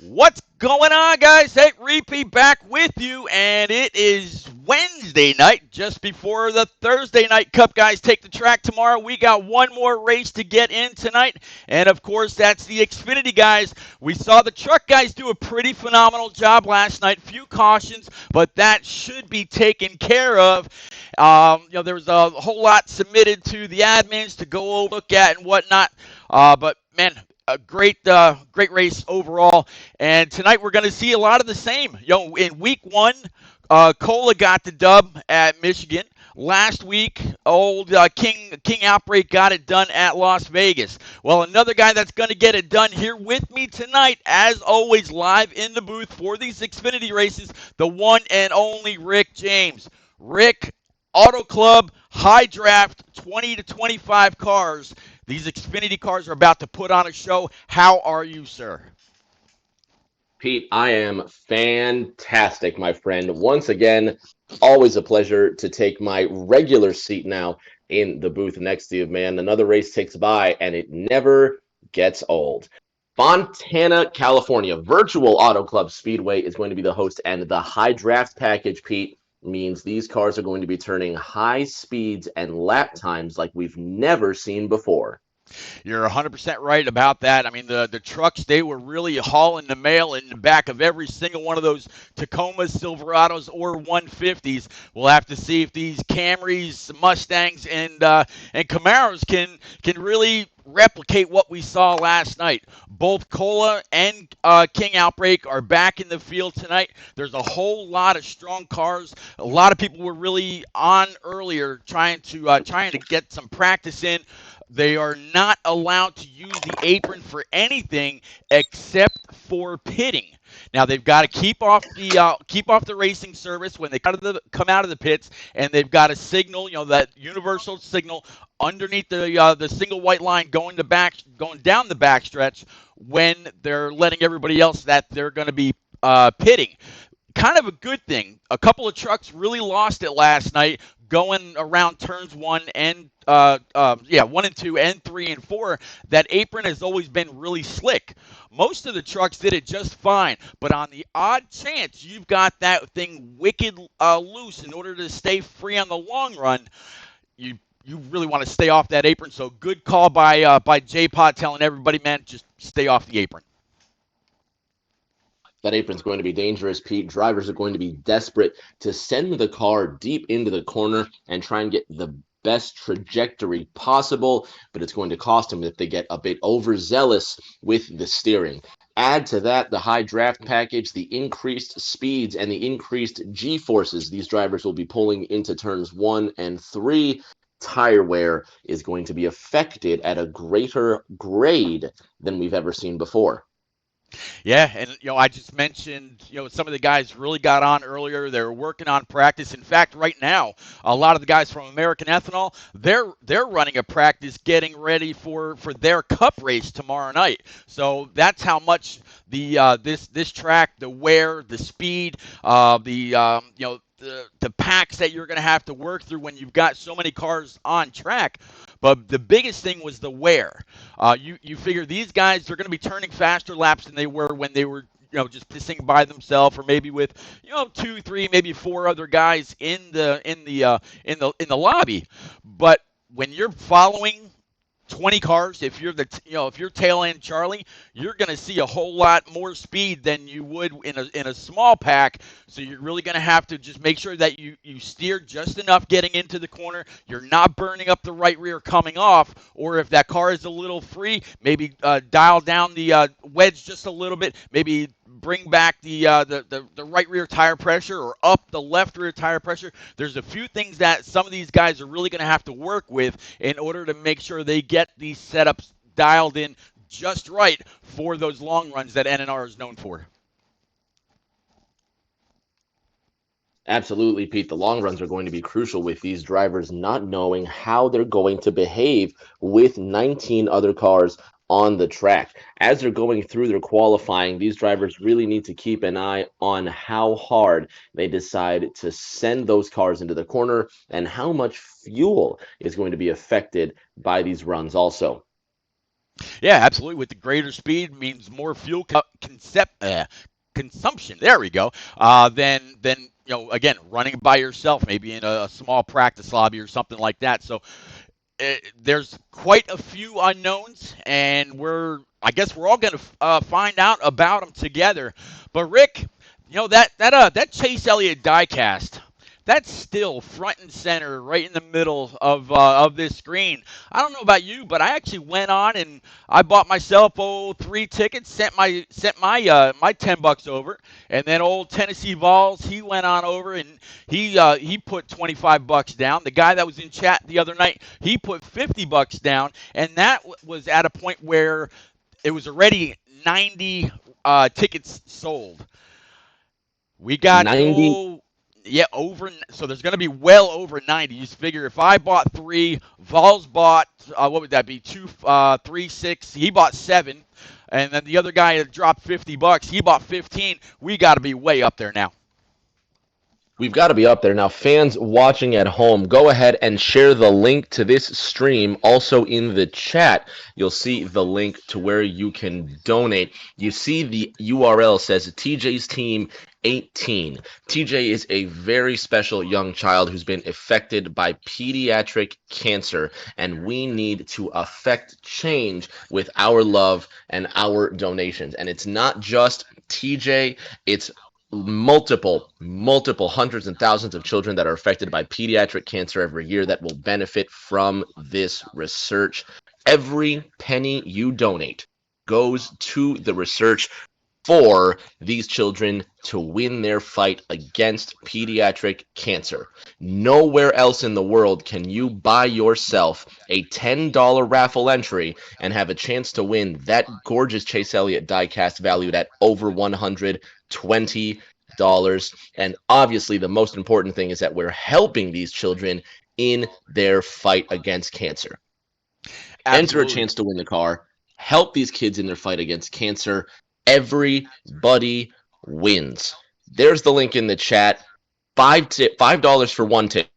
What's going on, guys? Hey, Repeat back with you, and it is Wednesday night, just before the Thursday night Cup. Guys, take the track tomorrow. We got one more race to get in tonight, and of course, that's the Xfinity guys. We saw the truck guys do a pretty phenomenal job last night. Few cautions, but that should be taken care of. There was a whole lot submitted to the admins to go look at and whatnot. But man, a great race overall. And tonight we're going to see a lot of the same. In week one, Cola got the dub at Michigan. Last week, old King Outbreak got it done at Las Vegas. Well, another guy that's going to get it done here with me tonight, as always, live in the booth for these Xfinity races, the one and only Rick James. Rick, Auto Club, high draft, 20 to 25 cars. These Xfinity cars are about to put on a show. How are you, sir? Pete, I am fantastic, my friend. Once again, always a pleasure to take my regular seat now in the booth next to you, man. Another race takes by and it never gets old. Fontana, California, Virtual Auto Club Speedway is going to be the host, and the high draft package, Pete, means these cars are going to be turning high speeds and lap times like we've never seen before. You're 100% right about that. I mean, the trucks, they were really hauling the mail in the back of every single one of those Tacomas, Silverados, or 150s. We'll have to see if these Camrys, Mustangs, and Camaros can really replicate what we saw last night. Both Cola and King Outbreak are back in the field tonight. There's a whole lot of strong cars. A lot of people were really on earlier trying to get some practice in. They are not allowed to use the apron for anything except for pitting. Now they've got to keep off the racing service when they come out of the pits, and they've got to signal, that universal signal underneath the single white line going down the backstretch when they're letting everybody else that they're going to be pitting. Kind of a good thing. A couple of trucks really lost it last night going around turns one and two and three and four. That apron has always been really slick. Most of the trucks did it just fine, but on the odd chance you've got that thing wicked loose in order to stay free on the long run, you really want to stay off that apron. So good call by J-Pod telling everybody, man, just stay off the apron. That apron's going to be dangerous, Pete. Drivers are going to be desperate to send the car deep into the corner and try and get the best trajectory possible, but it's going to cost them if they get a bit overzealous with the steering. Add to that the high draft package, the increased speeds, and the increased G forces these drivers will be pulling into turns 1 and 3. Tire wear is going to be affected at a greater grade than we've ever seen before. Yeah, and I just mentioned, some of the guys really got on earlier. They're working on practice. In fact, right now, a lot of the guys from American Ethanol, they're running a practice getting ready for their cup race tomorrow night. So that's how much this track, the wear, the speed, the packs that you're going to have to work through when you've got so many cars on track. But the biggest thing was the wear. You figure these guys are going to be turning faster laps than they were when they were just pissing by themselves, or maybe with two, three, maybe four other guys in the lobby. But when you're following 20 cars, if you're tail end Charlie, you're going to see a whole lot more speed than you would in a small pack. So you're really going to have to just make sure that you steer just enough getting into the corner. You're not burning up the right rear coming off, or if that car is a little free, maybe dial down the wedge just a little bit, maybe bring back the right rear tire pressure or up the left rear tire pressure. There's a few things that some of these guys are really going to have to work with in order to make sure they get these setups dialed in just right for those long runs that NNR is known for. Absolutely, Pete. The long runs are going to be crucial with these drivers not knowing how they're going to behave with 19 other cars on the track. As they're going through their qualifying, these drivers really need to keep an eye on how hard they decide to send those cars into the corner and how much fuel is going to be affected by these runs also. Yeah, absolutely. With the greater speed means more fuel consumption. There we go. Then again, running by yourself, maybe in a small practice lobby or something like that. So there's quite a few unknowns, and I guess we're all going to find out about them together. But Rick, that Chase Elliott diecast, that's still front and center, right in the middle of this screen. I don't know about you, but I actually went on and I bought myself 3 tickets, sent my $10 over, and then old Tennessee Vols, he went on over and he put $25 down. The guy that was in chat the other night, he put $50 down, and that was at a point where it was already 90 tickets sold. We got 90. yeah, over. So there's going to be well over 90. You just figure if I bought three, Vols bought what would that be? Two, three, six. He bought seven, and then the other guy that dropped $50, he bought 15. We got to be way up there now. We've got to be up there. Now, fans watching at home, go ahead and share the link to this stream. Also in the chat, you'll see the link to where you can donate. You see the URL says TJ's Team 18. TJ is a very special young child who's been affected by pediatric cancer, and we need to affect change with our love and our donations. And it's not just TJ, it's multiple hundreds and thousands of children that are affected by pediatric cancer every year that will benefit from this research. Every penny you donate goes to the research for these children to win their fight against pediatric cancer. Nowhere else in the world can you buy yourself a $10 raffle entry and have a chance to win that gorgeous Chase Elliott diecast valued at over $120. And obviously, the most important thing is that we're helping these children in their fight against cancer. Enter a Absolutely. chance to win the car. Help these kids in their fight against cancer. Everybody wins. There's the link in the chat. $5 for one ticket.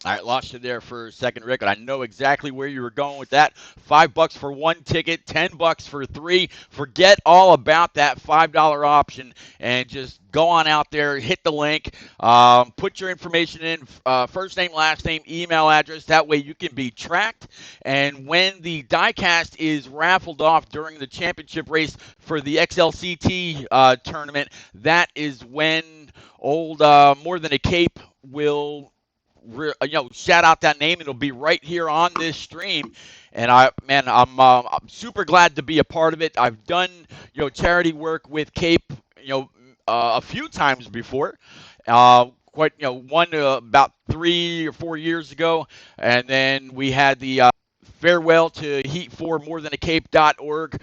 All right, lost you there for a second, Rick, and I know exactly where you were going with that. $5 for one ticket, $10 for three. Forget all about that $5 option and just go on out there, hit the link, put your information in, first name, last name, email address. That way you can be tracked. And when the diecast is raffled off during the championship race for the XLCT tournament, that is when old More Than a Cape will shout out that name. It'll be right here on this stream. And I'm super glad to be a part of it. I've done charity work with Cape a few times before. Quite one about 3 or 4 years ago, and then we had the farewell to Heat for morethan-a-cape.org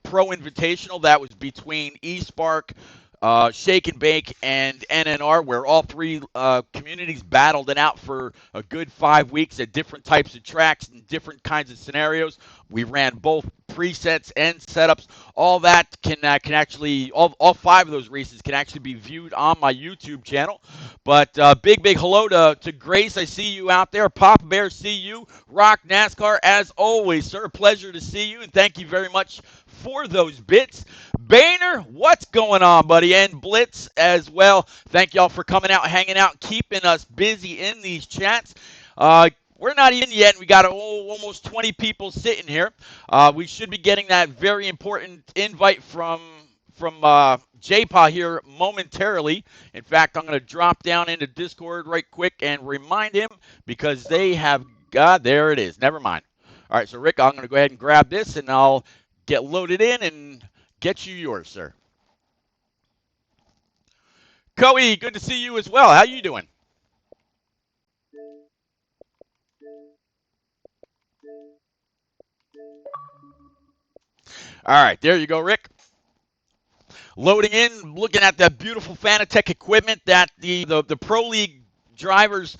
pro invitational that was between eSpark, Shake and Bake, and NNR, where all three communities battled it out for a good 5 weeks at different types of tracks and different kinds of scenarios. We ran both presets and setups. All that can actually all five of those races can actually be viewed on my YouTube channel. But big hello to Grace. I see you out there. Papa Bear, see you. Rock NASCAR, as always, sir. Pleasure to see you, and thank you very much for those bits. Boehner, what's going on, buddy? And Blitz as well. Thank y'all for coming out, hanging out, keeping us busy in these chats. We're not even yet. We got almost 20 people sitting here. We should be getting that very important invite from JPA here momentarily. In fact, I'm going to drop down into Discord right quick and remind him because they have got, there it is. Never mind. All right, so Rick, I'm going to go ahead and grab this and I'll get loaded in and get you yours, sir. Coey, good to see you as well. How you doing? All right, there you go, Rick. Loading in, looking at that beautiful Fanatec equipment that the Pro League drivers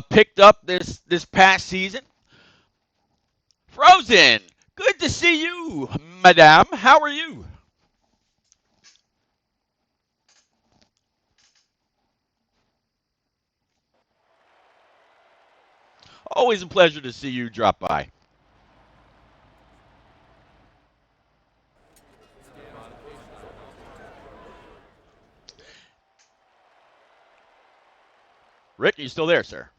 picked up this past season. Frozen, good to see you, madame. How are you? Always a pleasure to see you drop by. Rick, are you still there, sir?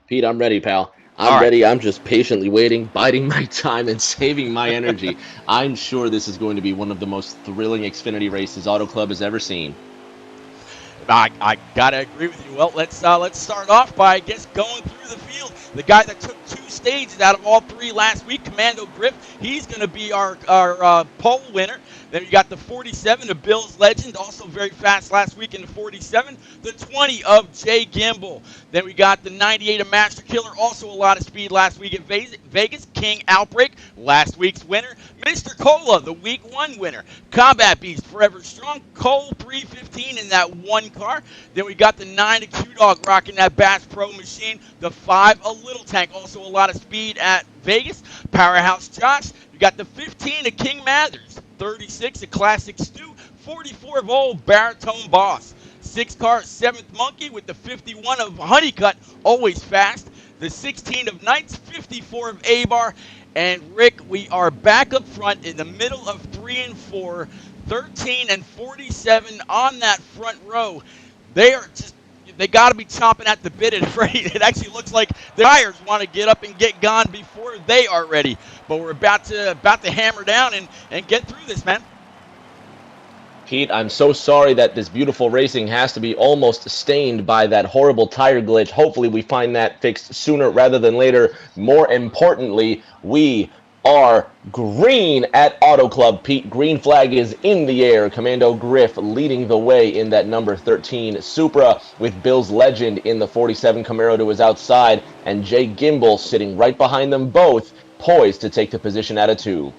Pete, I'm ready, pal. All I'm right. ready. I'm just patiently waiting, biding my time, and saving my energy. I'm sure this is going to be one of the most thrilling Xfinity races Auto Club has ever seen. I gotta agree with you. Well, let's start off by I guess going through the field. The guy that took 2 stages out of all 3 last week, Commando Griff, he's going to be our pole winner. Then you got the 47, the Bills legend, also very fast last week in the 47. The 20 of Jay Gimbel. Then we got the 98 of Master Killer, also a lot of speed last week at Vegas. King Outbreak, last week's winner. Mr. Cola, the week 1 winner. Combat Beast, Forever Strong. Cole 315 in that one car. Then we got the 9 of Q-Dog rocking that Bass Pro machine. The 5 a Little Tank, also a lot of speed at Vegas. Powerhouse Josh. You got the 15 of King Mathers. 36 of Classic Stu. 44 of Old Baritone Boss. 6 car 7th Monkey with the 51 of Honeycutt, always fast. The 16 of Knights, 54 of Abar. And Rick, we are back up front in the middle of 3 and 4, 13 and 47 on that front row. They are just, they got to be chomping at the bit and ready. It actually looks like the tires want to get up and get gone before they are ready. But we're about to hammer down and get through this, man. Pete, I'm so sorry that this beautiful racing has to be almost stained by that horrible tire glitch. Hopefully, we find that fixed sooner rather than later. More importantly, we are green at Auto Club. Pete, green flag is in the air. Commando Griff leading the way in that number 13 Supra, with Bill's Legend in the 47 Camaro to his outside, and Jay Gimbel sitting right behind them both, poised to take the position at a 2.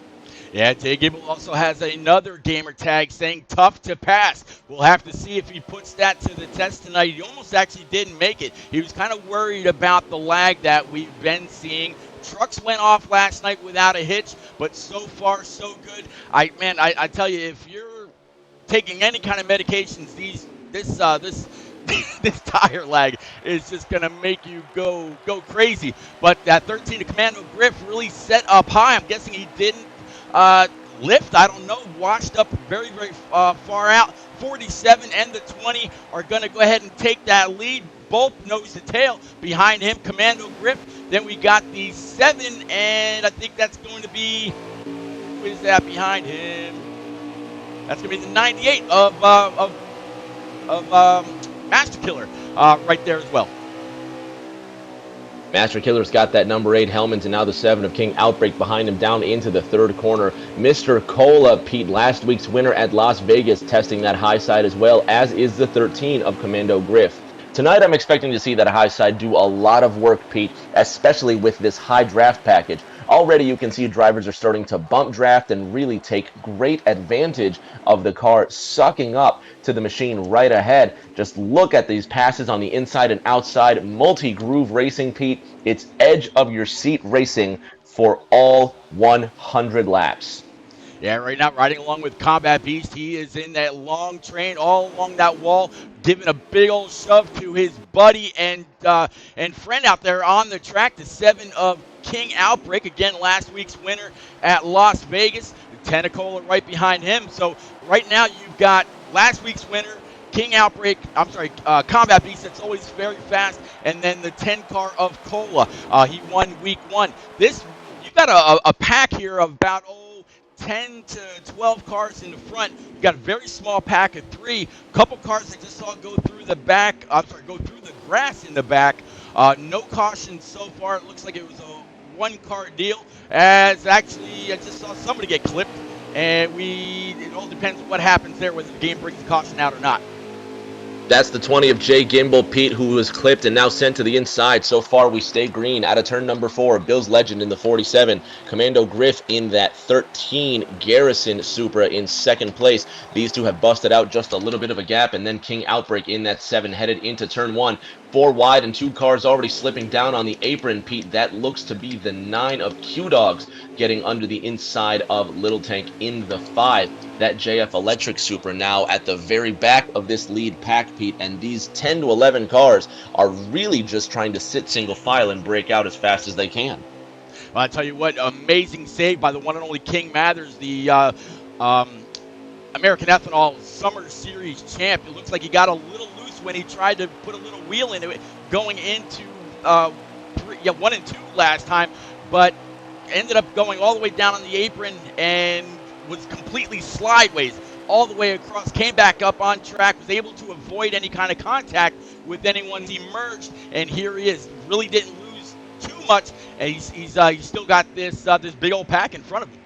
Yeah, Jay Gable also has another gamer tag saying tough to pass. We'll have to see if he puts that to the test tonight. He almost actually didn't make it. He was kind of worried about the lag that we've been seeing. Trucks went off last night without a hitch, but so far so good. I tell you, if you're taking any kind of medications, this this tire lag is just gonna make you go crazy. But that 13 to Commando Griff really set up high. I'm guessing he didn't uh, lift. I don't know. Washed up very far out. 47 and the 20 are gonna go ahead and take that lead. Both nose to tail behind him, Commando Griff. Then we got the 7, and I think that's going to be, who is that behind him? That's going to be the 98 of Master Killer right there as well. Master Killer's got that number 8 Hellman's, and now the 7 of King Outbreak behind him down into the third corner. Mr. Cola, Pete, last week's winner at Las Vegas, testing that high side as well, as is the 13 of Commando Griff. Tonight I'm expecting to see that high side do a lot of work, Pete, especially with this high draft package. Already you can see drivers are starting to bump draft and really take great advantage of the car sucking up to the machine right ahead. Just look at these passes on the inside and outside. Multi-groove racing, Pete. It's edge of your seat racing for all 100 laps. Yeah, right now riding along with Combat Beast. He is in that long train all along that wall, giving a big old shove to his buddy and friend out there on the track, the 7 of King Outbreak. Again, last week's winner at Las Vegas. The Tentacola right behind him. So right now you've got last week's winner, King Outbreak, Combat Beast, that's always very fast, and then the 10 car of Cola. He won week 1. You've got a pack here of about, 10 to 12 cars in the front. You got a very small pack of 3. Couple cars I just saw go through the back. Go through the grass in the back. No caution so far. It looks like it was a one-car deal. As actually, I just saw somebody get clipped, and it all depends on what happens there, whether the game brings the caution out or not. That's the 20 of Jay Gimbel, Pete, who was clipped and now sent to the inside. So far, we stay green out of turn number 4. Bill's Legend in the 47. Commando Griff in that 13. Garrison Supra in second place. These two have busted out just a little bit of a gap. And then King Outbreak in that 7 headed into turn 1. 4 wide and 2 cars already slipping down on the apron, Pete. That looks to be the 9 of Q-Dogs getting under the inside of Little Tank in the 5. That JF Electric Supra now at the very back of this lead pack, Pete, and these 10 to 11 cars are really just trying to sit single file and break out as fast as they can. Well, I tell you what, amazing save by the one and only King Mathers, the American Ethanol Summer Series champ. It looks like he got a little loose when he tried to put a little wheel into it going into 1 and 2 last time, but ended up going all the way down on the apron and was completely slideways all the way across, came back up on track, was able to avoid any kind of contact with anyone as he merged, and here he is. Really didn't lose too much, and he's still got this big old pack in front of him.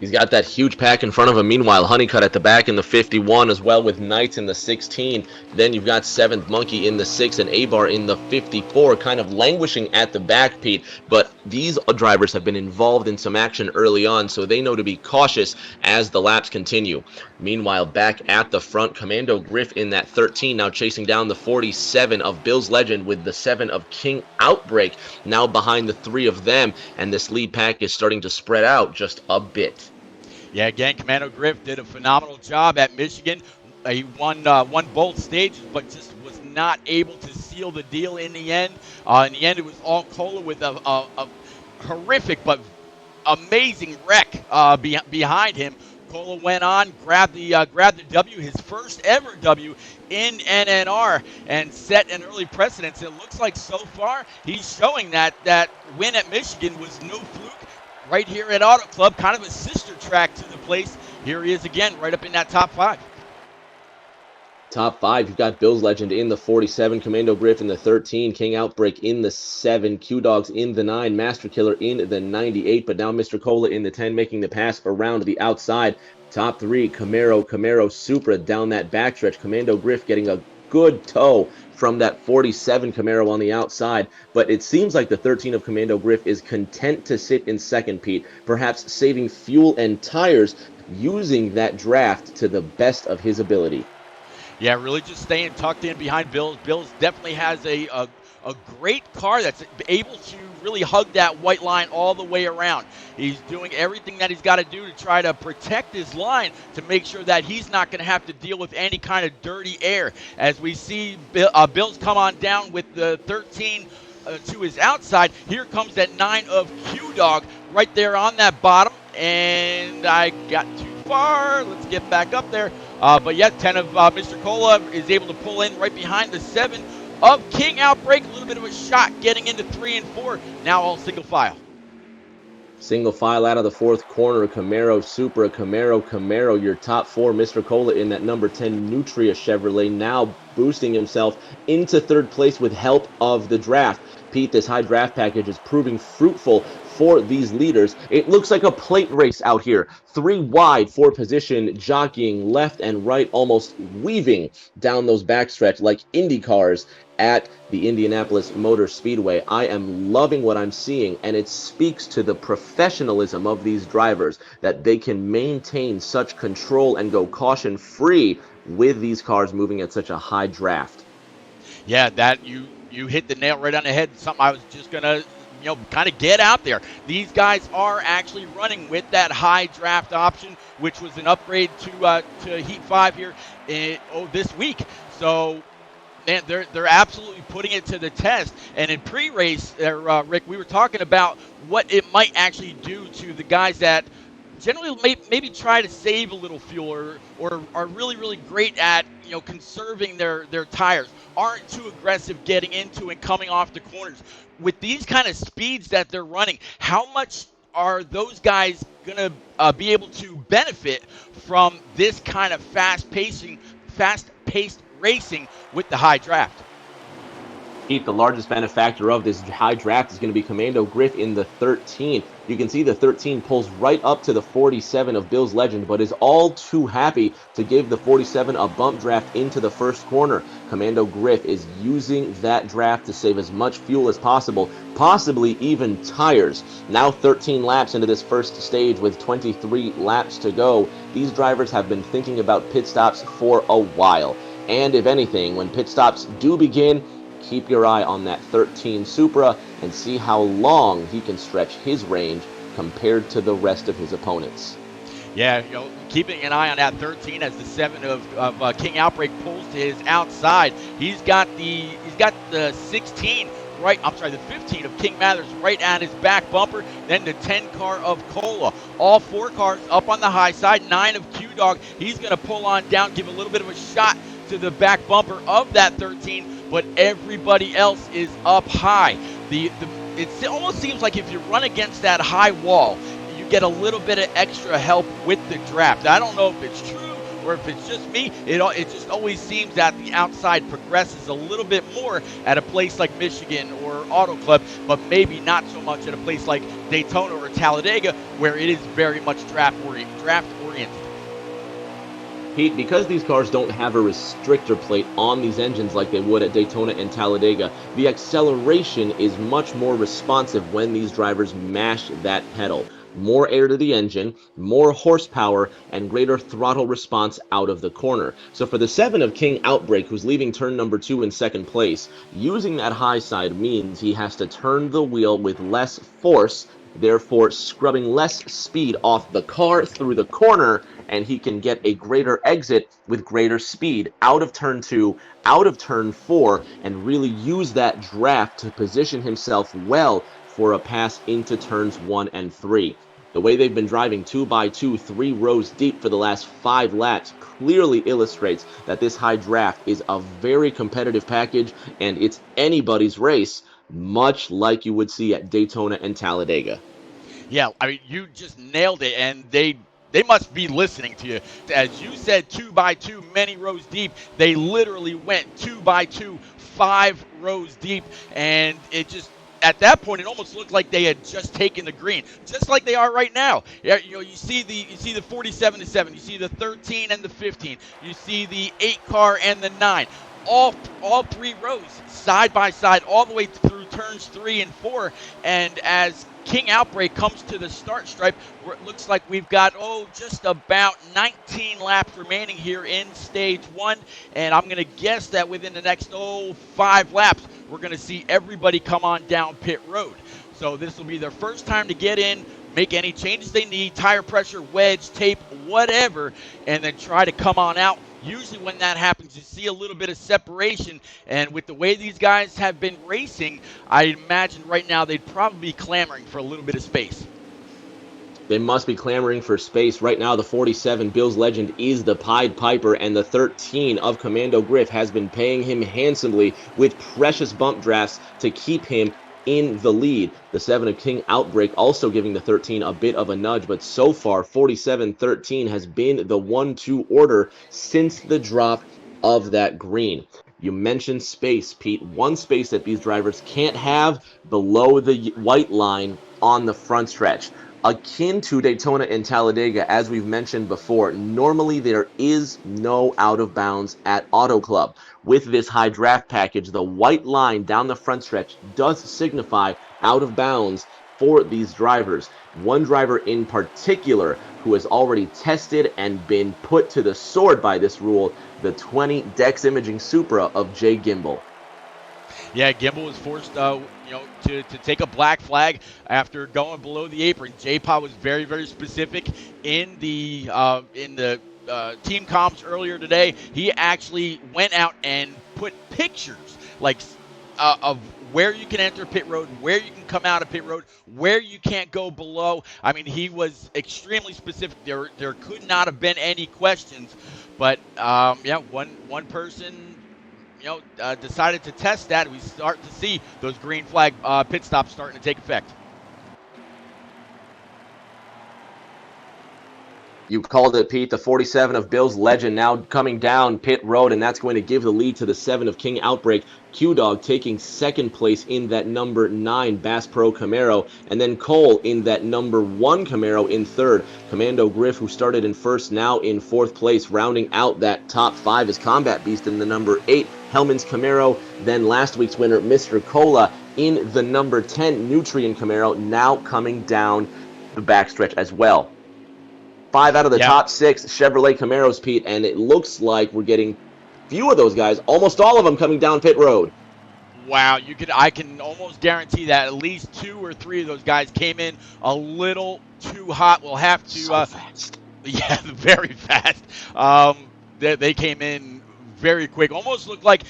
He's got that huge pack in front of him. Meanwhile, Honeycutt at the back in the 51 as well with Knights in the 16. Then you've got 7th Monkey in the 6 and A-Bar in the 54, kind of languishing at the back, Pete. But these drivers have been involved in some action early on, so they know to be cautious as the laps continue. Meanwhile, back at the front, Commando Griff in that 13, now chasing down the 47 of Bill's Legend with the 7 of King Outbreak, now behind the 3 of them, and this lead pack is starting to spread out just a bit. Yeah, again, Commando Griff did a phenomenal job at Michigan. He won both stages, but just was not able to seal the deal in the end. In the end, it was all Cola with a horrific but amazing wreck behind him. Cola went on, grabbed the W, his first ever W in NNR, and set an early precedence. It looks like so far he's showing that win at Michigan was no fluke. Right here at Auto Club, kind of a sister track to the place. Here he is again, right up in that top 5. Top 5, you've got Bill's Legend in the 47, Commando Griff in the 13, King Outbreak in the 7, Q-Dogs in the 9, Master Killer in the 98, but now Mr. Cola in the 10 making the pass around the outside. Top 3, Camaro Supra down that backstretch. Commando Griff getting a good tow from that 47 Camaro on the outside, but it seems like the 13 of Commando Griff is content to sit in second, Pete, perhaps saving fuel and tires, using that draft to the best of his ability. Yeah, really just staying tucked in behind Bills. Bills definitely has a great car that's able to really hug that white line all the way around. He's doing everything that he's got to do to try to protect his line to make sure that he's not going to have to deal with any kind of dirty air. As we see Bills come on down with the 13 to his outside, here comes that 9 of Q-Dog right there on that bottom. And I got too far. Let's get back up there. But yeah, 10 of Mr. Cola is able to pull in right behind the 7 of King Outbreak. A little bit of a shot getting into 3 and 4. Now all single file. Single file out of the 4th corner. Camaro Supra, Camaro, your top 4. Mr. Cola in that number 10 Nutria Chevrolet, now boosting himself into 3rd place with help of the draft. Pete, this high draft package is proving fruitful for these leaders. It looks like a plate race out here. 3 wide for position, jockeying left and right, almost weaving down those backstretch like Indy cars at the Indianapolis Motor Speedway. I am loving what I'm seeing, and it speaks to the professionalism of these drivers that they can maintain such control and go caution-free with these cars moving at such a high draft. Yeah, that you hit the nail right on the head. Something I was just gonna kind of get out there. These guys are actually running with that high draft option, which was an upgrade to Heat 5 here this week. So man, they're absolutely putting it to the test. And in pre-race, Rick, we were talking about what it might actually do to the guys that generally maybe try to save a little fuel or are really, really great at conserving their tires, aren't too aggressive getting into and coming off the corners. With these kind of speeds that they're running, how much are those guys going to be able to benefit from this kind of fast-paced racing with the high draft? Pete, the largest benefactor of this high draft is going to be Commando Griff in the 13. You can see the 13 pulls right up to the 47 of Bill's Legend, but is all too happy to give the 47 a bump draft into the first corner. Commando Griff is using that draft to save as much fuel as possible, possibly even tires. Now 13 laps into this first stage with 23 laps to go. These drivers have been thinking about pit stops for a while. And if anything, when pit stops do begin, keep your eye on that 13 Supra and see how long he can stretch his range compared to the rest of his opponents. Yeah, keeping an eye on that 13 as the 7 of King Outbreak pulls to his outside. He's got the 16 right. I'm sorry, the 15 of King Mathers right at his back bumper. Then the 10 car of Cola. All 4 cars up on the high side. 9 of Q Dog. He's going to pull on down, give a little bit of a shot to the back bumper of that 13. But everybody else is up high. It almost seems like if you run against that high wall, you get a little bit of extra help with the draft. I don't know if it's true or if it's just me. It just always seems that the outside progresses a little bit more at a place like Michigan or Auto Club, but maybe not so much at a place like Daytona or Talladega, where it is very much draft oriented. Pete, because these cars don't have a restrictor plate on these engines like they would at Daytona and Talladega, the acceleration is much more responsive when these drivers mash that pedal. More air to the engine, more horsepower, and greater throttle response out of the corner. So for the 7 of King Outbreak, who's leaving turn number 2 in second place, using that high side means he has to turn the wheel with less force, therefore scrubbing less speed off the car through the corner, and he can get a greater exit with greater speed out of turn 2, out of turn 4, and really use that draft to position himself well for a pass into turns 1 and 3. The way they've been driving 2 by 2, 3 rows deep for the last 5 laps clearly illustrates that this high draft is a very competitive package, and it's anybody's race, much like you would see at Daytona and Talladega. Yeah, I mean, you just nailed it, and they must be listening to you. As you said, 2 by 2, many rows deep. They literally went 2 by 2, 5 rows deep, and it just at that point it almost looked like they had just taken the green, just like they are right now. Yeah, you see the 47 to 7, you see the 13 and the 15, you see the 8 car and the 9. All 3 rows side by side all the way through turns 3 and 4, and as King Outbreak comes to the start stripe where it looks like we've got, just about 19 laps remaining here in stage 1. And I'm going to guess that within the next, 5 laps, we're going to see everybody come on down pit road. So this will be their first time to get in, make any changes they need, tire pressure, wedge, tape, whatever, and then try to come on out. Usually when that happens, you see a little bit of separation, and with the way these guys have been racing, I imagine right now they'd probably be clamoring for a little bit of space. They must be clamoring for space. Right now, the 47 Bills Legend is the Pied Piper, and the 13 of Commando Griff has been paying him handsomely with precious bump drafts to keep him in the lead. The 7 of King Outbreak also giving the 13 a bit of a nudge, but so far 47-13 has been the 1-2 order since the drop of that green. You mentioned space, Pete. One space that these drivers can't have below the white line on the front stretch. Akin to Daytona and Talladega, as we've mentioned before, normally there is no out of bounds at Auto Club. With this high draft package, the white line down the front stretch does signify out of bounds for these drivers. One driver in particular who has already tested and been put to the sword by this rule, the 20 Dex Imaging Supra of Jay Gimbel. Yeah, Gimbel was forced, to take a black flag after going below the apron. J-Pa was very, very specific in the team comps earlier today. He actually went out and put pictures like of where you can enter pit road, where you can come out of pit road, where you can't go below. I mean, he was extremely specific. There could not have been any questions, but yeah, one person decided to test that. We start to see those green flag pit stops starting to take effect. You called it, Pete. The 47 of Bills Legend now coming down pit road, and that's going to give the lead to the 7 of King Outbreak. Q-Dog taking second place in that number 9 Bass Pro Camaro, and then Cole in that number 1 Camaro in third. Commando Griff, who started in first, now in fourth place, rounding out that top 5 is Combat Beast in the number 8 Hellman's Camaro. Then last week's winner, Mr. Cola, in the number 10 Nutrien Camaro, now coming down the backstretch as well. 5 out of the Yeah. top 6 Chevrolet Camaros, Pete, and it looks like we're getting few of those guys, almost all of them coming down pit road. Wow, I can almost guarantee that at least 2 or 3 of those guys came in a little too hot. We'll have to, So fast. yeah, very fast. They came in very quick. Almost looked like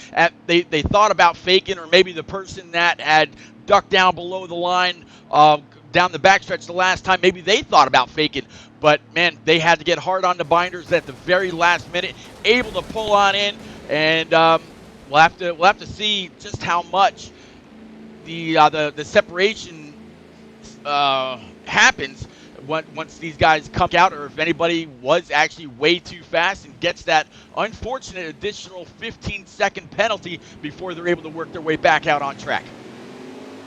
they thought about faking, or maybe the person that had ducked down below the line, down the backstretch the last time, maybe they thought about faking. But man, they had to get hard on the binders at the very last minute, able to pull on in, and we'll have to see just how much the separation happens once these guys come out, or if anybody was actually way too fast and gets that unfortunate additional 15-second penalty before they're able to work their way back out on track.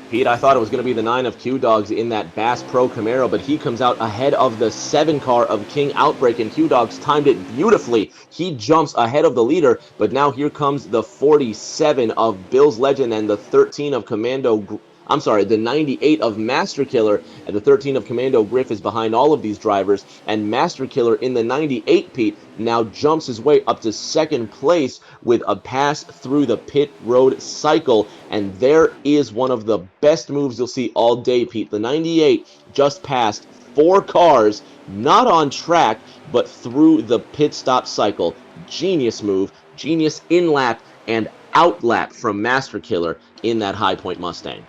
Pete, I thought it was going to be the 9 of Q-Dogs in that Bass Pro Camaro, but he comes out ahead of the 7 car of King Outbreak, and Q-Dogs timed it beautifully. He jumps ahead of the leader, but now here comes the 47 of Bill's Legend and the 13 of the 98 of Master Killer, and the 13 of Commando Griff is behind all of these drivers, and Master Killer in the 98, Pete, now jumps his way up to second place with a pass through the pit road cycle, and there is one of the best moves you'll see all day, Pete. The 98 just passed 4 cars, not on track, but through the pit stop cycle. Genius move, genius in-lap and out-lap from Master Killer in that High Point Mustang.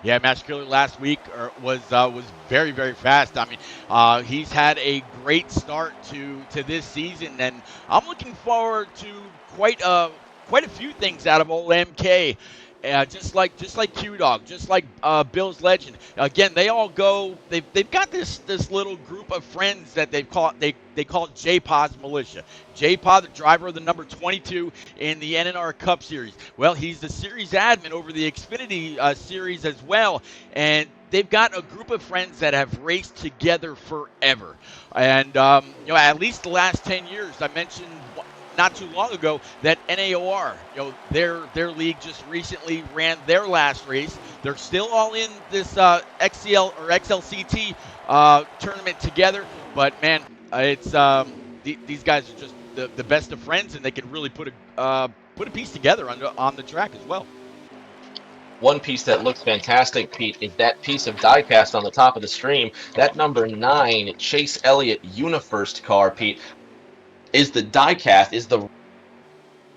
Yeah, Master Killer last week was very, very fast. I mean, he's had a great start to this season, and I'm looking forward to quite a few things out of old MK. Just like Q Dog, just like Bill's Legend. Again, they all go. They've got this little group of friends that they call J-Pod's Militia. J-Pod, the driver of the number 22 in the NNR Cup Series. Well, he's the series admin over the Xfinity series as well, and they've got a group of friends that have raced together forever. And at least the last 10 years, I mentioned not too long ago that NAOR, their league just recently ran their last race. They're still all in this XCL or XLCT tournament together, but man, it's these guys are just the best of friends, and they can really put a piece together on the track as well. One piece that looks fantastic, Pete, is that piece of diecast on the top of the stream. That number 9 Chase Elliott Unifirst car, Pete, is the diecast,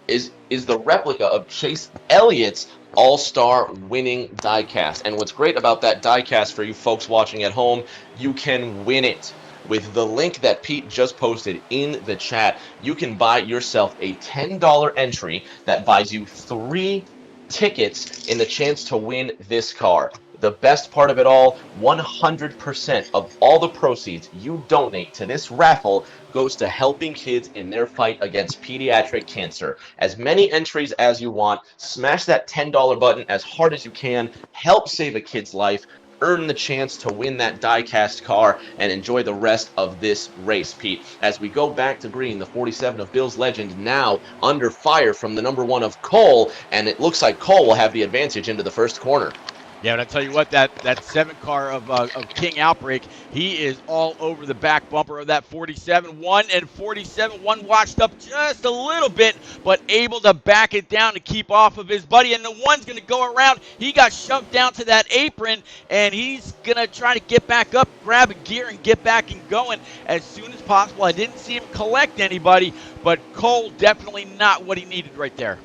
is the replica of Chase Elliott's All-Star winning diecast. And what's great about that diecast for you folks watching at home, you can win it. With the link that Pete just posted in the chat, you can buy yourself a $10 entry that buys you 3 tickets in the chance to win this car. The best part of it all, 100% of all the proceeds you donate to this raffle goes to helping kids in their fight against pediatric cancer. As many entries as you want, smash that $10 button as hard as you can, help save a kid's life, earn the chance to win that diecast car, and enjoy the rest of this race, Pete. As we go back to green, the 47 of Bill's Legend now under fire from the number 1 of Cole, and it looks like Cole will have the advantage into the first corner. Yeah, but I tell you what, that 7 car of King Outbreak, he is all over the back bumper of that 47. 1 and 47, 1 washed up just a little bit, but able to back it down to keep off of his buddy. And the 1's going to go around. He got shoved down to that apron, and he's going to try to get back up, grab a gear, and get back and going as soon as possible. I didn't see him collect anybody, but Cole definitely not what he needed right there.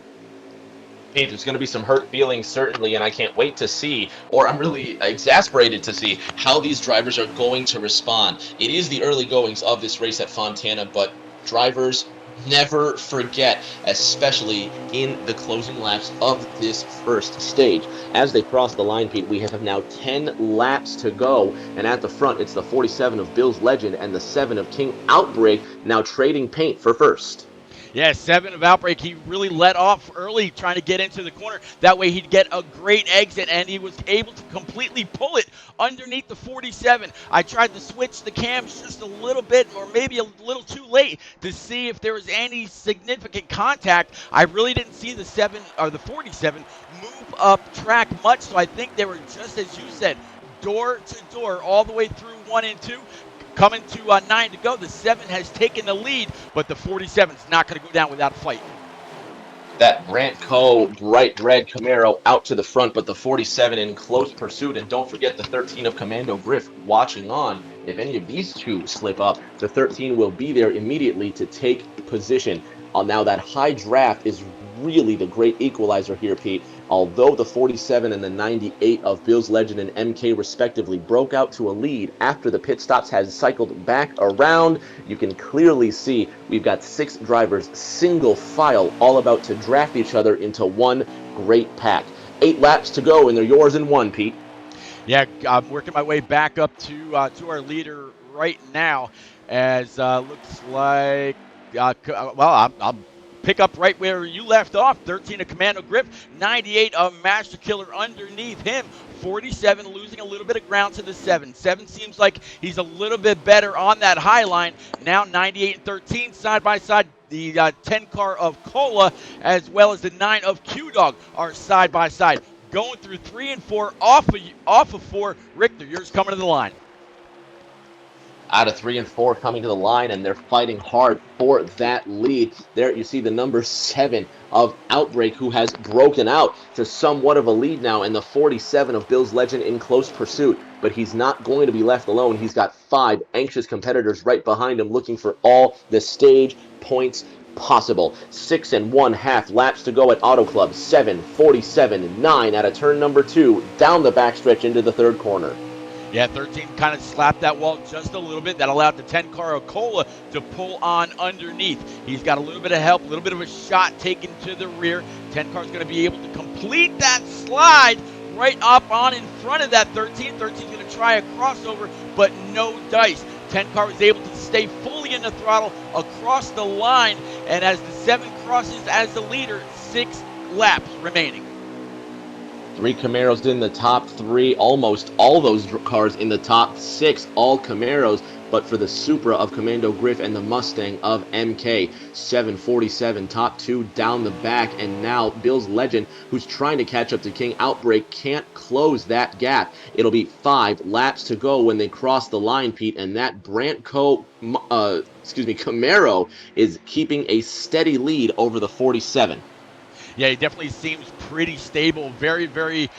Pete, there's going to be some hurt feelings, certainly, and I can't wait to see, or I'm really exasperated to see, how these drivers are going to respond. It is the early goings of this race at Fontana, but drivers never forget, especially in the closing laps of this first stage. As they cross the line, Pete, we have now 10 laps to go, and at the front, it's the 47 of Bill's Legend and the 7 of King Outbreak now trading paint for first. Yeah, 7 of Outbreak. He really let off early trying to get into the corner. That way he'd get a great exit, and he was able to completely pull it underneath the 47. I tried to switch the cams just a little bit, or maybe a little too late, to see if there was any significant contact. I really didn't see the 7 or the 47 move up track much, so I think they were, just as you said, door to door all the way through 1 and 2. Coming to 9 to go, the 7 has taken the lead, but the 47 is not going to go down without a fight. That Brant Coe bright red Camaro out to the front, but the 47 in close pursuit. And don't forget the 13 of Commando Griff watching on. If any of these two slip up, the 13 will be there immediately to take position. Now that high draft is really the great equalizer here, Pete. Although the 47 and the 98 of Bills Legend and MK respectively broke out to a lead after the pit stops has cycled back around, you can clearly see we've got 6 drivers single file all about to draft each other into one great pack. 8 laps to go and they're yours in one, Pete. Yeah, I'm working my way back up to our leader right now, as looks like I'll pick up right where you left off. 13 of Commando Grip, 98 of Master Killer underneath him. 47 losing a little bit of ground to the 7. 7 seems like he's a little bit better on that high line. Now 98 and 13 side by side. The 10 car of Cola as well as the 9 of Q-Dog are side by side. Going through 3 and 4 off of 4. Richter, yours coming to the line. Out of 3 and 4 coming to the line, and they're fighting hard for that lead. There you see the number 7 of Outbreak, who has broken out to somewhat of a lead now, and the 47 of Bills Legend in close pursuit. But he's not going to be left alone. He's got 5 anxious competitors right behind him looking for all the stage points possible. 6 1/2 laps to go at Auto Club. 7, 47, 9 out of turn number 2, down the backstretch into the third corner. Yeah, 13 kind of slapped that wall just a little bit. That allowed the 10 car of Cola to pull on underneath. He's got a little bit of help, a little bit of a shot taken to the rear. 10 car is going to be able to complete that slide right up on in front of that 13. 13 is going to try a crossover, but no dice. 10 car was able to stay fully in the throttle across the line, and as the 7 crosses as the leader, 6 laps remaining. 3 Camaros in the top 3, almost all those cars in the top 6, all Camaros, but for the Supra of Commando Griff and the Mustang of MK. 747, top 2 down the back, and now Bill's Legend, who's trying to catch up to King Outbreak, can't close that gap. It'll be 5 laps to go when they cross the line, Pete, and that Camaro is keeping a steady lead over the 47. Yeah, he definitely seems pretty stable. Very, very,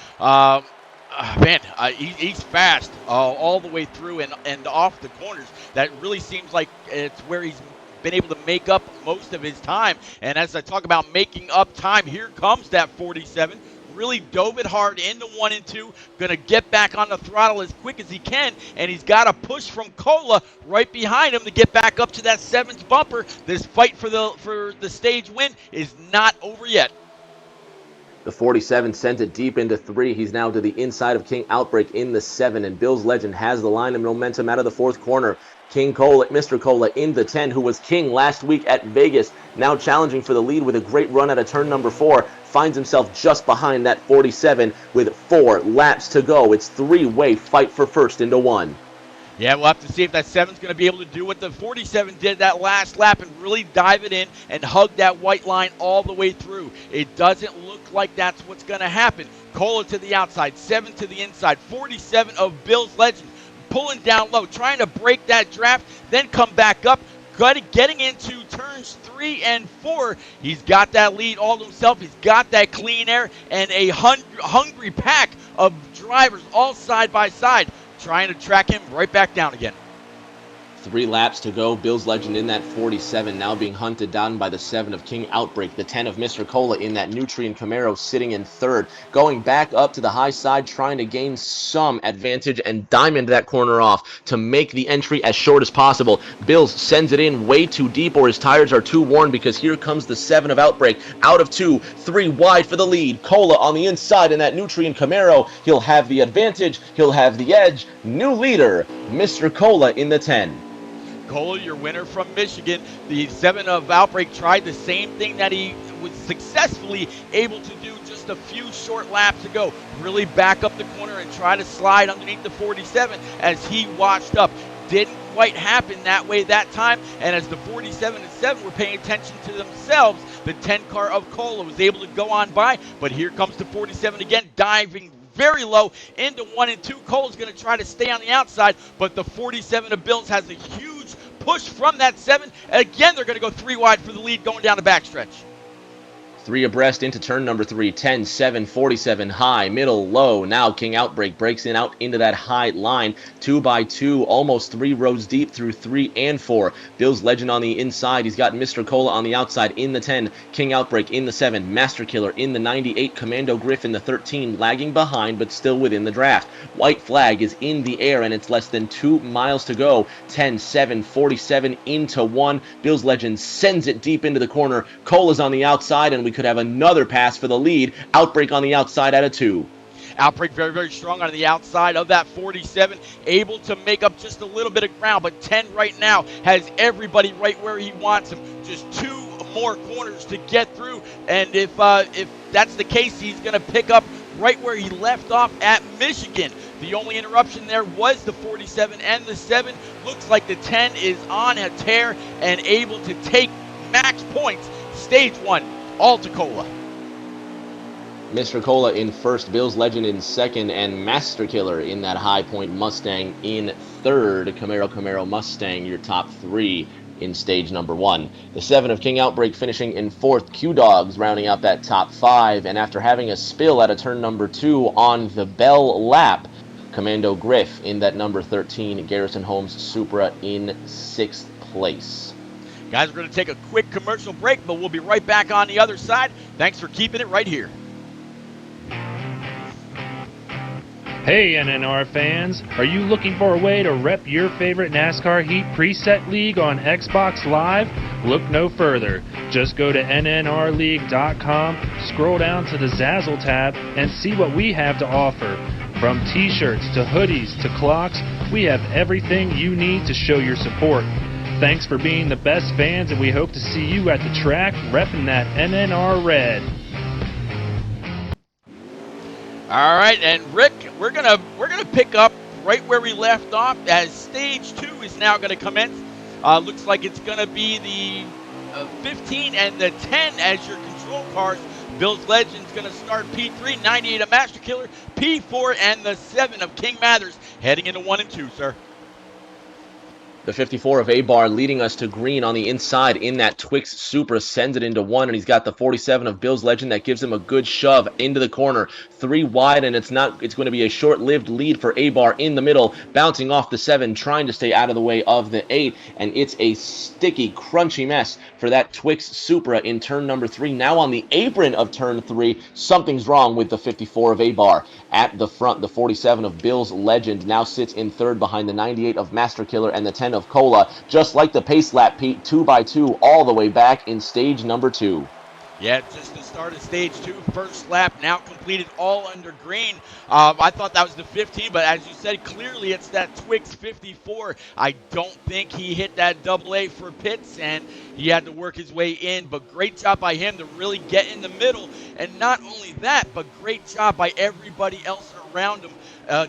he's fast all the way through and off the corners. That really seems like it's where he's been able to make up most of his time. And as I talk about making up time, here comes that 47. Really dove it hard into 1 and 2. Going to get back on the throttle as quick as he can. And he's got a push from Cola right behind him to get back up to that 7th bumper. This fight for the stage win is not over yet. The 47 sent it deep into 3. He's now to the inside of King Outbreak in the 7, and Bill's Legend has the line of momentum out of the 4th corner. Mr. Cola in the 10, who was king last week at Vegas, now challenging for the lead with a great run out of turn number 4, finds himself just behind that 47 with 4 laps to go. It's 3-way fight for first into 1. Yeah, we'll have to see if that 7's going to be able to do what the 47 did that last lap and really dive it in and hug that white line all the way through. It doesn't look like that's what's going to happen. Cola to the outside, 7 to the inside, 47 of Bill's Legend pulling down low, trying to break that draft, then come back up, getting into turns 3 and 4. He's got that lead all to himself. He's got that clean air and a hungry pack of drivers all side by side, trying to track him right back down again. 3 laps to go. Bill's Legend in that 47, now being hunted down by the 7 of King Outbreak. The 10 of Mr. Cola in that Nutrient Camaro sitting in 3rd. Going back up to the high side, trying to gain some advantage and diamond that corner off to make the entry as short as possible. Bills sends it in way too deep, or his tires are too worn, because here comes the 7 of Outbreak. Out of 2, 3 wide for the lead. Cola on the inside in that Nutrient Camaro. He'll have the advantage. He'll have the edge. New leader, Mr. Cola in the 10. Cola, your winner from Michigan. The 7 of Outbreak tried the same thing that he was successfully able to do just a few short laps ago. Really back up the corner and try to slide underneath the 47 as he watched up. Didn't quite happen that way that time, and as the 47 and 7 were paying attention to themselves, the 10 car of Cola was able to go on by, but here comes the 47 again, diving very low into 1 and 2. Cola's going to try to stay on the outside, but the 47 of Bills has a huge push from that 7. Again, they're going to go 3 wide for the lead going down the backstretch. Three abreast into turn number 3. 10, 7, 47, high, middle, low. Now King Outbreak breaks in out into that high line. 2 by 2, almost 3 rows deep through 3 and 4. Bill's Legend on the inside. He's got Mr. Cola on the outside in the 10. King Outbreak in the 7. Master Killer in the 98. Commando Griff in the 13. Lagging behind, but still within the draft. White flag is in the air, and it's less than 2 miles to go. 10, 7, 47 into 1. Bill's Legend sends it deep into the corner. Cola's on the outside, and we could have another pass for the lead. Outbreak on the outside at a 2. Outbreak very, very strong on the outside of that 47, able to make up just a little bit of ground, but 10 right now has everybody right where he wants them. Just 2 more corners to get through, and if that's the case, he's going to pick up right where he left off at Michigan. The only interruption there was the 47 and the 7. Looks like the 10 is on a tear and able to take max points. Stage 1, all to Cola. Mr. Cola in first, Bill's Legend in second, and Master Killer in that High Point Mustang in third. Camaro Mustang, your top 3 in stage number 1. The 7 of King Outbreak finishing in fourth. Q-Dogs rounding out that top 5, and after having a spill at a turn number 2 on the Bell lap, Commando Griff in that number 13. Garrison Holmes Supra in 6th place. Guys, we're going to take a quick commercial break, but we'll be right back on the other side. Thanks for keeping it right here. Hey NNR fans, are you looking for a way to rep your favorite NASCAR Heat Preset League on Xbox Live? Look no further. Just go to nnrleague.com, scroll down to the Zazzle tab, and see what we have to offer. From t-shirts to hoodies to clocks, we have everything you need to show your support. Thanks for being the best fans, and we hope to see you at the track repping that NNR red. All right, and Rick, we're gonna pick up right where we left off as stage 2 is now going to commence. Looks like it's going to be the 15 and the 10 as your control cars. Bill's Legend's going to start P3, 98 of Master Killer, P4, and the 7 of King Mathers heading into 1 and 2, sir. The 54 of A-Bar leading us to green on the inside in that Twix Supra, sends it into 1, and he's got the 47 of Bill's Legend that gives him a good shove into the corner. 3 wide, and it's going to be a short-lived lead for A-Bar in the middle, bouncing off the 7, trying to stay out of the way of the 8, and it's a sticky, crunchy mess for that Twix Supra in turn number 3. Now on the apron of turn 3, something's wrong with the 54 of A-Bar. At the front, the 47 of Bill's Legend now sits in third behind the 98 of Master Killer and the 10 of Cola, just like the pace lap, Pete, 2 by 2 all the way back in stage number 2. Yeah, just the start of stage 2, first lap now completed all under green. I thought that was the 15, but as you said, clearly it's that Twix 54. I don't think he hit that AA for pits, and he had to work his way in, but great job by him to really get in the middle. And not only that, but great job by everybody else around him,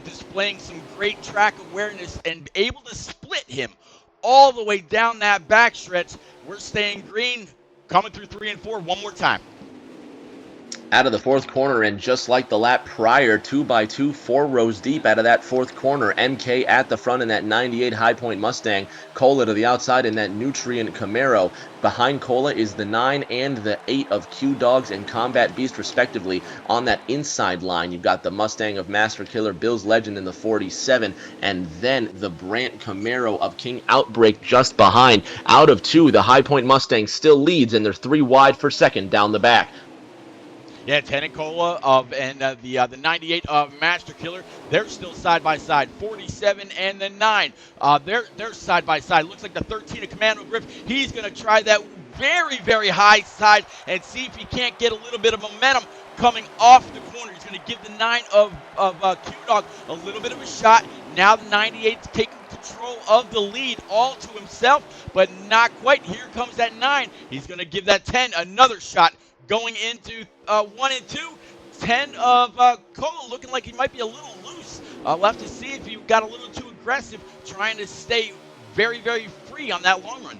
displaying some great track awareness and able to split him all the way down that backstretch. We're staying green. Coming through 3 and 4 one more time. Out of the fourth corner, and just like the lap prior, 2 by 2, 4 rows deep out of that fourth corner. MK at the front in that 98 High Point Mustang. Cola to the outside in that Nutrient Camaro. Behind Cola is the 9 and the 8 of Q-Dogs and Combat Beast, respectively. On that inside line, you've got the Mustang of Master Killer, Bill's Legend in the 47, and then the Brant Camaro of King Outbreak just behind. Out of 2, the High Point Mustang still leads, and they're 3 wide for second down the back. Yeah, 10 and Cola and the 98 of Master Killer, they're still side by side. 47 and the 9, they're side by side. Looks like the 13 of Commando Griff, he's going to try that very, very high side and see if he can't get a little bit of momentum coming off the corner. He's going to give the 9 of Q-Dog a little bit of a shot. Now the 98's taking control of the lead all to himself, but not quite. Here comes that 9. He's going to give that 10 another shot. Going into 1 and 2, 10 of Cola looking like he might be a little loose. We'll have to see if he got a little too aggressive, trying to stay very, very free on that long run.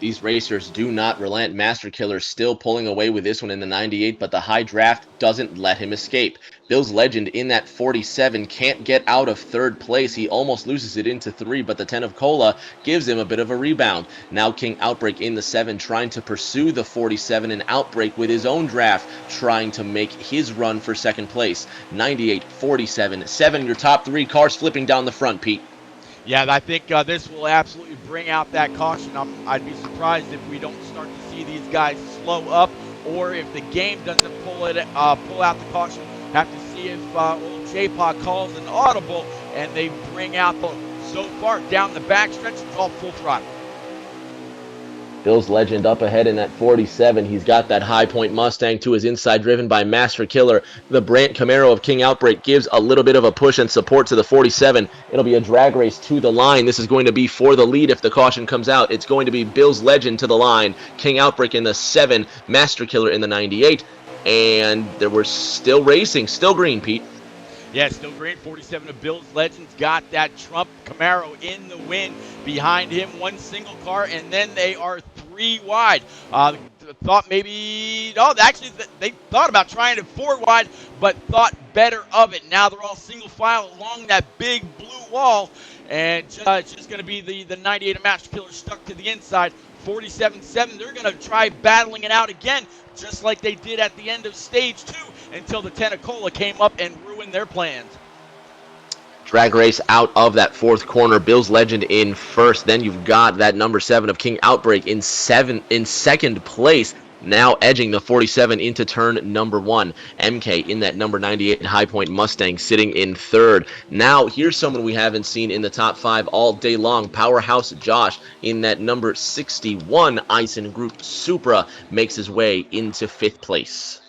These racers do not relent. Master Killer still pulling away with this one in the 98, but the high draft doesn't let him escape. Bill's Legend in that 47 can't get out of third place. He almost loses it into 3, but the 10 of Cola gives him a bit of a rebound. Now King Outbreak in the 7 trying to pursue the 47, and Outbreak with his own draft trying to make his run for second place. 98, 47, 7, your top 3 cars flipping down the front, Pete. Yeah, I think this will absolutely bring out that caution. I'd be surprised if we don't start to see these guys slow up, or if the game doesn't pull out the caution. Have to see if old J-Paw calls an audible and they bring out the. So far down the backstretch, it's all full throttle. Bill's Legend up ahead in that 47. He's got that High Point Mustang to his inside, driven by Master Killer. The Brandt Camaro of King Outbreak gives a little bit of a push and support to the 47. It'll be a drag race to the line. This is going to be for the lead if the caution comes out. It's going to be Bill's Legend to the line, King Outbreak in the 7, Master Killer in the 98. And we're still racing, still green, Pete. Yeah, still green. 47 of Bill's Legends got that Trump Camaro in the win behind him. One single car, and then they are 3 wide. Thought maybe, no, actually they thought about trying it 4 wide, but thought better of it. Now they're all single file along that big blue wall, and it's just going to be the 98 of Master Killer stuck to the inside. 47-7, they're going to try battling it out again, just like they did at the end of stage 2, until the 10 of Cola came up and ruined their plans. Drag race out of that 4th corner. Bill's Legend in first. Then you've got that number 7 of King Outbreak in second place. Now edging the 47 into turn number 1. MK in that number 98 High Point Mustang sitting in third. Now here's someone we haven't seen in the top 5 all day long. Powerhouse Josh in that number 61 Eisen Group Supra makes his way into 5th place.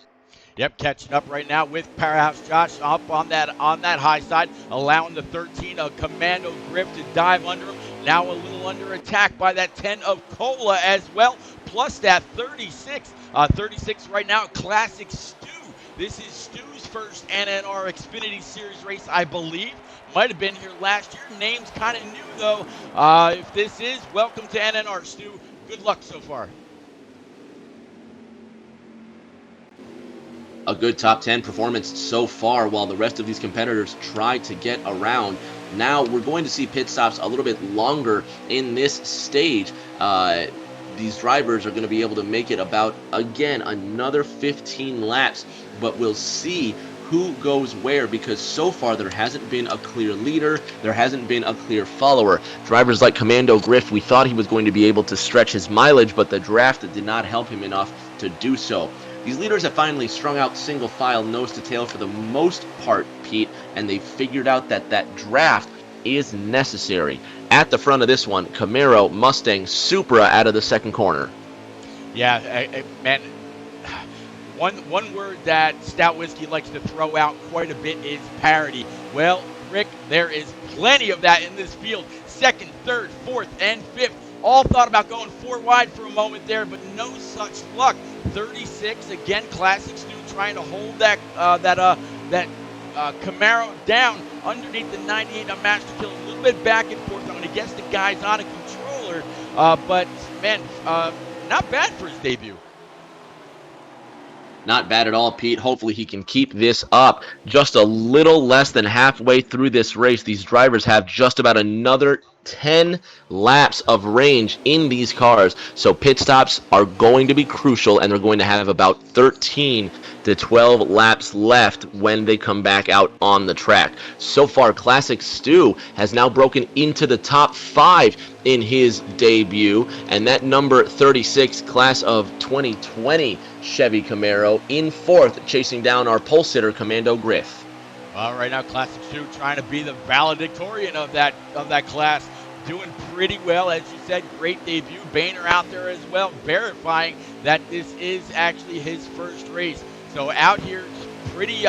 Yep, catching up right now with Powerhouse Josh up on that high side, allowing the 13 of Commando Grip to dive under him. Now a little under attack by that 10 of Cola as well, plus that 36. 36 right now, Classic Stu. This is Stu's first NNR Xfinity Series race, I believe. Might have been here last year. Name's kind of new, though. If this is, welcome to NNR, Stu. Good luck so far. A good top 10 performance so far while the rest of these competitors try to get around. Now we're going to see pit stops a little bit longer in this stage. These drivers are going to be able to make it about, again, another 15 laps, but we'll see who goes where, because so far there hasn't been a clear leader, there hasn't been a clear follower. Drivers like Commando Griff, we thought he was going to be able to stretch his mileage, but the draft did not help him enough to do so. These leaders have finally strung out single file nose to tail for the most part, Pete, and they figured out that that draft is necessary. At the front of this one, Camaro, Mustang, Supra out of the second corner. Yeah, man, one word that Stout Whiskey likes to throw out quite a bit is parity. Well, Rick, there is plenty of that in this field. Second, third, fourth, and fifth. All thought about going 4 wide for a moment there, but no such luck. 36, again, Classic Stu trying to hold that Camaro down underneath the 98 on Master Kill. A little bit back and forth. I'm going to guess the guy's on a controller, but, man, not bad for his debut. Not bad at all, Pete. Hopefully he can keep this up. Just a little less than halfway through this race. These drivers have just about another 10 laps of range in these cars. So pit stops are going to be crucial, and they're going to have about 13 to 12 laps left when they come back out on the track. So far, Classic Stu has now broken into the top 5 in his debut, and that number 36 class of 2020 Chevy Camaro in 4th, chasing down our pole sitter Commando Griff. Well, right now, Classic Stu trying to be the valedictorian of that class. Doing pretty well, as you said. Great debut. Boehner out there as well, verifying that this is actually his first race. So out here, pretty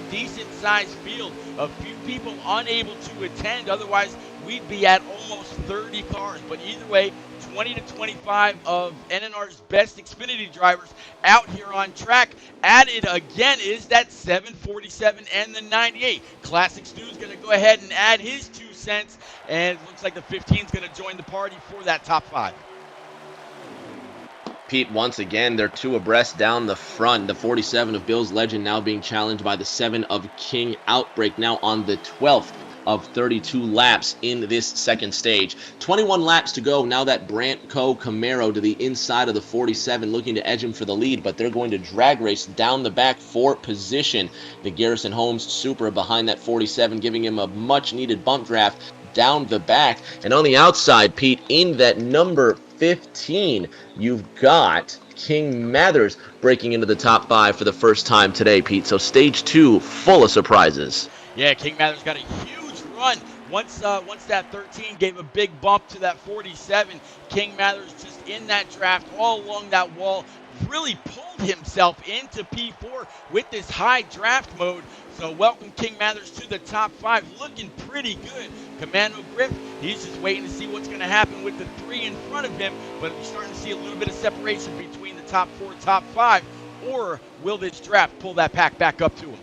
decent sized field. A few people unable to attend. Otherwise, we'd be at almost 30 cars. But either way, 20 to 25 of NNR's best Xfinity drivers out here on track. Added again is that 747 and the 98. Classic Stu's going to go ahead and add his 2 cents, and it looks like the 15 is going to join the party for that top 5. Pete, once again, they're two abreast down the front. The 47 of Bill's Legend now being challenged by the 7 of King Outbreak, now on the 12th of 32 laps in this second stage. 21 laps to go. Now that Brantco Camaro to the inside of the 47, looking to edge him for the lead, but they're going to drag race down the back for position. The Garrison Holmes Supra behind that 47, giving him a much-needed bump draft down the back. And on the outside, Pete, in that number 15, you've got King Mathers breaking into the top 5 for the first time today, Pete. So stage 2, full of surprises. Yeah, King Mathers got a huge run. Once that 13 gave a big bump to that 47, King Mathers just in that draft all along that wall really pulled himself into P4 with this high draft mode. So welcome King Mathers to the top 5, looking pretty good. Commando Griff, he's just waiting to see what's going to happen with the 3 in front of him, but we're starting to see a little bit of separation between the top 4, top 5, or will this draft pull that pack back up to him?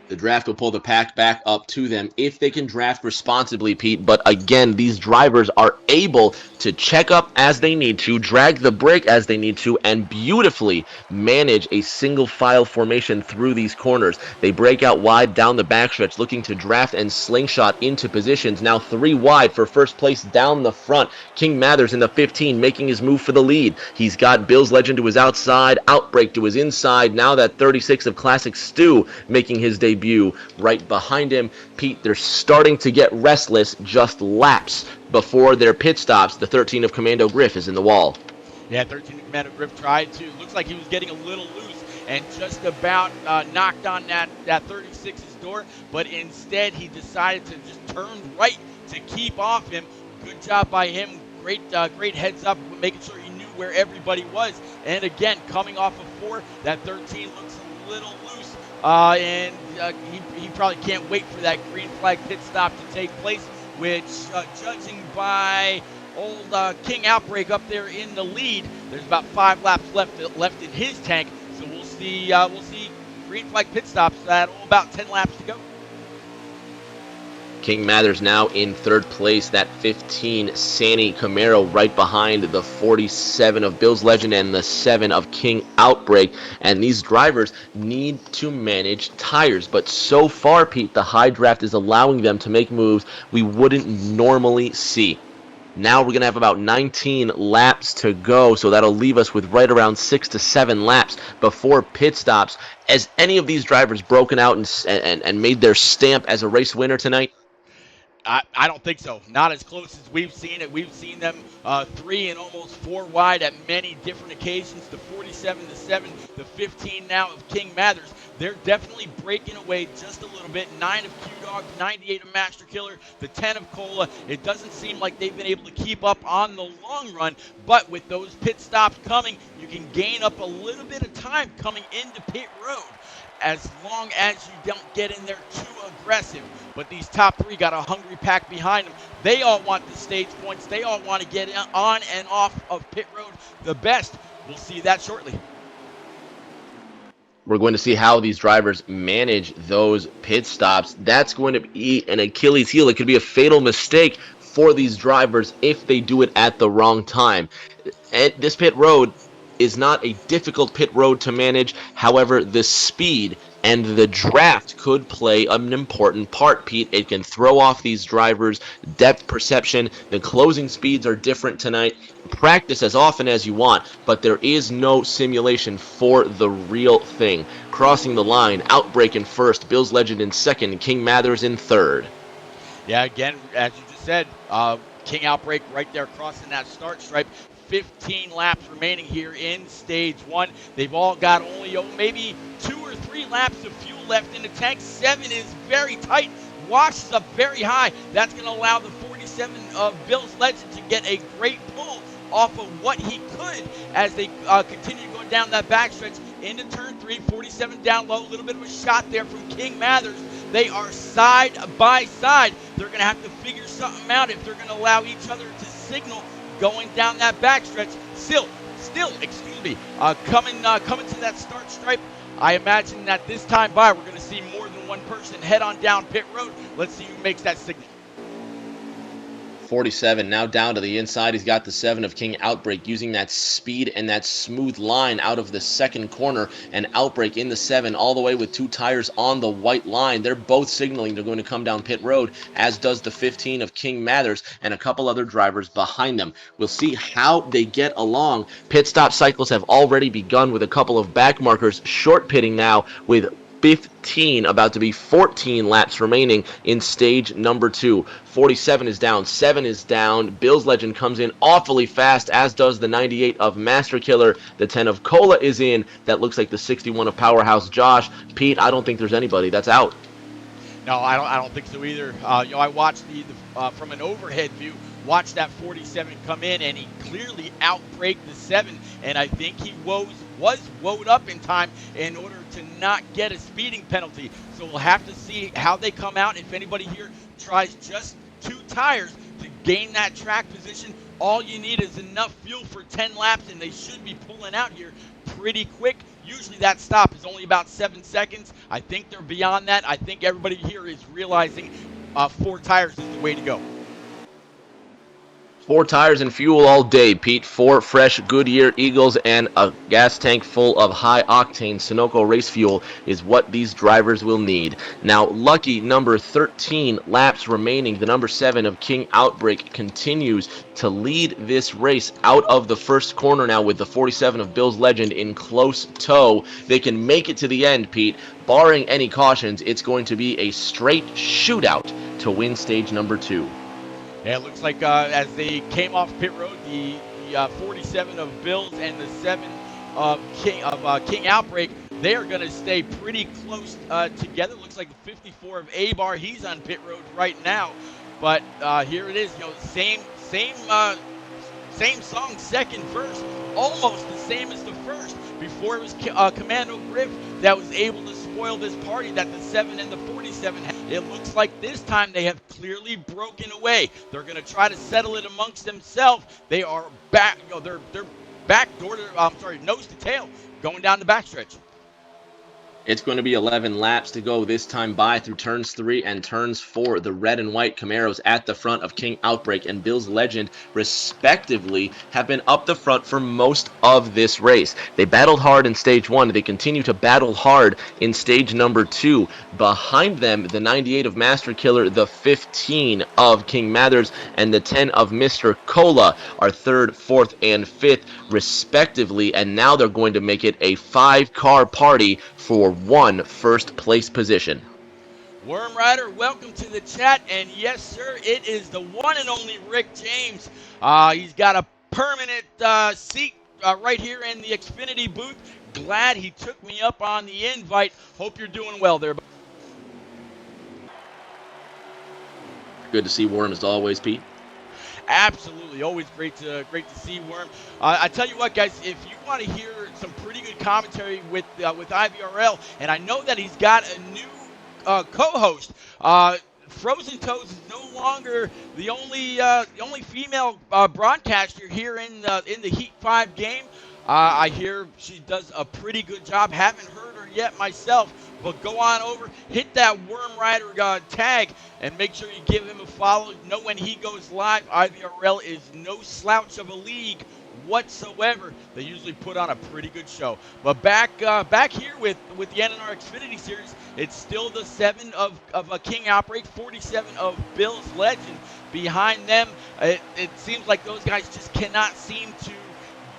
The draft will pull the pack back up to them if they can draft responsibly, Pete. But again, these drivers are able to check up as they need to, drag the brake as they need to, and beautifully manage a single file formation through these corners. They break out wide down the backstretch, looking to draft and slingshot into positions. Now 3 wide for first place down the front. King Mathers in the 15 making his move for the lead. He's got Bill's Legend to his outside, Outbreak to his inside. Now that 36 of Classic Stu making his debut right behind him. Pete, they're starting to get restless just laps before their pit stops. The 13 of Commando Griff is in the wall. Yeah, 13 of Commando Griff tried to. Looks like he was getting a little loose and just about knocked on that 36's door, but instead he decided to just turn right to keep off him. Good job by him. Great heads up, making sure he knew where everybody was. And again, coming off of 4, that 13 looks a little loose. And he probably can't wait for that green flag pit stop to take place, which, judging by old King Outbreak up there in the lead, there's about 5 laps left in his tank. So we'll see green flag pit stops at about 10 laps to go. King Mathers now in third place. That 15 Sani Camaro right behind the 47 of Bill's Legend and the 7 of King Outbreak. And these drivers need to manage tires. But so far, Pete, the high draft is allowing them to make moves we wouldn't normally see. Now we're going to have about 19 laps to go, so that'll leave us with right around 6 to 7 laps before pit stops. Has any of these drivers broken out and made their stamp as a race winner tonight? I don't think so. Not as close as we've seen it. We've seen them 3 and almost 4 wide at many different occasions. The 47, the 7, the 15 now of King Mathers. They're definitely breaking away just a little bit. 9 of Q-Dog, 98 of Master Killer, the 10 of Cola. It doesn't seem like they've been able to keep up on the long run, but with those pit stops coming, you can gain up a little bit of time coming into pit road, as long as you don't get in there too aggressive. But these top 3 got a hungry pack behind them. They all want the stage points. They all want to get on and off of pit road the best. We'll see that shortly. We're going to see how these drivers manage those pit stops. That's going to be an Achilles heel. It could be a fatal mistake for these drivers if they do it at the wrong time. And this pit road is not a difficult pit road to manage. However, the speed and the draft could play an important part, Pete. It can throw off these drivers' depth perception. The closing speeds are different tonight. Practice as often as you want, but there is no simulation for the real thing. Crossing the line, Outbreak in first, Bill's Legend in second, King Mathers in third. Yeah, again, as you just said, King Outbreak right there crossing that start stripe. 15 laps remaining here in stage 1. They've all got only maybe 2 or 3 laps of fuel left in the tank. 7 is very tight, washes up very high. That's going to allow the 47 of Bill's Legend to get a great pull off of what he could as they continue going down that backstretch into turn 3. 47 down low, a little bit of a shot there from King Mathers. They are side by side. They're going to have to figure something out if they're going to allow each other to signal going down that backstretch. Still, coming to that start stripe. I imagine that this time by, we're going to see more than one person head on down pit road. Let's see who makes that signal. 47 now down to the inside. He's got the 7 of King Outbreak using that speed and that smooth line out of the second corner. And Outbreak in the 7 all the way with 2 tires on the white line. They're both signaling they're going to come down pit road, as does the 15 of King Mathers and a couple other drivers behind them. We'll see how they get along. Pit stop cycles have already begun with a couple of back markers. Short pitting now with 15, about to be 14 laps remaining in stage number 2. 47 is down, 7 is down. Bill's Legend comes in awfully fast, as does the 98 of Master Killer. The 10 of Cola is in. That looks like the 61 of Powerhouse Josh. Pete, I don't think there's anybody that's out. No, I don't think so either. I watched from an overhead view, watched that 47 come in, and he clearly outbraked the 7, and I think he was woed up in time in order to not get a speeding penalty. So we'll have to see how they come out. If anybody here tries just 2 tires to gain that track position, all you need is enough fuel for 10 laps, and they should be pulling out here pretty quick. Usually that stop is only about 7 seconds. I think they're beyond that. I think everybody here is realizing 4 tires is the way to go. 4 tires and fuel all day, Pete. 4 fresh Goodyear Eagles and a gas tank full of high-octane Sunoco race fuel is what these drivers will need. Now, lucky number 13 laps remaining. The number 7 of King Outbreak continues to lead this race out of the first corner now with the 47 of Bill's Legend in close tow. They can make it to the end, Pete. Barring any cautions, it's going to be a straight shootout to win stage number 2. Yeah, it looks like as they came off pit road, the 47 of Bills and the 7 of King Outbreak, they are going to stay pretty close together. Looks like the 54 of A-Bar, he's on pit road right now. But here it is, same song, second verse, almost the same as the first. Before it was Commando Griff that was able to spoil this party that the 7 and the 47 had. It looks like this time they have clearly broken away. They're going to try to settle it amongst themselves. They are back, they're back door to, nose to tail, going down the backstretch. It's going to be 11 laps to go this time by through turns 3 and turns 4. The red and white Camaros at the front of King Outbreak and Bill's Legend, respectively, have been up the front for most of this race. They battled hard in stage 1. They continue to battle hard in stage number 2. Behind them, the 98 of Master Killer, the 15 of King Mathers, and the 10 of Mr. Cola are 3rd, 4th, and 5th, respectively. And now they're going to make it a 5-car party for 1 first place position. Worm Rider, welcome to the chat, and yes, sir, it is the one and only Rick James. He's got a permanent seat right here in the Xfinity booth. Glad he took me up on the invite. Hope you're doing well there. Good to see Worm as always, Pete. Absolutely, always great to see Worm. I tell you what, guys, if you want to hear some pretty good commentary with IVRL, and I know that he's got a new co-host. Frozen Toes is no longer the only female broadcaster here in the Heat 5 game. I hear she does a pretty good job. Haven't heard her yet myself, but go on over, hit that Worm Rider tag, and make sure you give him a follow. Know when he goes live. IVRL is no slouch of a league whatsoever. They usually put on a pretty good show. But back here with the NNR Xfinity series, it's still the 7 of King Outbreak, 47 of Bill's Legend. Behind them, it seems like those guys just cannot seem to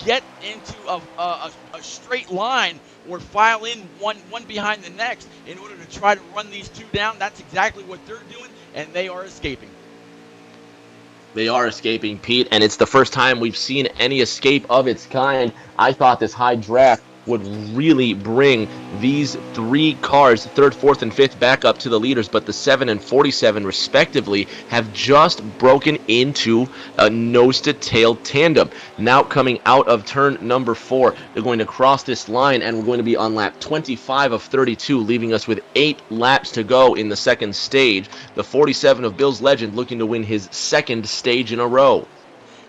get into a straight line or file in one behind the next in order to try to run these 2 down. That's exactly what they're doing, and they are escaping. They are escaping, Pete, and it's the first time we've seen any escape of its kind. I thought this high draft would really bring these 3 cars, 3rd, 4th, and 5th, back up to the leaders, but the 7 and 47, respectively, have just broken into a nose-to-tail tandem. Now coming out of turn number 4, they're going to cross this line, and we're going to be on lap 25 of 32, leaving us with 8 laps to go in the second stage. The 47 of Bill's Legend looking to win his 2nd stage in a row.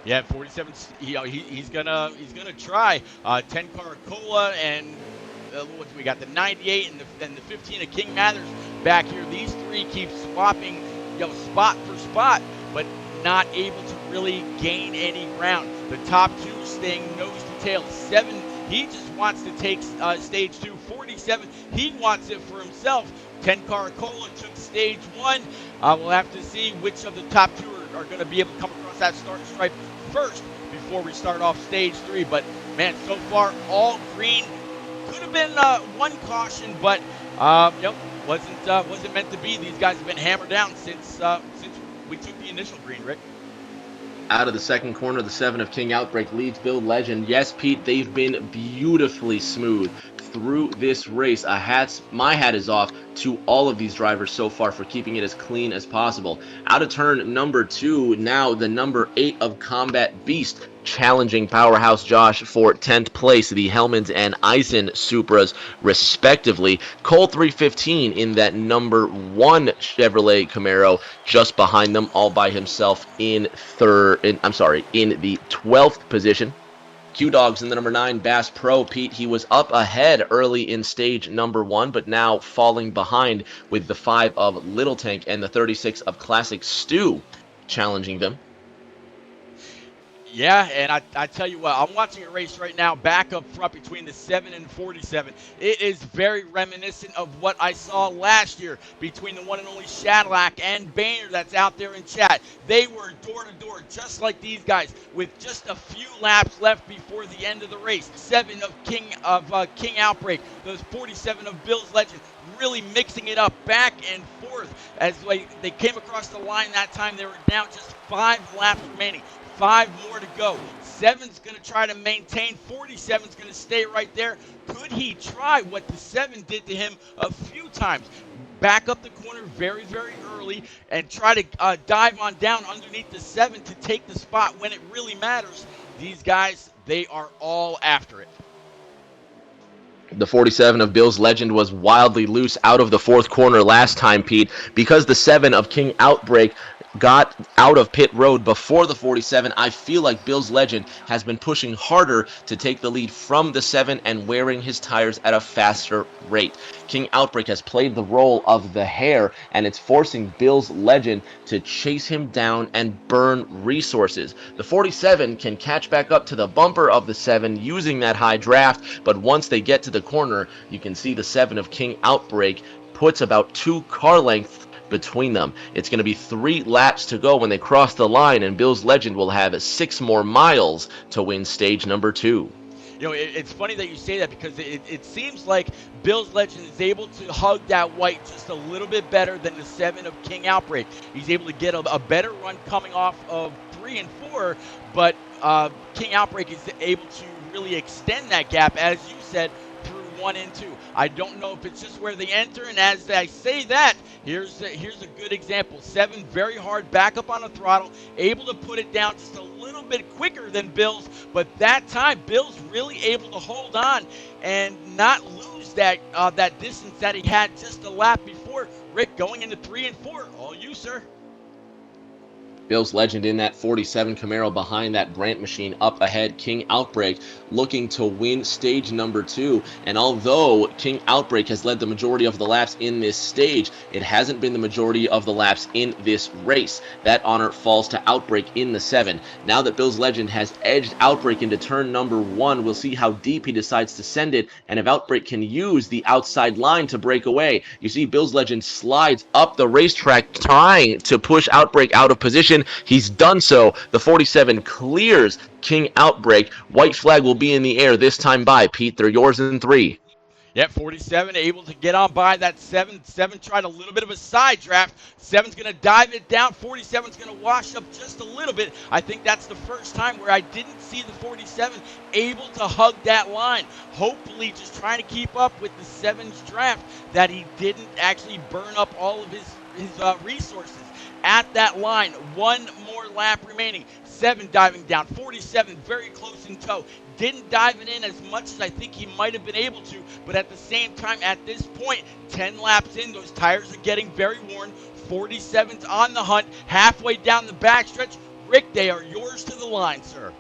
Yeah, 47. He's gonna try 10-car Cola, and we got the 98 and the 15 of King Mathers back here. These 3 keep swapping, spot for spot, but not able to really gain any ground. The top two staying nose to tail. 7, he just wants to take stage 2. 47, he wants it for himself. 10 Caracola took stage 1. We'll have to see which of the top two are going to be able to come across that starting stripe first before we start off stage 3. But man, so far all green. Could have been one caution, but wasn't meant to be. These guys have been hammered down since we took the initial green, Rick. Out of the second corner, the 7 of King Outbreak leads Bill Legend. Yes, Pete, they've been beautifully smooth through this race. My hat is off to all of these drivers so far for keeping it as clean as possible. Out of turn number 2, now the number 8 of Combat Beast challenging Powerhouse Josh for 10th place, the Hellmans and Eisen Supras respectively. Cole 315 in that number 1 Chevrolet Camaro just behind them, all by himself in the 12th position. Q-Dogs in the number 9 Bass Pro. Pete, he was up ahead early in stage number 1, but now falling behind with the 5 of Little Tank and the 36 of Classic Stew challenging them. Yeah, and I tell you what, I'm watching a race right now back up front between the 7 and 47. It is very reminiscent of what I saw last year between the one and only Shadlack and Boehner that's out there in chat. They were door to door, just like these guys, with just a few laps left before the end of the race. 7 of King Outbreak, those 47 of Bill's Legend, really mixing it up back and forth as they came across the line that time. They were down just 5 laps remaining. 5 more to go. 7's going to try to maintain. 47's going to stay right there. Could he try what the 7 did to him a few times? Back up the corner very, very early and try to dive on down underneath the 7 to take the spot when it really matters. These guys, they are all after it. The 47 of Bill's Legend was wildly loose out of the 4th corner last time, Pete, because the 7 of King Outbreak got out of pit road before the 47. I feel like Bill's Legend has been pushing harder to take the lead from the 7 and wearing his tires at a faster rate. King Outbreak has played the role of the hare, and it's forcing Bill's Legend to chase him down and burn resources. The 47 can catch back up to the bumper of the 7 using that high draft, but once they get to the corner, you can see the 7 of King Outbreak puts about 2 car lengths between them. It's going to be 3 laps to go when they cross the line, and Bill's Legend will have 6 more miles to win stage number 2. You know, it's funny that you say that because it seems like Bill's Legend is able to hug that white just a little bit better than the 7 of King Outbreak. He's able to get a better run coming off of 3 and 4, but King Outbreak is able to really extend that gap, as you said, through 1 and 2. I don't know if it's just where they enter, and as I say that, here's a good example. 7 very hard, back up on the throttle, able to put it down just a little bit quicker than Bill's, but that time Bill's really able to hold on and not lose that distance that he had just a lap before. Rick, going into 3 and 4, all you, sir. Bill's Legend in that 47 Camaro behind that Grant machine up ahead. King Outbreak looking to win stage number 2. And although King Outbreak has led the majority of the laps in this stage, it hasn't been the majority of the laps in this race. That honor falls to Outbreak in the 7. Now that Bill's Legend has edged Outbreak into turn number 1, we'll see how deep he decides to send it, and if Outbreak can use the outside line to break away. You see Bill's Legend slides up the racetrack trying to push Outbreak out of position. He's done so. The 47 clears King Outbreak. White flag will be in the air this time by Pete. They're yours in 3. Yep, 47 able to get on by that 7. 7 tried a little bit of a side draft. 7's going to dive it down. 47's going to wash up just a little bit. I think that's the first time where I didn't see the 47 able to hug that line. Hopefully just trying to keep up with the 7's draft, that he didn't actually burn up all of his resources at that line. 1 more lap remaining. 7 diving down. 47 very close in tow. Didn't dive it in as much as I think he might have been able to, but at the same time, at this point, 10 laps in, those tires are getting very worn. 47's on the hunt, halfway down the backstretch. Rick, they are yours to the line, sir.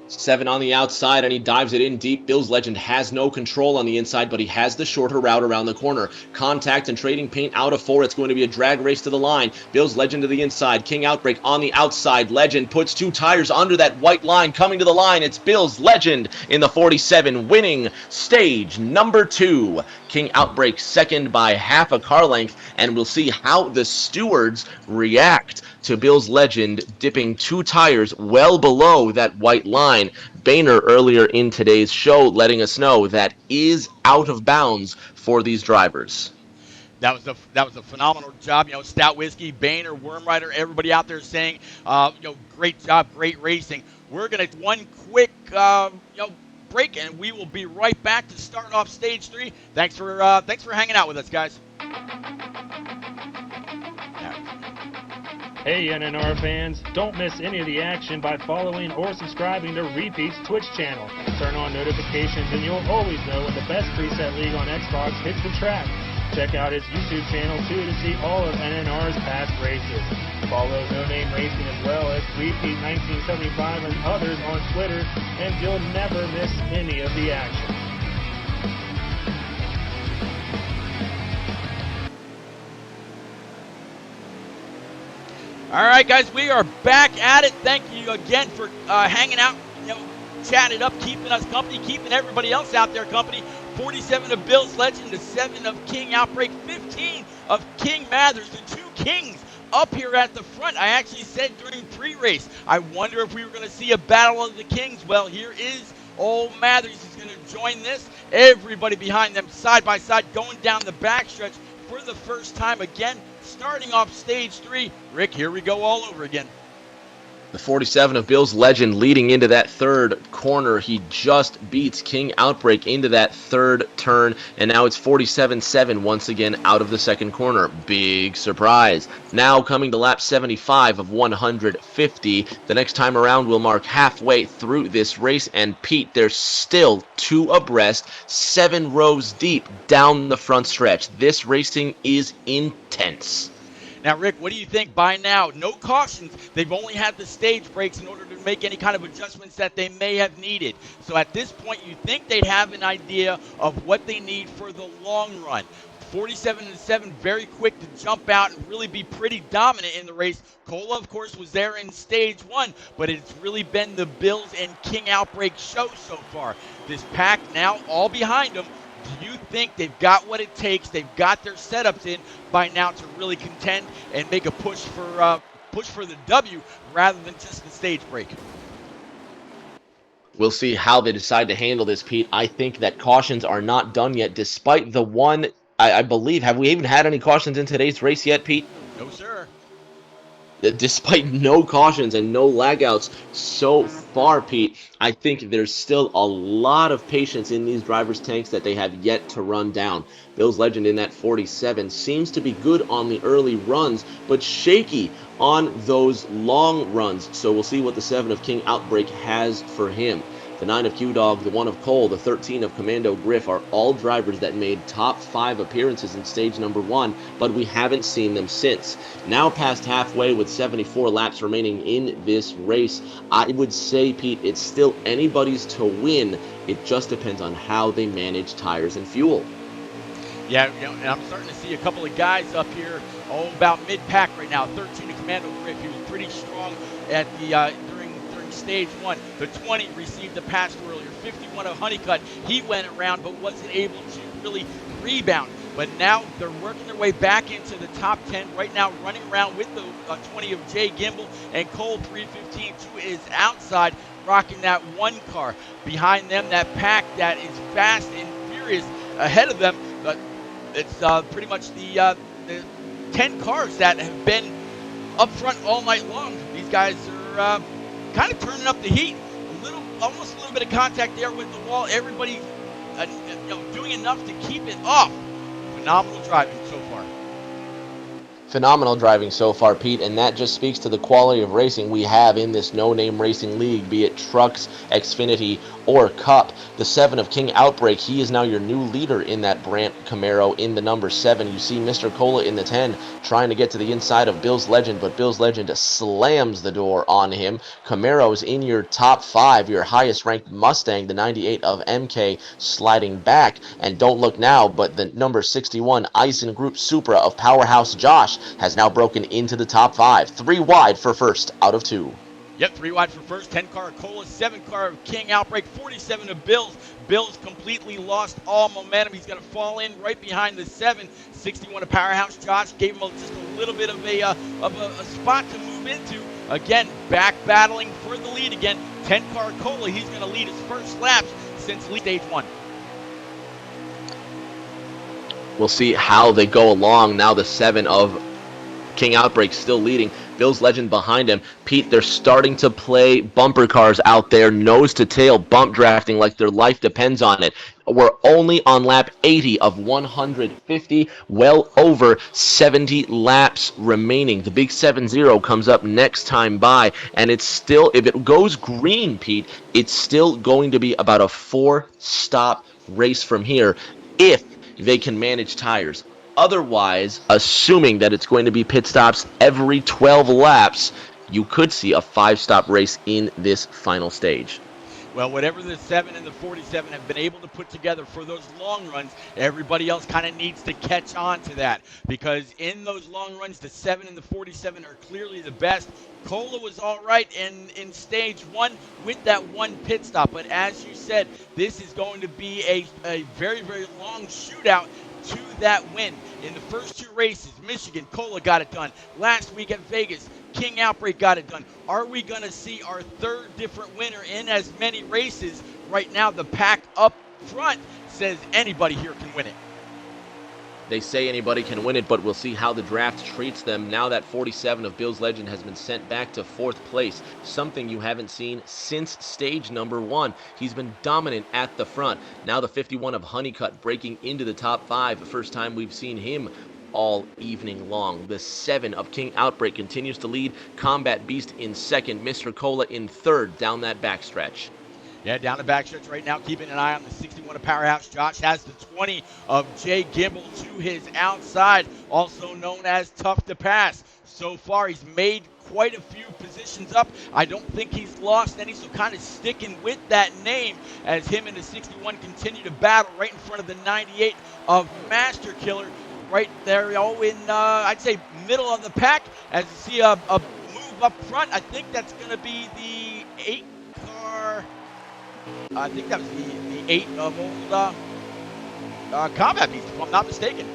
7 on the outside, and he dives it in deep. Bill's Legend has no control on the inside, but he has the shorter route around the corner. Contact and trading paint out of 4. It's going to be a drag race to the line. Bill's Legend to the inside. King Outbreak on the outside. Legend puts 2 tires under that white line. Coming to the line, it's Bill's Legend in the 47, winning stage number 2. King Outbreak second by half a car length, and we'll see how the stewards react to Bill's Legend dipping 2 tires well below that white line. Boehner earlier in today's show letting us know that is out of bounds for these drivers. That was a phenomenal job. Stout Whiskey, Boehner, Wormrider, everybody out there saying, great job, great racing. We're gonna one quick, break, and we will be right back to start off stage 3. Thanks for hanging out with us, guys. Hey NNR fans, don't miss any of the action by following or subscribing to Repeat's Twitch channel. Turn on notifications and you'll always know when the best preset league on Xbox hits the track. Check out his YouTube channel too to see all of NNR's past races. Follow No Name Racing as well as Repeat 1975 and others on Twitter, and you'll never miss any of the action. All right, guys, we are back at it. Thank you again for hanging out, chatting it up, keeping us company, keeping everybody else out there company. 47 of Bill's Legend, the 7 of King Outbreak, 15 of King Mathers, the 2 Kings up here at the front. I actually said during pre-race, I wonder if we were going to see a battle of the Kings. Well, here is old Mathers. He's going to join this. Everybody behind them side by side going down the backstretch for the first time again. Starting off stage 3, Rick, here we go all over again. The 47 of Bill's Legend leading into that third corner. He just beats King Outbreak into that third turn, and now it's 47-7 once again out of the second corner. Big surprise. Now coming to lap 75 of 150. The next time around we'll mark halfway through this race, and Pete, there's still 2 abreast, 7 rows deep down the front stretch. This racing is intense. Now, Rick, what do you think by now? No cautions. They've only had the stage breaks in order to make any kind of adjustments that they may have needed. So at this point, you think they'd have an idea of what they need for the long run. 47-7, very quick to jump out and really be pretty dominant in the race. Cola, of course, was there in stage 1, but it's really been the Bills and King Outbreak show so far. This pack now all behind them. Do you think they've got what it takes? They've got their setups in by now to really contend and make a push for the W rather than just the stage break? We'll see how they decide to handle this, Pete. I think that cautions are not done yet, despite the one, I believe, have we even had any cautions in today's race yet, Pete? No, sir. Despite no cautions and no lagouts so far, Pete, I think there's still a lot of patience in these drivers' tanks that they have yet to run down. Bill's Legend in that 47 seems to be good on the early runs, but shaky on those long runs. So we'll see what the 7 of King Outbreak has for him. The 9 of Q-Dog, the 1 of Cole, the 13 of Commando Griff are all drivers that made top 5 appearances in stage number 1, but we haven't seen them since. Now past halfway with 74 laps remaining in this race, I would say, Pete, it's still anybody's to win. It just depends on how they manage tires and fuel. Yeah, and I'm starting to see a couple of guys up here, about mid-pack right now. 13 of Commando Griff, he was pretty strong at the during stage 1. The 20 received the pass earlier. 51 of Honeycutt, he went around but wasn't able to really rebound. But now they're working their way back into the top 10 right now, running around with the 20 of Jay Gimbel, and Cole 315 is outside, rocking that 1 car. Behind them, that pack that is fast and furious ahead of them. But it's pretty much the 10 cars that have been up front all night long. These guys are kind of turning up the heat. Almost a little bit of contact there with the wall. Everybody doing enough to keep it off. Phenomenal driving so far. Phenomenal driving so far, Pete, and that just speaks to the quality of racing we have in this no-name racing league, be it trucks, Xfinity, or Cup. The 7 of King Outbreak, he is now your new leader in that Brandt Camaro in the number 7. You see Mr. Cola in the 10 trying to get to the inside of Bill's Legend, but Bill's Legend slams the door on him. Camaro's in your top 5, your highest ranked Mustang, the 98 of MK, sliding back, and don't look now, but the number 61 Eisen Group Supra of Powerhouse Josh has now broken into the top 5. 3 wide for first out of 2. Yep, 3 wide for first, 10 car of Cola, 7 car of King Outbreak, 47 of Bills. Bills completely lost all momentum. He's going to fall in right behind the 7. 61 of Powerhouse Josh gave him just a little bit of a spot to move into. Again, back battling for the lead again. 10 car Cola, he's going to lead his first laps since stage 1. We'll see how they go along. Now the 7 of King Outbreak still leading. Bill's Legend behind him. Pete, they're starting to play bumper cars out there, nose to tail, bump drafting like their life depends on it. We're only on lap 80 of 150, well over 70 laps remaining. The big 7-0 comes up next time by, and it's still, if it goes green, Pete, it's still going to be about a 4-stop race from here if they can manage tires. Otherwise, assuming that it's going to be pit stops every 12 laps, you could see a 5-stop race in this final stage. Well, whatever the 7 and the 47 have been able to put together for those long runs, everybody else kind of needs to catch on to that, because in those long runs, the 7 and the 47 are clearly the best. Cola was all right in stage 1 with that 1 pit stop, but as you said, this is going to be a very, very long shootout to that win. In the first 2 races, Michigan, Cola got it done. Last week at Vegas, King Outbreak got it done. Are we going to see our 3rd different winner in as many races? Right now, the pack up front says anybody here can win it. They say anybody can win it, but we'll see how the draft treats them. Now that 47 of Bill's Legend has been sent back to 4th place, something you haven't seen since stage number 1. He's been dominant at the front. Now the 51 of Honeycutt breaking into the top 5. The first time we've seen him all evening long. The 7 of King Outbreak continues to lead. Combat Beast in 2nd. Mr. Cola in 3rd down that backstretch. Yeah, down the backstretch right now, keeping an eye on the 61 of Powerhouse. Josh has the 20 of Jay Gimbel to his outside, also known as Tough to Pass. So far, he's made quite a few positions up. I don't think he's lost any, so kind of sticking with that name as him and the 61 continue to battle right in front of the 98 of Master Killer. Right there, in, I'd say, middle of the pack, as you see a move up front. I think that's going to be the 8 car. I think that was the 8 of old Combat Beast, if I'm not mistaken.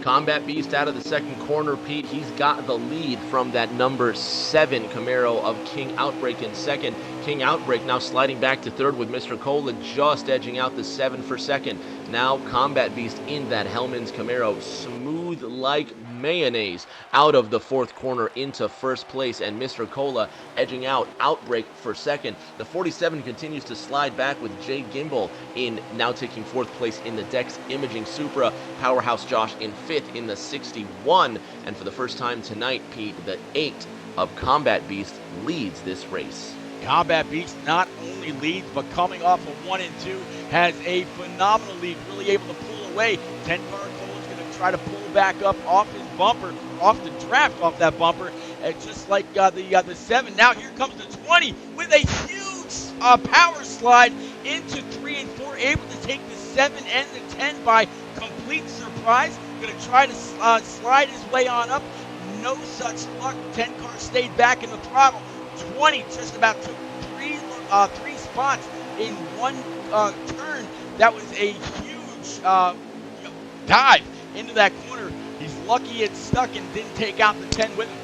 Combat Beast out of the 2nd corner, Pete. He's got the lead from that number 7 Camaro of King Outbreak in 2nd. King Outbreak now sliding back to 3rd with Mr. Cola just edging out the 7 for 2nd. Now Combat Beast in that Hellman's Camaro, smooth like mayonnaise out of the 4th corner into 1st place, and Mr. Cola edging out Outbreak for 2nd. The 47 continues to slide back with Jay Gimbel in now taking 4th place in the Dex Imaging Supra. Powerhouse Josh in 5th in the 61, and for the first time tonight, Pete, the 8 of Combat Beast leads this race. Combat Beast not only leads, but coming off of 1 and 2, has a phenomenal lead, really able to pull away. 10 car Cola's going to try to pull back up off his bumper, off the draft off that bumper, and just like the 7. Now here comes the 20 with a huge power slide into 3 and 4, able to take the 7 and the 10 by complete surprise. Going to try to slide his way on up. No such luck. 10 car stayed back in the throttle. 20 just about took three spots in one turn. That was a huge dive into that corner. He's lucky it stuck and didn't take out the 10 with him.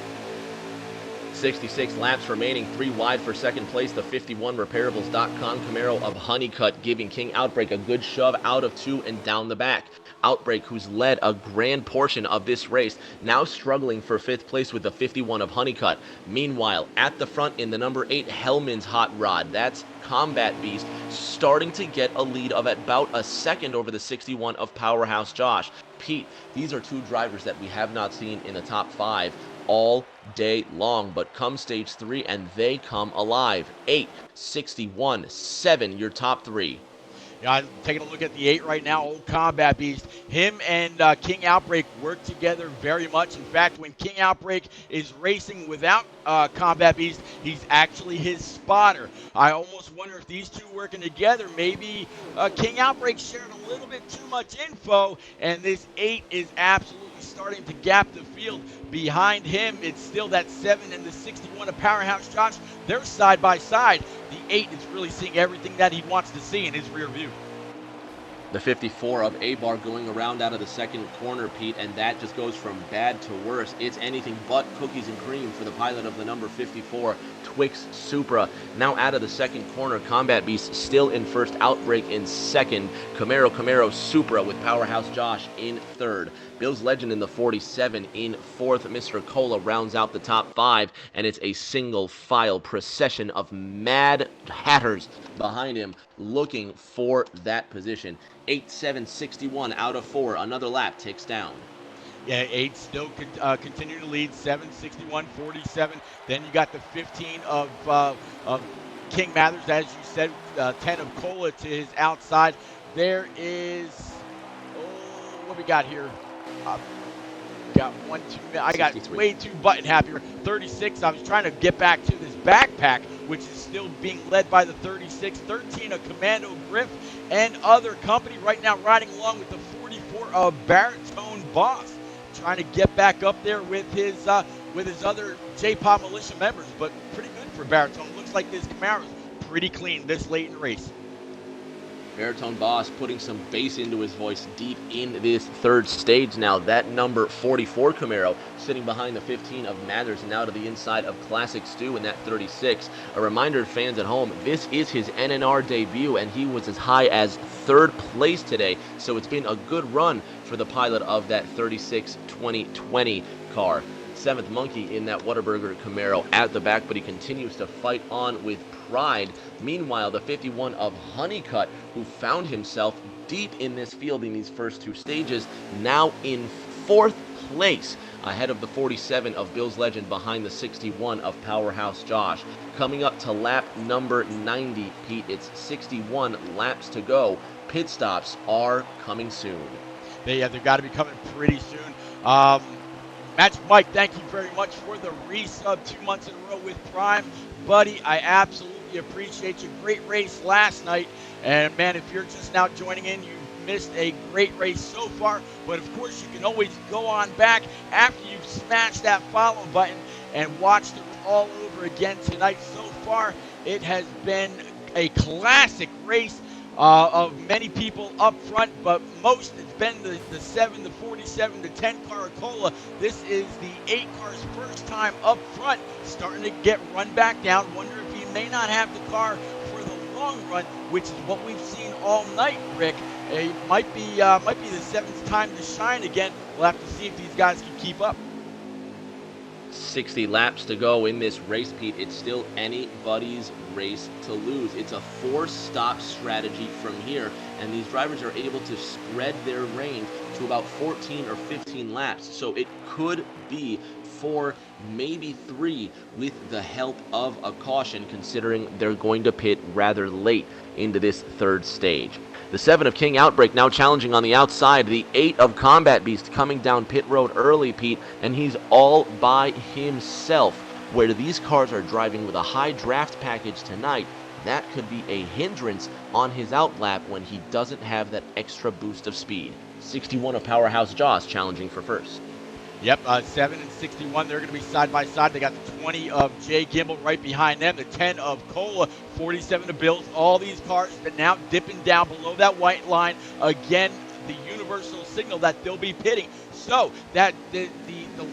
66 laps remaining, 3 wide for 2nd place. The 51 Repairables.com Camaro of Honeycutt giving King Outbreak a good shove out of 2 and down the back. Outbreak, who's led a grand portion of this race, now struggling for 5th place with the 51 of Honeycutt. Meanwhile, at the front in the number 8 Hellman's Hot Rod, that's Combat Beast, starting to get a lead of about a 2nd over the 61 of Powerhouse Josh. Pete, these are two drivers that we have not seen in the top 5 all day long, but come stage 3 and they come alive. 8, 61, 7, your top 3. I'm taking a look at the 8 right now, Old Combat Beast. Him and King Outbreak work together very much. In fact, when King Outbreak is racing without Combat Beast, he's actually his spotter. I almost wonder if these two working together, maybe King Outbreak shared a little bit too much info, and this 8 is absolutely starting to gap the field. Behind him, it's still that 7 and the 61 of Powerhouse Josh. They're side by side. The 8 is really seeing everything that he wants to see in his rear view. The 54 of A-Bar going around out of the second corner, Pete, and that just goes from bad to worse. It's anything but cookies and cream for the pilot of the number 54, Twix Supra. Now out of the second corner, Combat Beast still in first, Outbreak in second, Camaro Supra with Powerhouse Josh in third. Bill's Legend in the 47 in fourth. Mr. Cola rounds out the top 5, and it's a single file procession of Mad Hatters behind him looking for that position. 8-7-61 out of 4. Another lap ticks down. Yeah, 8 still continue to lead, 7, 61, 47. Then you got the 15 of King Mathers, as you said, 10 of Cola to his outside. There is, what we got here? Got 1, 2. I got 63. way too button happier. 36. I was trying to get back to this backpack, which is still being led by the 36. 13 of Commando Griff and other company right now riding along with the 44 of Baritone Boss, trying to get back up there with his other J-Pop militia members. But pretty good for Baritone. Looks like this Camaro's pretty clean this late in the race. Baritone Boss putting some bass into his voice deep in this third stage now. That number 44 Camaro sitting behind the 15 of Mathers and now to the inside of Classic Stu in that 36. A reminder to fans at home, this is his NNR debut and he was as high as third place today. So it's been a good run for the pilot of that 36 2020 car. 7th Monkey in that Whataburger Camaro at the back, but he continues to fight on with pride. Meanwhile, the 51 of Honeycutt, who found himself deep in this field in these first 2 stages, now in 4th place, ahead of the 47 of Bill's Legend behind the 61 of Powerhouse Josh. Coming up to lap number 90, Pete, it's 61 laps to go. Pit stops are coming soon. They've got to be coming pretty soon. Magic Mike, thank you very much for the resub 2 months in a row with Prime. Buddy, I absolutely appreciate you. Great race last night. And, man, if you're just now joining in, you've missed a great race so far. But, of course, you can always go on back after you've smashed that follow button and watched it all over again tonight. So far, it has been a classic race of many people up front, but most it's been the 7, the 47, the 10 car Cola. This is the 8 car's first time up front, starting to get run back down. Wonder if he may not have the car for the long run, which is what we've seen all night, Rick. It might be the 7th time to shine again. We'll have to see if these guys can keep up. 60 laps to go in this race, Pete. It's still anybody's race to lose. It's a 4-stop strategy from here, and these drivers are able to spread their range to about 14 or 15 laps. So it could be 4, maybe 3 with the help of a caution, considering they're going to pit rather late into this third stage. The 7 of King Outbreak now challenging on the outside. The 8 of Combat Beast coming down pit road early, Pete, and he's all by himself. Where these cars are driving with a high draft package tonight, that could be a hindrance on his outlap when he doesn't have that extra boost of speed. 61 of Powerhouse Josh challenging for first. Yep, 7 and 61, they're going to be side by side. They got the 20 of Jay Gimbel right behind them, the 10 of Cola, 47 of Bills. All these cars are now dipping down below that white line. Again, the universal signal that they'll be pitting. So that the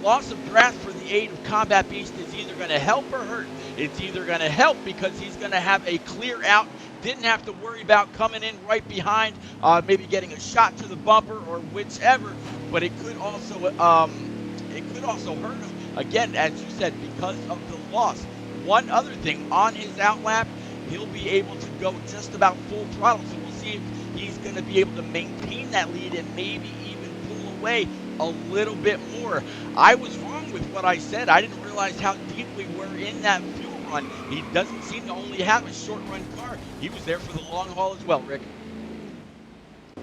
loss of draft for the 8 of Combat Beast is either going to help or hurt. It's either going to help because he's going to have a clear out, didn't have to worry about coming in right behind, maybe getting a shot to the bumper or whichever. But it could also hurt him again, as you said, because of the loss. One other thing, on his outlap, he'll be able to go just about full throttle. So we'll see if he's going to be able to maintain that lead and maybe even pull away a little bit more. I was wrong with what I said. I didn't realize how deep we were in that fuel run. He doesn't seem to only have a short run car. He was there for the long haul as well, Rick.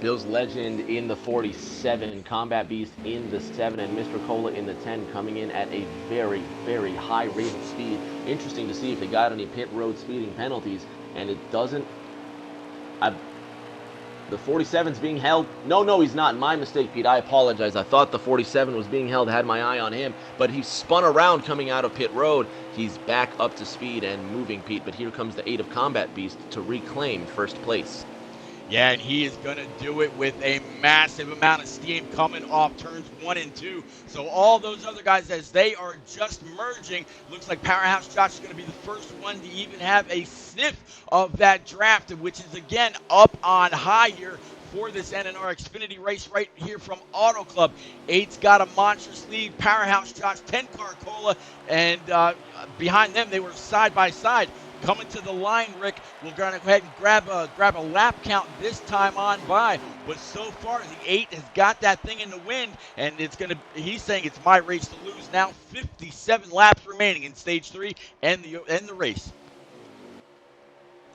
Bill's Legend in the 47, Combat Beast in the 7, and Mr. Cola in the 10, coming in at a very, very high rate of speed. Interesting to see if they got any pit road speeding penalties, and it doesn't. The 47's being held. No, he's not. My mistake, Pete. I apologize. I thought the 47 was being held, had my eye on him, but he spun around coming out of pit road. He's back up to speed and moving, Pete, but here comes the 8 of Combat Beast to reclaim first place. Yeah, and he is going to do it with a massive amount of steam coming off turns 1 and 2. So all those other guys, as they are just merging, looks like Powerhouse Josh is going to be the first one to even have a sniff of that draft, which is, again, up on high here for this NNR Xfinity race right here from Auto Club. 8's got a monstrous lead. Powerhouse Josh, 10-car Cola, and behind them they were side by side. Coming to the line, Rick, we're going to go ahead and grab a lap count this time on by. But so far, the 8 has got that thing in the wind, and he's saying it's my race to lose now. 57 laps remaining in stage 3 and the race.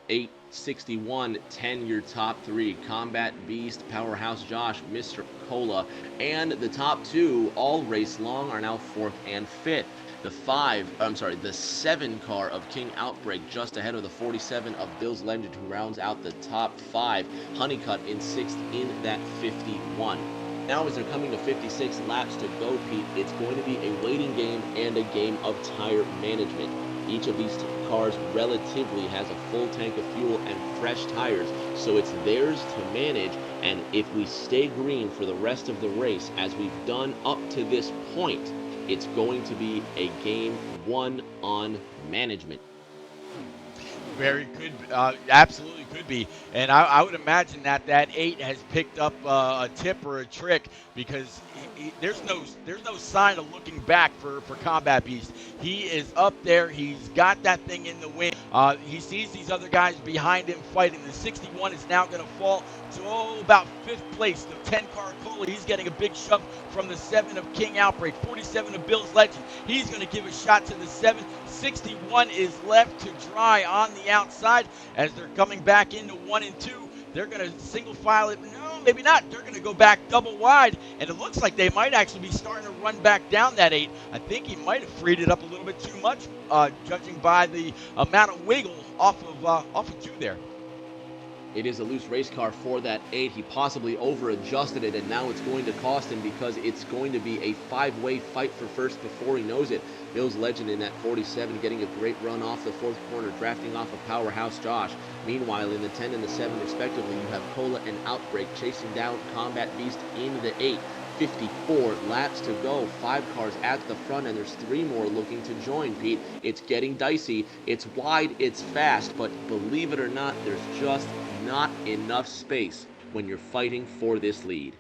861, 10 your top 3. Combat Beast, Powerhouse Josh, Mr. Cola, and the top 2 all race long are now 4th and 5th. The 7 car of King Outbreak just ahead of the 47 of Bill's Legend, who rounds out the top 5. Honeycutt in 6th in that 51. Now, as they're coming to 56 laps to go, Pete, it's going to be a waiting game and a game of tire management. Each of these cars relatively has a full tank of fuel and fresh tires, so it's theirs to manage, and if we stay green for the rest of the race, as we've done up to this point, it's going to be a game won on management. Very good, absolutely could be, and I would imagine that 8 has picked up a tip or a trick, because there's no sign of looking back for Combat Beast. He is up there. He's got that thing in the wind. He sees these other guys behind him fighting. The 61 is now going to fall to about 5th place. The 10-car Cola, he's getting a big shove from the 7 of King Outbreak. 47 of Bill's Legend, he's going to give a shot to the 7. 61 is left to dry on the outside as they're coming back into 1 and 2. They're going to single file it. No, maybe not. They're going to go back double wide, and it looks like they might actually be starting to run back down that 8. I think he might have freed it up a little bit too much, judging by the amount of wiggle off of 2 there. It is a loose race car for that 8. He possibly over-adjusted it, and now it's going to cost him, because it's going to be a 5-way fight for first before he knows it. Bill's Legend in that 47 getting a great run off the 4th corner, drafting off of Powerhouse Josh. Meanwhile, in the 10 and the 7 respectively, you have Cola and Outbreak chasing down Combat Beast in the 8. 54 laps to go, 5 cars at the front, and there's 3 more looking to join, Pete. It's getting dicey, it's wide, it's fast, but believe it or not, there's just not enough space when you're fighting for this lead.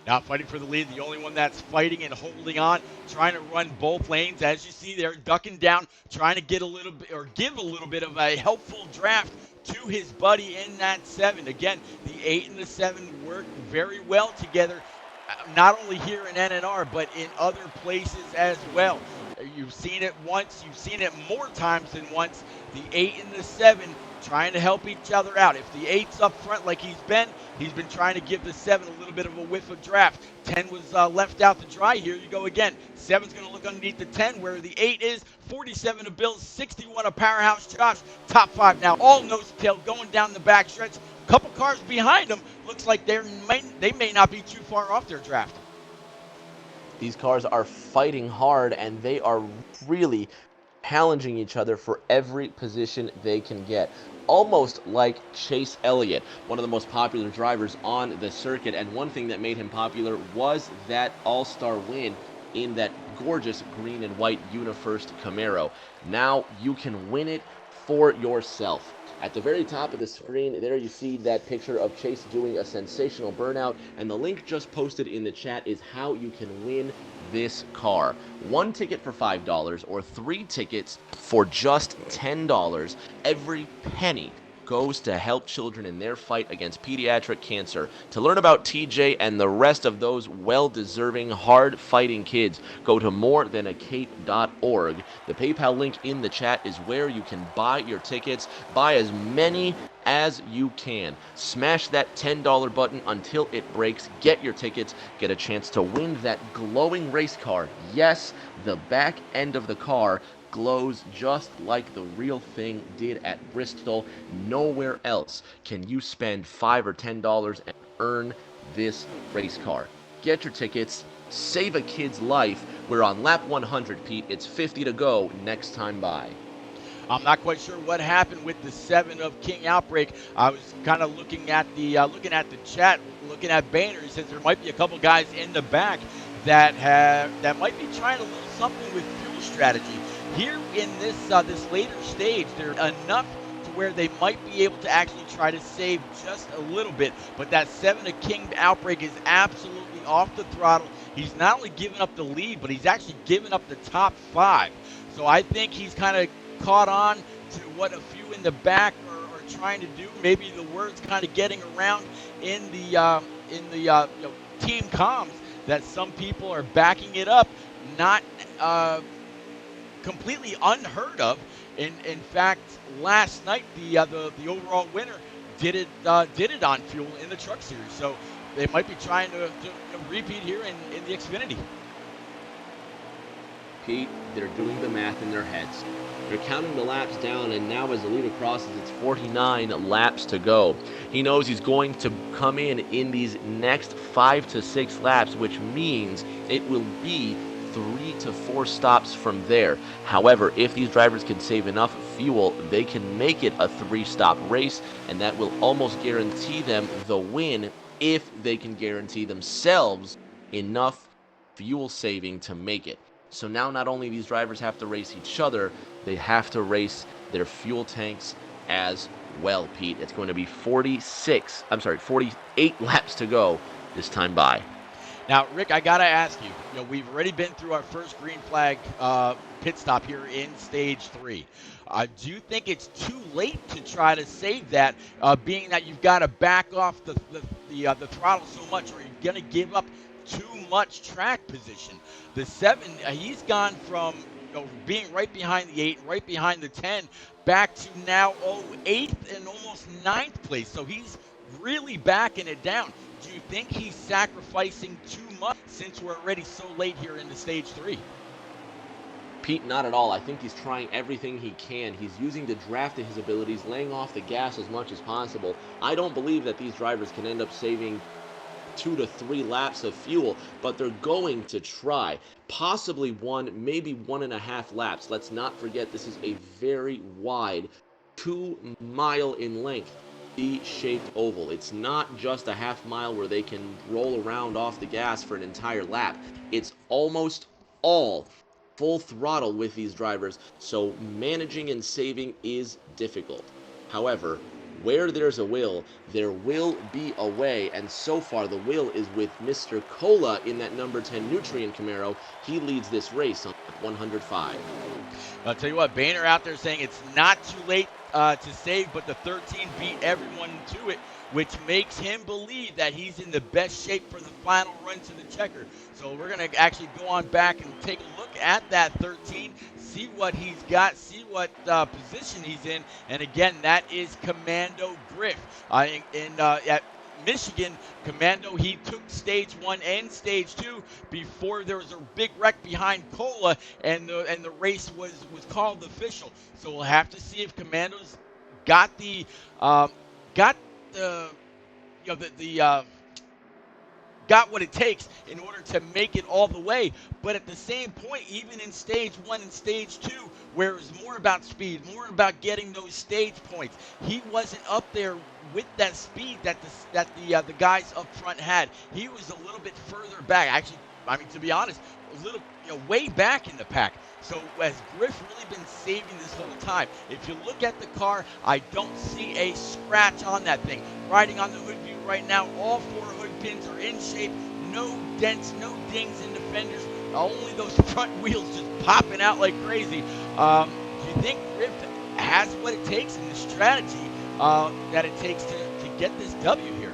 Not fighting for the lead. The only one that's fighting and holding on, trying to run both lanes. As you see there, ducking down, trying to get a little bit, or give a little bit of a helpful draft to his buddy in that 7. Again, the 8 and the 7 work very well together, not only here in NNR, but in other places as well. You've seen it once. You've seen it more times than once. The 8 and the 7 trying to help each other out. If the 8's up front like he's been trying to give the 7 a little bit of a whiff of draft. 10 was left out to dry. Here you go again. 7's going to look underneath the 10 where the 8 is. 47 of Bill's, 61 of Powerhouse Josh. Top 5 now, all nose to tail going down the back stretch. Couple cars behind them. Looks like they may not be too far off their draft. These cars are fighting hard, and they are really challenging each other for every position they can get. Almost like Chase Elliott, one of the most popular drivers on the circuit, and one thing that made him popular was that all-star win in that gorgeous green and white UniFirst Camaro. Now you can win it for yourself. At the very top of the screen, there you see that picture of Chase doing a sensational burnout, and the link just posted in the chat is how you can win this car. 1 ticket for $5 or 3 tickets for just $10. Every penny goes to help children in their fight against pediatric cancer. To learn about TJ and the rest of those well-deserving, hard-fighting kids, go to morethanacape.org. The PayPal link in the chat is where you can buy your tickets. Buy as many as you can. Smash that $10 button until it breaks. Get your tickets. Get a chance to win that glowing race car. Yes, the back end of the car glows just like the real thing did at Bristol. Nowhere else can you spend $5 or $10 and earn this race car. Get your tickets. Save a kid's life. We're on lap 100, Pete. It's 50 to go next time by. I'm not quite sure what happened with the 7 of King Outbreak. I was kind of looking at the chat, looking at Boehner. He says there might be a couple guys in the back that might be trying a little something with fuel strategy. Here in this later stage, there's enough to where they might be able to actually try to save just a little bit. But that 7 of King Outbreak is absolutely off the throttle. He's not only given up the lead, but he's actually given up the top 5. So I think he's kind of caught on to what a few in the back are trying to do. Maybe the word's kind of getting around in the team comms that some people are backing it up, not completely unheard of. In fact, last night the overall winner did it on fuel in the Truck Series. So they might be trying to repeat here in the Xfinity. Pete, they're doing the math in their heads. They're counting the laps down, and now as the leader crosses, it's 49 laps to go. He knows he's going to come in these next 5 to 6 laps, which means it will be 3 to 4 stops from there. However, if these drivers can save enough fuel, they can make it a 3-stop race, and that will almost guarantee them the win if they can guarantee themselves enough fuel saving to make it. So now not only these drivers have to race each other, they have to race their fuel tanks as well, Pete. It's going to be 48 laps to go this time by. Now, Rick, I got to ask you, we've already been through our first green flag pit stop here in stage 3. Do you think it's too late to try to save that, being that you've got to back off the throttle so much, or you're going to give up too much track position? The 7, he's gone from being right behind the 8, right behind the 10, back to now 8th and almost 9th place. So he's really backing it down. Do you think he's sacrificing too much since we're already so late here in the stage 3? Pete, not at all. I think he's trying everything he can. He's using the draft of his abilities, laying off the gas as much as possible. I don't believe that these drivers can end up saving 2 to 3 laps of fuel, but they're going to try. Possibly 1, maybe 1.5 laps. Let's not forget this is a very wide, 2-mile in length, V-shaped oval. It's not just a half mile where they can roll around off the gas for an entire lap. It's almost all full throttle with these drivers, so managing and saving is difficult. However, where there's a will, there will be a way, and so far the will is with Mr. Cola in that number 10 Nutrient Camaro. He leads this race on 105. I'll tell you what, Boehner out there saying it's not too late to save, but the 13 beat everyone to it, which makes him believe that he's in the best shape for the final run to the checker. So we're going to actually go on back and take a look at that 13, see what he's got, see what position he's in. And again, that is Commando Griff. At Michigan, Commando, he took stage 1 and stage 2 before there was a big wreck behind Cola, and the race was called official. So we'll have to see if Commando's got what it takes in order to make it all the way. But at the same point, even in stage 1 and stage 2, where it was more about speed, more about getting those stage points, he wasn't up there with that speed that the guys up front had. He was a little bit further back. Actually, to be honest, a little way back in the pack. So has Griff really been saving this whole time? If you look at the car, I don't see a scratch on that thing. Riding on the hood view right now, all 4 hood pins are in shape. No dents, no dings in the fenders. Only those front wheels just popping out like crazy. Do you think Griff has what it takes in the strategy that it takes to get this W here.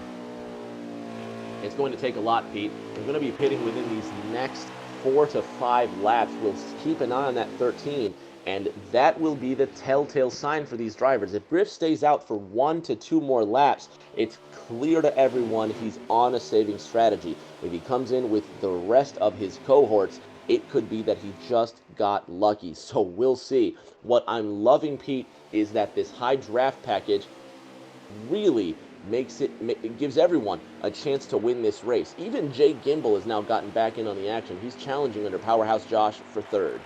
It's going to take a lot, Pete. They're going to be pitting within these next 4 to 5 laps. We'll keep an eye on that 13, and that will be the telltale sign for these drivers. If Griff stays out for 1 to 2 more laps, it's clear to everyone he's on a saving strategy. If he comes in with the rest of his cohorts, it could be that he just got lucky. So we'll see. What I'm loving, Pete, is that this high draft package really it gives everyone a chance to win this race. Even Jay Gimbel has now gotten back in on the action. He's challenging under Powerhouse Josh for third.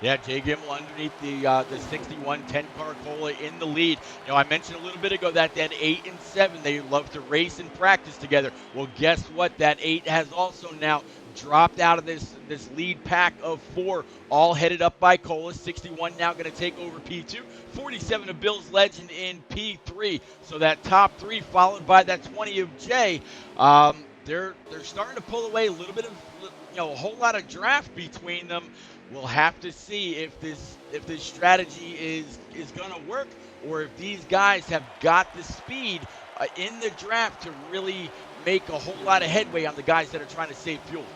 Yeah, Jay Gimmel underneath the 61 10-car Cola in the lead. I mentioned a little bit ago that 8 and 7, they love to race and practice together. Well, guess what? That 8 has also now dropped out of this lead pack of 4, all headed up by Cola. 61 now going to take over P2. 47 of Bill's Legend in P3. So that top 3 followed by that 20 of Jay. They're starting to pull away a little bit of, a whole lot of draft between them. We'll have to see if this strategy is going to work, or if these guys have got the speed in the draft to really make a whole lot of headway on the guys that are trying to save fuel.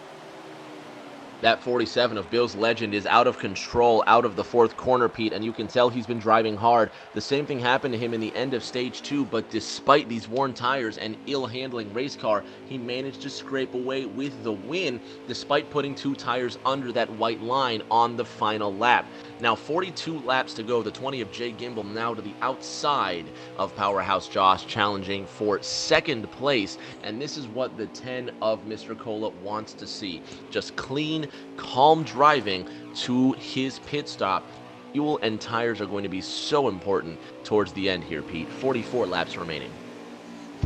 That 47 of Bill's Legend is out of control, out of the 4th corner, Pete, and you can tell he's been driving hard. The same thing happened to him in the end of stage 2, but despite these worn tires and ill-handling race car, he managed to scrape away with the win, despite putting 2 tires under that white line on the final lap. Now 42 laps to go, the 20 of Jay Gimbel now to the outside of Powerhouse Josh, challenging for 2nd place, and this is what the 10 of Mr. Cola wants to see. Just clean, calm driving to his pit stop. Fuel and tires are going to be so important towards the end here, Pete. 44 laps remaining.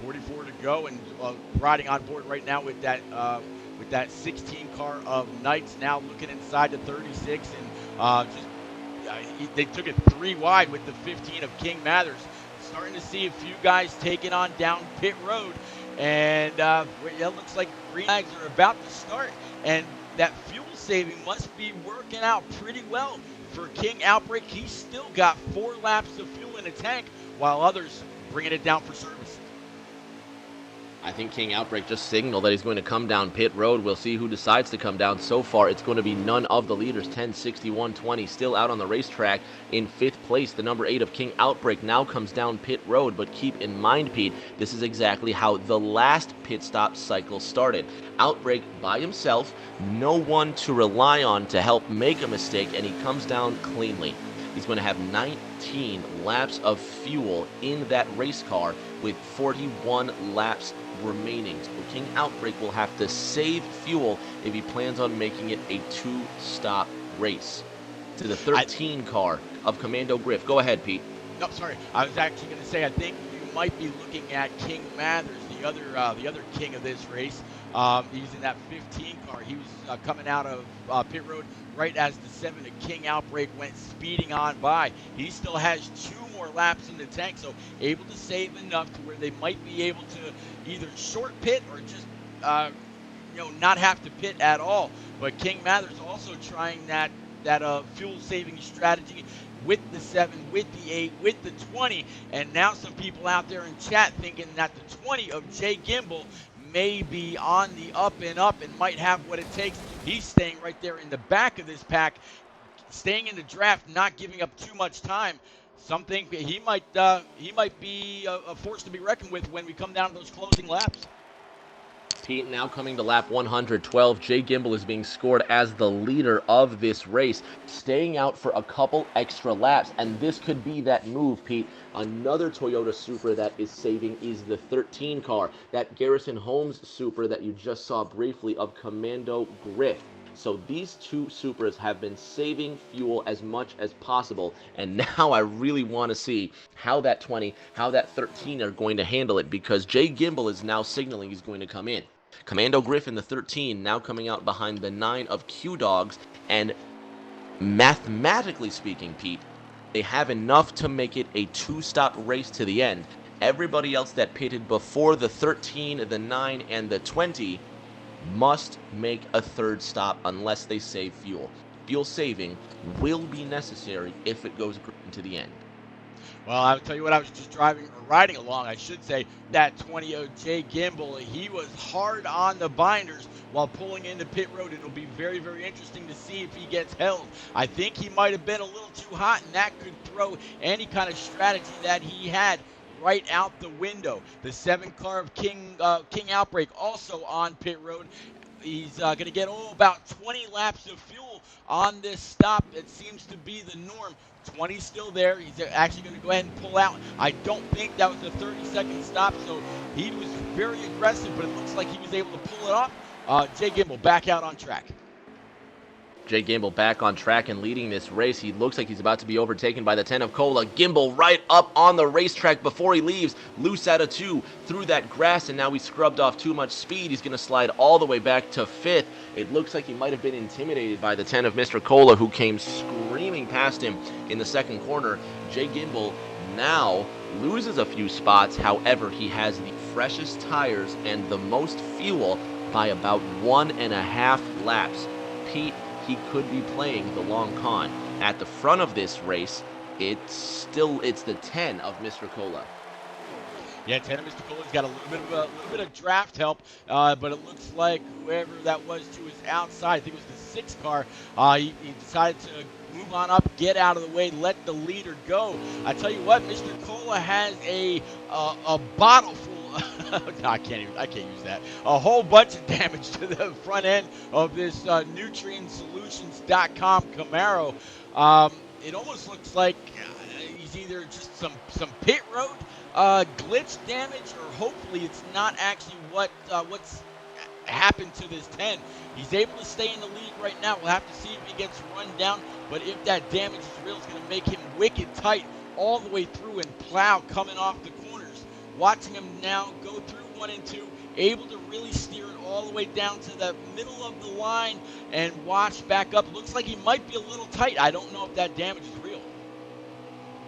44 to go, and riding on board right now with that 16 car of Knights, now looking inside the 36, and they took it 3 wide with the 15 of King Mathers. Starting to see a few guys taking on down pit road, and it looks like green flags are about to start, and that fuel saving must be working out pretty well for King Outbreak. He's still got 4 laps of fuel in the tank, while others bringing it down for service. I think King Outbreak just signaled that he's going to come down pit road. We'll see who decides to come down. So far, it's going to be none of the leaders. 10, 61, 20 still out on the racetrack in 5th place. The number 8 of King Outbreak now comes down pit road. But keep in mind, Pete, this is exactly how the last pit stop cycle started. Outbreak by himself, no one to rely on to help make a mistake, and he comes down cleanly. He's going to have 19 laps of fuel in that race car with 41 laps remaining. So King Outbreak will have to save fuel if he plans on making it a 2-stop race. To the 13 car of Commando Griff. Go ahead, Pete. No, sorry. I was actually going to say, I think you might be looking at King Mathers, the other king of this race. He's in that 15 car. He was coming out of pit road right as the 7 of King Outbreak went speeding on by. He still has 2 more laps in the tank, so able to save enough to where they might be able to either short pit or just not have to pit at all. But King Mathers also trying that fuel saving strategy with the 7, with the 8, with the 20, and now some people out there in chat thinking that the 20 of Jay Gimbel may be on the up and up and might have what it takes. He's staying right there in the back of this pack, staying in the draft, not giving up too much time. Something he might be a force to be reckoned with when we come down to those closing laps. Pete, now coming to lap 112, Jay Gimbel is being scored as the leader of this race, staying out for a couple extra laps, and this could be that move, Pete. Another Toyota Supra that is saving is the 13 car, that Garrison Holmes Supra that you just saw briefly of Commando Griff. So these 2 Supras have been saving fuel as much as possible, and now I really want to see how that 20, how that 13 are going to handle it, because Jay Gimbel is now signaling he's going to come in. Commando Griff in the 13 now coming out behind the 9 of Q-Dogs, and mathematically speaking, Pete, they have enough to make it a 2-stop race to the end. Everybody else that pitted before the 13, the 9, and the 20 must make a 3rd stop unless they save fuel. Fuel saving will be necessary if it goes to the end. Well, I'll tell you what, I was just driving or riding along, I should say, that 20 Jay Gimbel. He was hard on the binders while pulling into pit road. It'll be very, very interesting to see if he gets held. I think he might have been a little too hot, and that could throw any kind of strategy that he had right out the window. The 7 car of King Outbreak also on pit road. He's going to get about 20 laps of fuel on this stop. It seems to be the norm. 20 still there. He's actually going to go ahead and pull out. I don't think that was a 30-second stop, so he was very aggressive, but it looks like he was able to pull it off. Jay Gimbel back out on track. Jay Gimbel back on track and leading this race. He looks like he's about to be overtaken by the 10 of Cola. Gimbel right up on the racetrack before he leaves. Loose out of 2 through that grass, and now he scrubbed off too much speed. He's going to slide all the way back to 5th. It looks like he might have been intimidated by the 10 of Mr. Cola, who came screaming past him in the second corner. Jay Gimbel now loses a few spots. However, he has the freshest tires and the most fuel by about 1.5 laps. Pete, he could be playing the long con. At the front of this race, it's the 10 of Mr. Cola. Yeah, 10 of Mr. Cola's got a little bit of draft help, but it looks like whoever that was to his outside, I think it was the 6 car, he decided to move on up, get out of the way, let the leader go. I tell you what, Mr. Cola has a bottle full. No, I can't use that. A whole bunch of damage to the front end of this NutrientSolutions.com Camaro. It almost looks like he's either just some pit road glitch damage, or hopefully it's not actually what's happened to this 10. He's able to stay in the lead right now. We'll have to see if he gets run down, but if that damage is real, it's going to make him wicked tight all the way through and plow coming off the corners. Watching him now go through 1 and 2, able to really steer it all the way down to the middle of the line and watch back up. Looks like he might be a little tight. I don't know if that damage is real.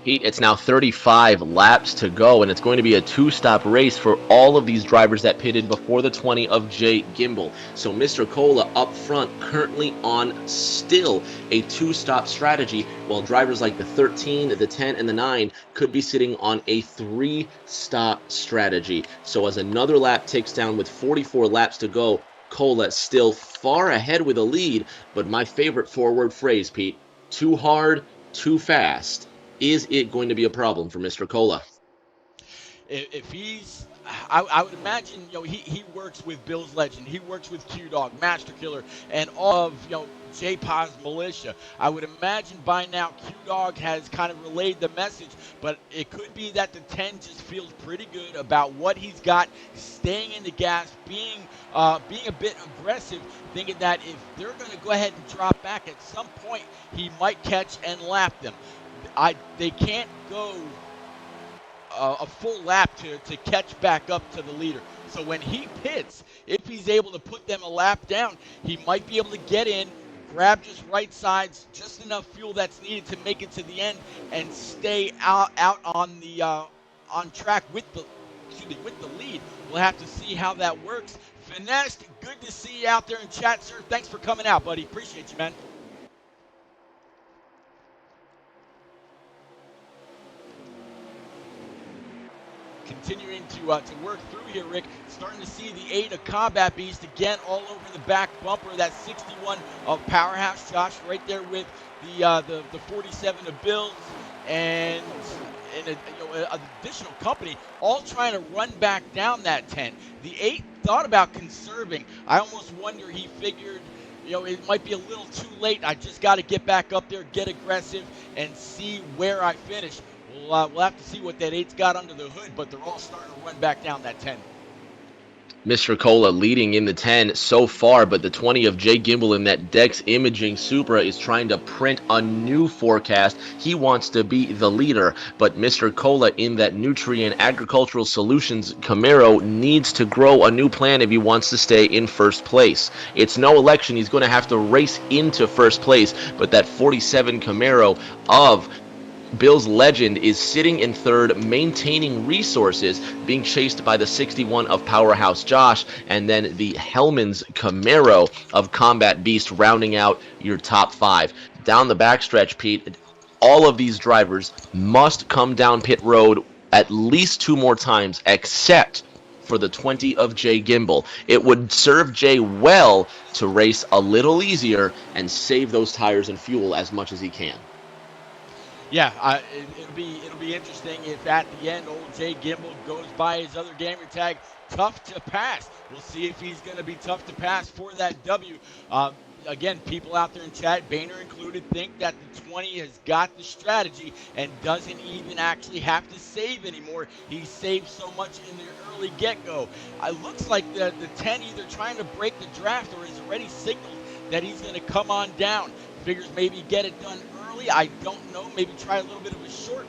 Pete, it's now 35 laps to go, and it's going to be a 2-stop race for all of these drivers that pitted before the 20 of Jay Gimbel. So Mr. Cola up front, currently on still a 2-stop strategy, while drivers like the 13, the 10, and the 9 could be sitting on a 3-stop strategy. So as another lap ticks down with 44 laps to go, Cola still far ahead with a lead, but my favorite forward phrase, Pete, too hard, too fast. Is it going to be a problem for Mr. Cola? If he's, I would imagine, he works with Bill's Legend. He works with Q-Dog, Master Killer, and all of, J-Paw's militia. I would imagine by now Q-Dog has kind of relayed the message, but it could be that the 10 just feels pretty good about what he's got, staying in the gas, being a bit aggressive, thinking that if they're going to go ahead and drop back at some point, he might catch and lap them. They can't go a full lap to catch back up to the leader. So when he pits, if he's able to put them a lap down, he might be able to get in, grab just right sides, just enough fuel that's needed to make it to the end, and stay out on the on track with the lead. We'll have to see how that works. Finessed, good to see you out there in chat, sir. Thanks for coming out, buddy. Appreciate you, man. Continuing to work through here, Rick. Starting to see the 8 of Combat Beast again all over the back bumper. That 61 of Powerhouse Josh right there with the 47 of Bills and an additional company, all trying to run back down that 10. The 8 thought about conserving. I almost wonder he figured, it might be a little too late. I just got to get back up there, get aggressive, and see where I finish. We'll have to see what that 8's got under the hood, but they're all starting to run back down that 10. Mr. Cola leading in the 10 so far, but the 20 of Jay Gimbel in that Dex Imaging Supra is trying to print a new forecast. He wants to be the leader, but Mr. Cola in that Nutrient Agricultural Solutions Camaro needs to grow a new plan if he wants to stay in first place. It's no election. He's going to have to race into first place, but that 47 Camaro of Bill's Legend is sitting in third, maintaining resources, being chased by the 61 of Powerhouse Josh, and then the Hellman's Camaro of Combat Beast rounding out your top 5. Down the backstretch, Pete, all of these drivers must come down pit road at least 2 more times, except for the 20 of Jay Gimbel. It would serve Jay well to race a little easier and save those tires and fuel as much as he can. Yeah, it'll be interesting if at the end old Jay Gimbel goes by his other gamer tag, tough to pass. We'll see if he's going to be tough to pass for that W. Again, people out there in chat, Boehner included, think that the 20 has got the strategy and doesn't even actually have to save anymore. He saved so much in the early get-go. It looks like the 10 either trying to break the draft or has already signaled that he's going to come on down. Figures maybe get it done early. I don't know. Maybe try a little bit of a short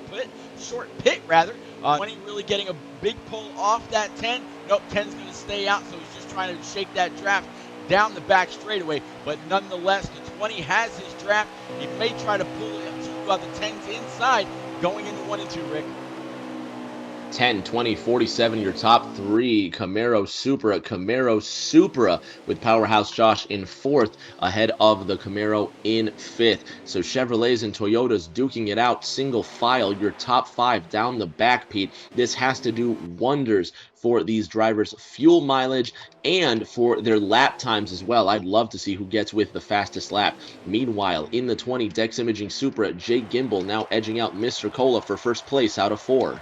pit rather. 20 really getting a big pull off that 10. Nope, 10's going to stay out, so he's just trying to shake that draft down the back straightaway. But nonetheless, the 20 has his draft. He may try to pull it to the 10's inside going into 1 and 2, Rick. 10, 20, 47, your top 3. Camaro Supra with Powerhouse Josh in 4th, ahead of the Camaro in 5th. So Chevrolets and Toyotas duking it out, single file, your top 5 down the back, Pete. This has to do wonders for these drivers' fuel mileage and for their lap times as well. I'd love to see who gets with the fastest lap. Meanwhile, in the 20 Dex Imaging Supra, Jay Gimbel now edging out Mr. Cola for first place out of 4.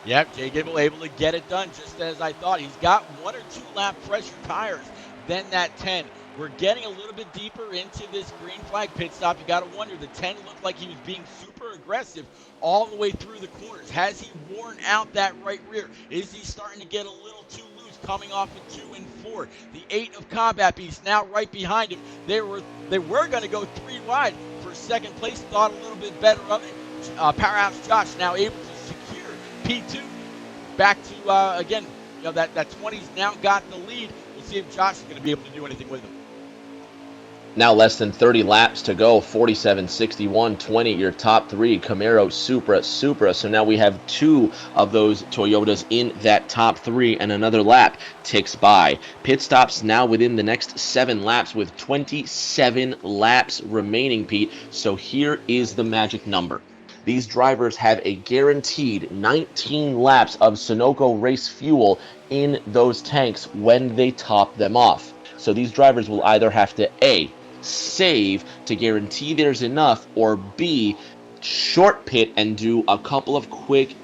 Yep, Jay Gimbel able to get it done just as I thought. He's got 1 or 2 lap fresher tires than that 10. We're getting a little bit deeper into this green flag pit stop. You got to wonder, the 10 looked like he was being super aggressive all the way through the corners. Has he worn out that right rear? Is he starting to get a little too loose coming off of 2 and 4? The 8 of Combat Beast now right behind him. They were going to go 3 wide for second place. Thought a little bit better of it. Powerhouse Josh now able to secure P2. Back to, again, that 20's now got the lead. We'll see if Josh is going to be able to do anything with him. Now less than 30 laps to go. 47, 61, 20, your top 3. Camaro, Supra. So now we have 2 of those Toyotas in that top 3, and another lap ticks by. Pit stops now within the next 7 laps with 27 laps remaining, Pete. So here is the magic number. These drivers have a guaranteed 19 laps of Sunoco race fuel in those tanks when they top them off. So these drivers will either have to A, save to guarantee there's enough, or B, short pit and do a couple of quick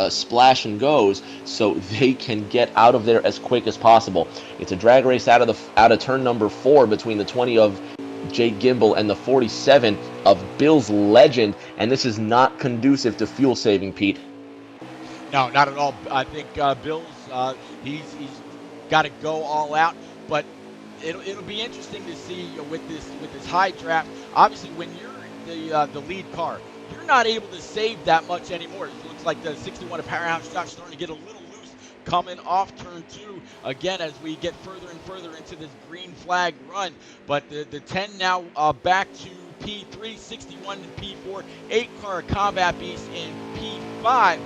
splash and goes so they can get out of there as quick as possible. It's a drag race out of turn number 4 between the 20 of Jay Gimbel and the 47 of Bill's Legend, and this is not conducive to fuel saving, Pete. No, not at all. I think Bill's he's got to go all out, but it'll be interesting to see with this high draft. Obviously, when you're the lead car, you're not able to save that much anymore. It looks like the 61 of Powerhouse Josh starting to get a little loose coming off turn 2 again as we get further and further into this green flag run. But the 10 now back to P3, 61 to P4, 8 car Combat Beast in P5.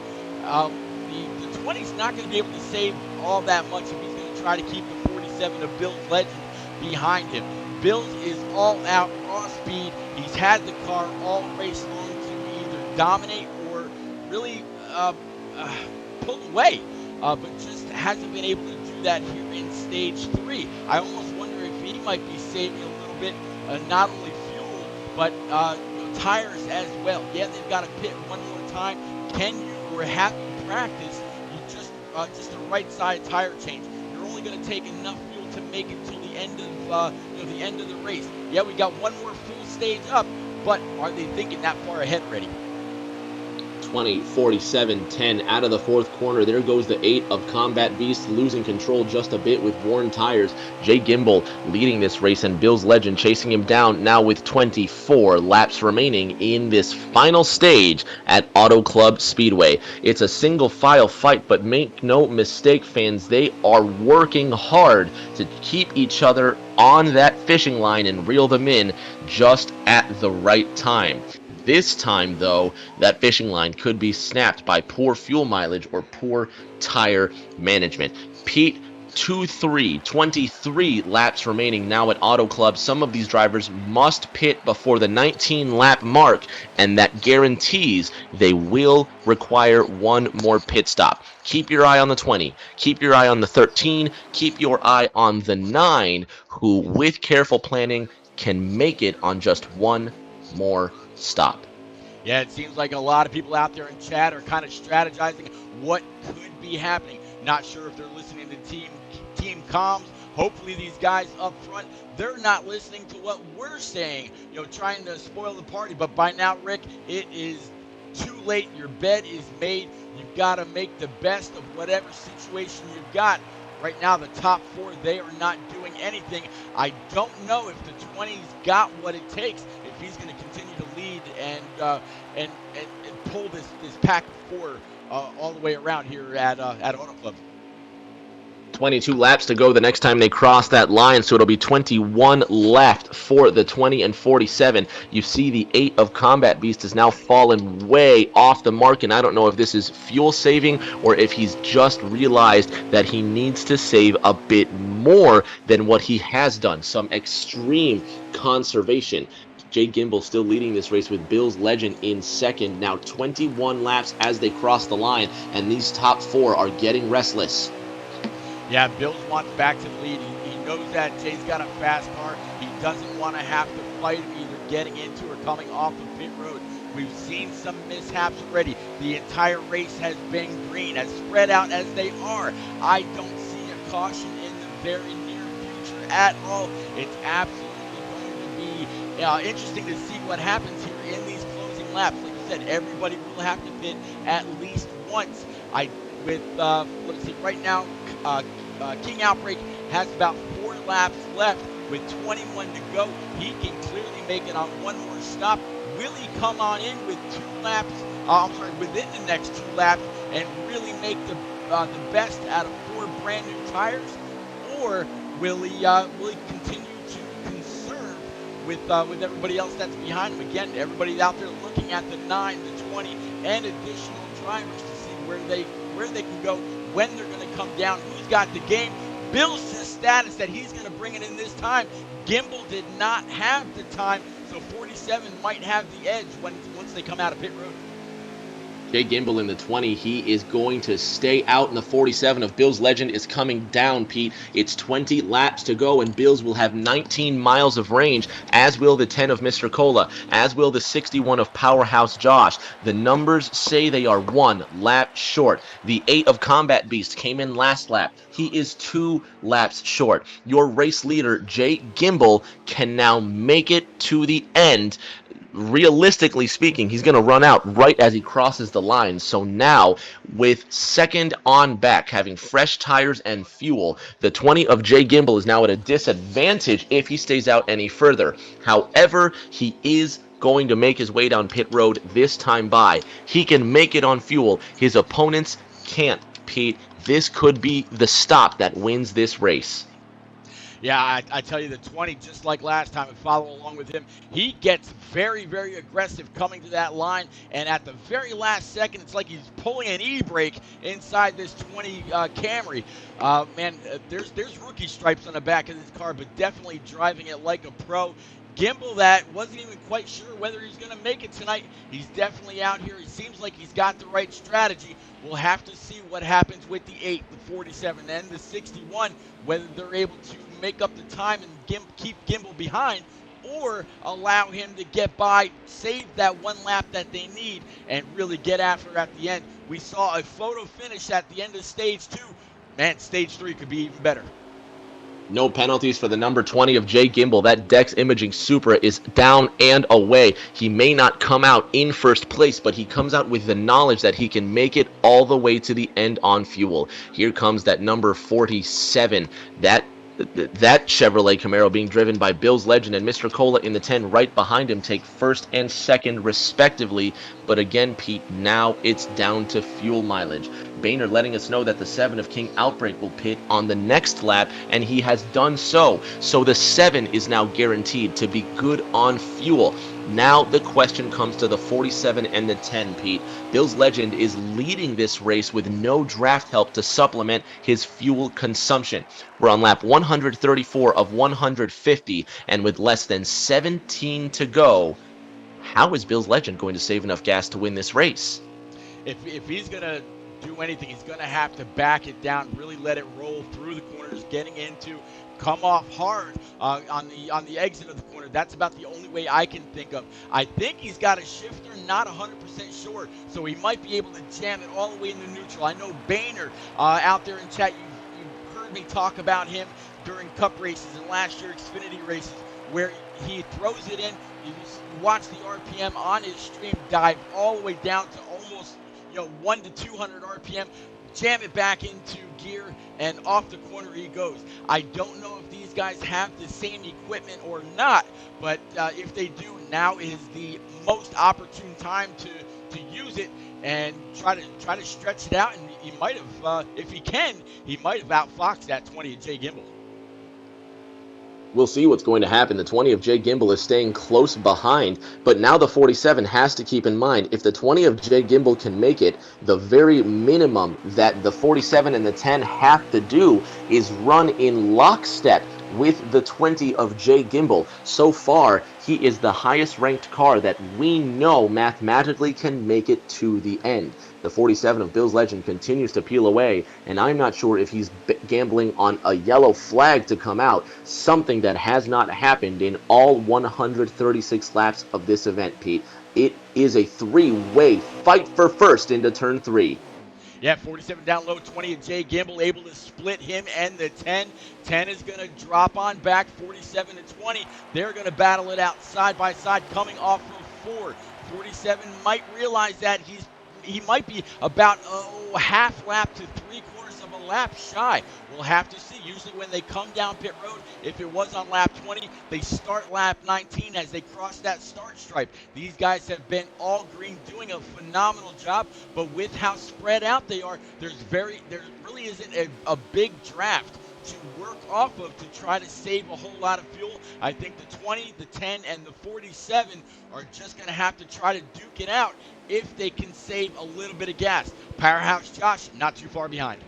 The 20's not going to be able to save all that much if he's going to try to keep the 47 of Bill's Legend behind him. Bill's is all out, raw speed. He's had the car all race long to either dominate or really pull away, but just hasn't been able to do that here in stage 3. I almost wonder if he might be saving a little bit, not only fuel, but tires as well. Yeah, they've got to pit one more time. Can you, or have you practice, you just a right side tire change? You're only going to take enough fuel to make it till the end of the end of the race. Yeah, we got one more full stage up, but are they thinking that far ahead already? 20, 47, 10 out of the 4th corner. There goes the 8 of Combat Beast, losing control just a bit with worn tires. Jay Gimbel leading this race, and Bill's Legend chasing him down now with 24 laps remaining in this final stage at Auto Club Speedway. It's a single file fight, but make no mistake, fans, they are working hard to keep each other on that fishing line and reel them in just at the right time. This time, though, that fishing line could be snapped by poor fuel mileage or poor tire management. Pete, 2-3, 23 laps remaining now at Auto Club. Some of these drivers must pit before the 19-lap mark, and that guarantees they will require one more pit stop. Keep your eye on the 20. Keep your eye on the 13. Keep your eye on the 9, who, with careful planning, can make it on just one more stop. Yeah, it seems like a lot of people out there in chat are kind of strategizing what could be happening. Not sure if they're listening to team comms. Hopefully these guys up front, they're not listening to what we're saying, trying to spoil the party. But by now, Rick, it is too late. Your bed is made. You've got to make the best of whatever situation you've got. Right now, the top 4, they are not doing anything. I don't know if the 20's got what it takes, if he's going to continue to lead and pull this pack of 4 all the way around here at Auto Club. 22 laps to go the next time they cross that line, so it'll be 21 left for the 20 and 47. You see the 8 of Combat Beast has now fallen way off the mark, and I don't know if this is fuel saving or if he's just realized that he needs to save a bit more than what he has done. Some extreme conservation. Jay Gimbel still leading this race with Bill's Legend in second. Now 21 laps as they cross the line, and these top 4 are getting restless. Yeah, Bills wants back to the lead. He knows that Jay's got a fast car. He doesn't want to have to fight him either getting into or coming off the pit road. We've seen some mishaps already. The entire race has been green. As spread out as they are, I don't see a caution in the very near future at all. It's absolutely going to be interesting to see what happens here in these closing laps. Like you said, everybody will have to pit at least once. Let's see, right now, King Outbreak has about 4 laps left with 21 to go. He can clearly make it on one more stop. Will he come on in with 2 laps, within the next 2 laps and really make the best out of 4 brand new tires? Or will he continue to conserve with everybody else that's behind him? Again, everybody out there looking at the 9, the 20, and additional drivers to see where they can go, when they're going to come down, who's got the game. Bill's status that he's going to bring it in this time. Gimbel did not have the time, so 47 might have the edge once they come out of pit road. Jay Gimbel in the 20, he is going to stay out in the 47 of Bill's Legend is coming down, Pete. It's 20 laps to go, and Bill's will have 19 miles of range, as will the 10 of Mr. Cola, as will the 61 of Powerhouse Josh. The numbers say they are 1 lap short. The 8 of Combat Beast came in last lap. He is 2 laps short. Your race leader, Jay Gimbel, can now make it to the end. Realistically speaking, he's going to run out right as he crosses the line. So now, with second on back, having fresh tires and fuel, the 20 of Jay Gimbel is now at a disadvantage if he stays out any further. However, he is going to make his way down pit road this time by. He can make it on fuel. His opponents can't, Pete. This could be the stop that wins this race. Yeah, I tell you, the 20, just like last time, and follow along with him, he gets very, very aggressive coming to that line, and at the very last second, it's like he's pulling an e-brake inside this 20 Camry. There's rookie stripes on the back of this car, but definitely driving it like a pro. Gimbel that wasn't even quite sure whether he's going to make it tonight. He's definitely out here. It seems like he's got the right strategy. We'll have to see what happens with the 8, the 47, and the 61, whether they're able to make up the time and keep Gimbel behind, or allow him to get by, save that 1 lap that they need, and really get after it at the end. We saw a photo finish at the end of stage 2. Man, stage 3 could be even better. No penalties for the number 20 of Jay Gimbel. That Dex Imaging Supra is down and away. He may not come out in first place, but he comes out with the knowledge that he can make it all the way to the end on fuel. Here comes that number 47. That Chevrolet Camaro being driven by Bill's Legend, and Mr. Cola in the 10 right behind him take first and second respectively. But again, Pete, now it's down to fuel mileage. Boehner letting us know that the 7 of King Outbreak will pit on the next lap, and he has done so. So the 7 is now guaranteed to be good on fuel. Now the question comes to the 47 and the 10, Pete. Bill's Legend is leading this race with no draft help to supplement his fuel consumption. We're on lap 134 of 150, and with less than 17 to go, how is Bill's Legend going to save enough gas to win this race? If he's going to do anything, he's going to have to back it down, really let it roll through the corners, getting into, come off hard on the exit of the corner. That's about the only way I can think of. I think he's got a shifter, not 100% sure, so he might be able to jam it all the way into neutral. I know Boehner out there in chat, you've heard me talk about him during Cup races and last year Xfinity races, where he throws it in. You watch the RPM on his stream dive all the way down to almost 1 to 200 RPM, jam it back into gear, and off the corner he goes. I don't know if these guys have the same equipment or not, but if they do, now is the most opportune time to use it and try to stretch it out. And he might have, if he can, he might have outfoxed that 20 of Jay Gimbel. We'll see what's going to happen. The 20 of Jay Gimbel is staying close behind, but now the 47 has to keep in mind, if the 20 of Jay Gimbel can make it, the very minimum that the 47 and the 10 have to do is run in lockstep with the 20 of Jay Gimbel. So far, he is the highest ranked car that we know mathematically can make it to the end. The 47 of Bill's Legend continues to peel away, and I'm not sure if he's gambling on a yellow flag to come out, something that has not happened in all 136 laps of this event, Pete. It is a three-way fight for first into turn 3. Yeah, 47 down low, 20 of Jay Gimbel able to split him and the 10. 10 is going to drop on back, 47 to 20. They're going to battle it out side by side coming off of 4. 47 might realize that he might be about half lap to 3/4 of a lap shy. We'll have to see. Usually when they come down pit road, if it was on lap 20, they start lap 19 as they cross that start stripe. These guys have been all green, doing a phenomenal job, but with how spread out they are, there really isn't a big draft to work off of to try to save a whole lot of fuel. I think the 20, the 10, and the 47 are just going to have to try to duke it out if they can save a little bit of gas. Powerhouse Josh, not too far behind.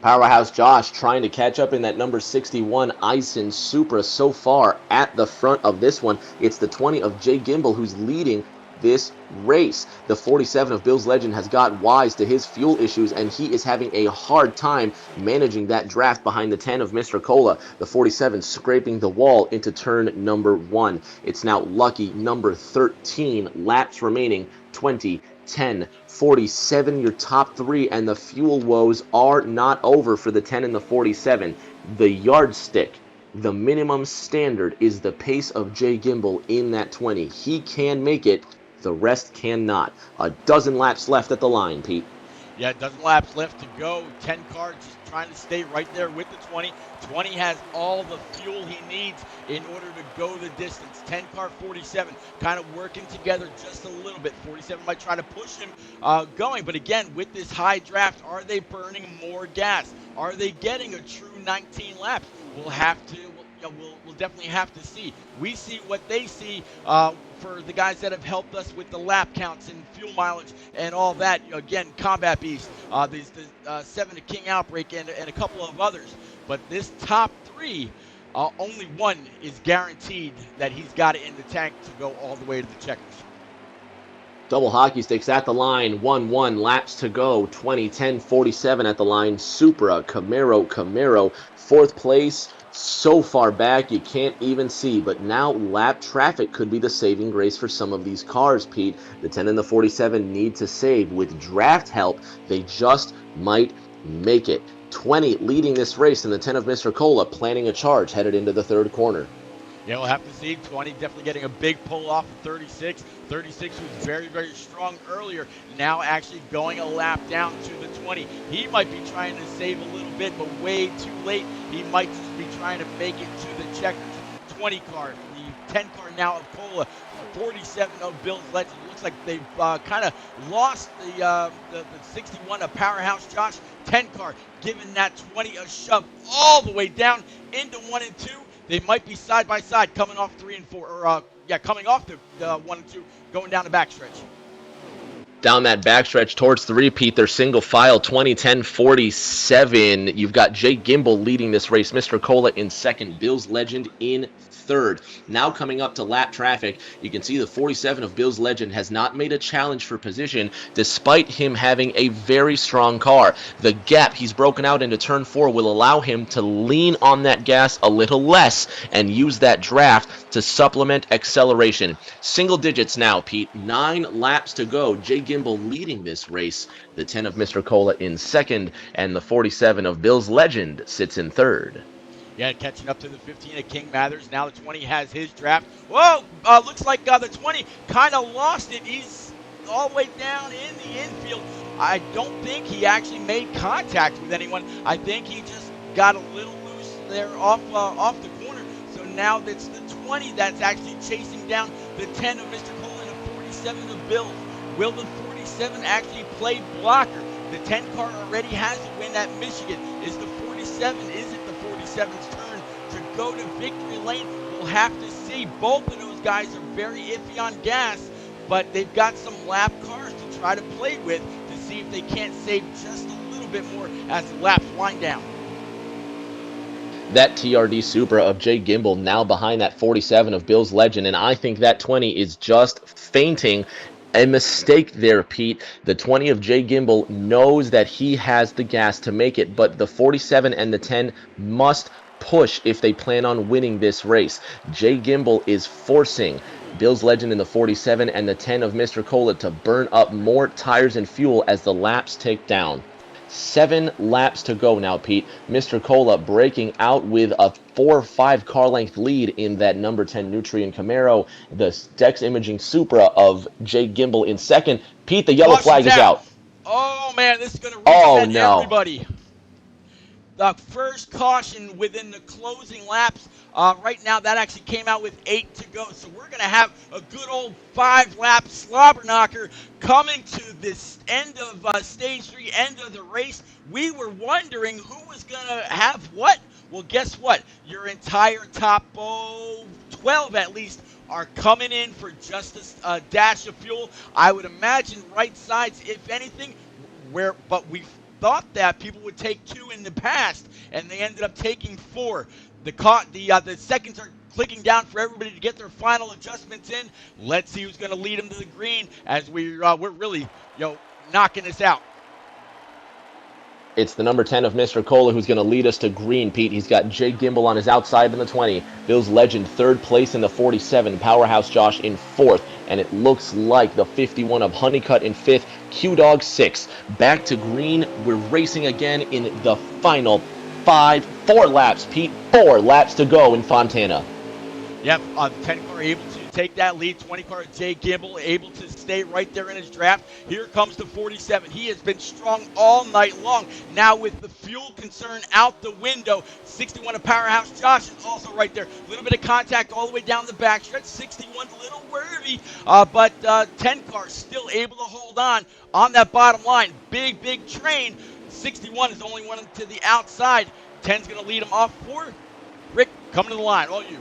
Powerhouse Josh trying to catch up in that number 61 Ison Supra so far at the front of this one. It's the 20 of Jay Gimbel who's leading this race. The 47 of Bill's Legend has got wise to his fuel issues, and he is having a hard time managing that draft behind the 10 of Mr. Cola. The 47 scraping the wall into turn number 1. It's now lucky number 13. Laps remaining, 20, 10, 47, your top 3, and the fuel woes are not over for the 10 and the 47. The yardstick, the minimum standard, is the pace of Jay Gimbel in that 20. He can make it. The rest cannot. A dozen laps left at the line, Pete. Yeah, a dozen laps left to go. 10 car just trying to stay right there with the 20. 20 has all the fuel he needs in order to go the distance. 10 car, 47 kind of working together just a little bit. 47 might try to push him going, but again, with this high draft, are they burning more gas? Are they getting a true 19 laps? We'll have to. We'll definitely have to see. We see what they see for the guys that have helped us with the lap counts and fuel mileage and all that. Again, Combat Beast, the 7 to King Outbreak, and a couple of others. But this top 3, only one is guaranteed that he's got it in the tank to go all the way to the checkers. Double hockey sticks at the line, 1-1, laps to go, 20, 10, 47 at the line, Supra, Camaro, 4th place, so far back you can't even see, but now lap traffic could be the saving grace for some of these cars, Pete. The 10 and the 47 need to save. With draft help, they just might make it. 20 leading this race, and the 10 of Mr. Cola planning a charge headed into the 3rd corner. Yeah, we'll have to see. 20 definitely getting a big pull off of 36. 36 was very, very strong earlier. Now actually going a lap down to the 20. He might be trying to save a little bit, but way too late. He might just be trying to make it to the checkers. 20 car, 10 car now of Cola, 47 of Bill's Legend. It looks like they've kind of lost the 61 of Powerhouse Josh. 10 car giving that 20 a shove all the way down into 1 and 2. They might be side by side coming off 3 and 4, or coming off the 1 and 2, going down the backstretch. Down that backstretch towards the repeat, their single file 20-10-47. You've got Jay Gimbel leading this race, Mr. Cola in second, Bill's Legend in third. Now coming up to lap traffic, you can see the 47 of Bill's Legend has not made a challenge for position despite him having a very strong car. The gap he's broken out into turn 4 will allow him to lean on that gas a little less and use that draft to supplement acceleration. Single digits now, Pete. 9 laps to go. Jay Gimbel leading this race. The 10 of Mr. Cola in second, and the 47 of Bill's Legend sits in third. Yeah, catching up to the 15 of King Mathers. Now the 20 has his draft. Whoa! Looks like the 20 kind of lost it. He's all the way down in the infield. I don't think he actually made contact with anyone. I think he just got a little loose there off the corner. So now it's the 20 that's actually chasing down the 10 of Mr. Cole and the 47 of Bill. Will the 47 actually play blocker? The 10 car already has a win at Michigan. Is it the 47's turn to go to victory lane? We'll have to see. Both of those guys are very iffy on gas, but they've got some lap cars to try to play with to see if they can't save just a little bit more as the laps wind down. That TRD Supra of Jay Gimbel now behind that 47 of Bill's Legend, and I think that 20 is just fainting. A mistake there, Pete. The 20 of Jay Gimbel knows that he has the gas to make it, but the 47 and the 10 must push if they plan on winning this race. Jay Gimbel is forcing Bill's Legend in the 47 and the 10 of Mr. Cola to burn up more tires and fuel as the laps tick down. 7 laps to go now, Pete. Mr. Cola breaking out with a 4 or 5 car length lead in that number 10 Nutrien Camaro. The Dex Imaging Supra of Jay Gimbel in second. Pete, the yellow flag is out. Oh, man, this is going to reset everybody. The first caution within the closing laps. Right now, that actually came out with 8 to go. So we're going to have a good old 5-lap slobber knocker coming to this end of stage 3, end of the race. We were wondering who was going to have what. Well, guess what? Your entire top 12 at least are coming in for just a dash of fuel. I would imagine right sides, if anything, but we thought that people would take 2 in the past, and they ended up taking 4. The seconds are clicking down for everybody to get their final adjustments in. Let's see who's going to lead them to the green as we're really knocking this out. It's the number 10 of Mr. Cola who's going to lead us to green, Pete. He's got Jay Gimbel on his outside in the 20. Bill's Legend third place in the 47. Powerhouse Josh in fourth. And it looks like the 51 of Honeycutt in fifth. Q-Dog 6. Back to green. We're racing again in the final 4 laps, Pete. 4 laps to go in Fontana. Yep, 10 car able to take that lead. 20 car Jay Gimbel able to stay right there in his draft. Here comes the 47. He has been strong all night long. Now with the fuel concern out the window, 61 of Powerhouse Josh is also right there. A little bit of contact all the way down the backstretch. 61 a little worthy, but 10 car still able to hold on that bottom line. Big train. 61 is the only one to the outside. 10's going to lead him off 4. Rick, coming to the line. All you.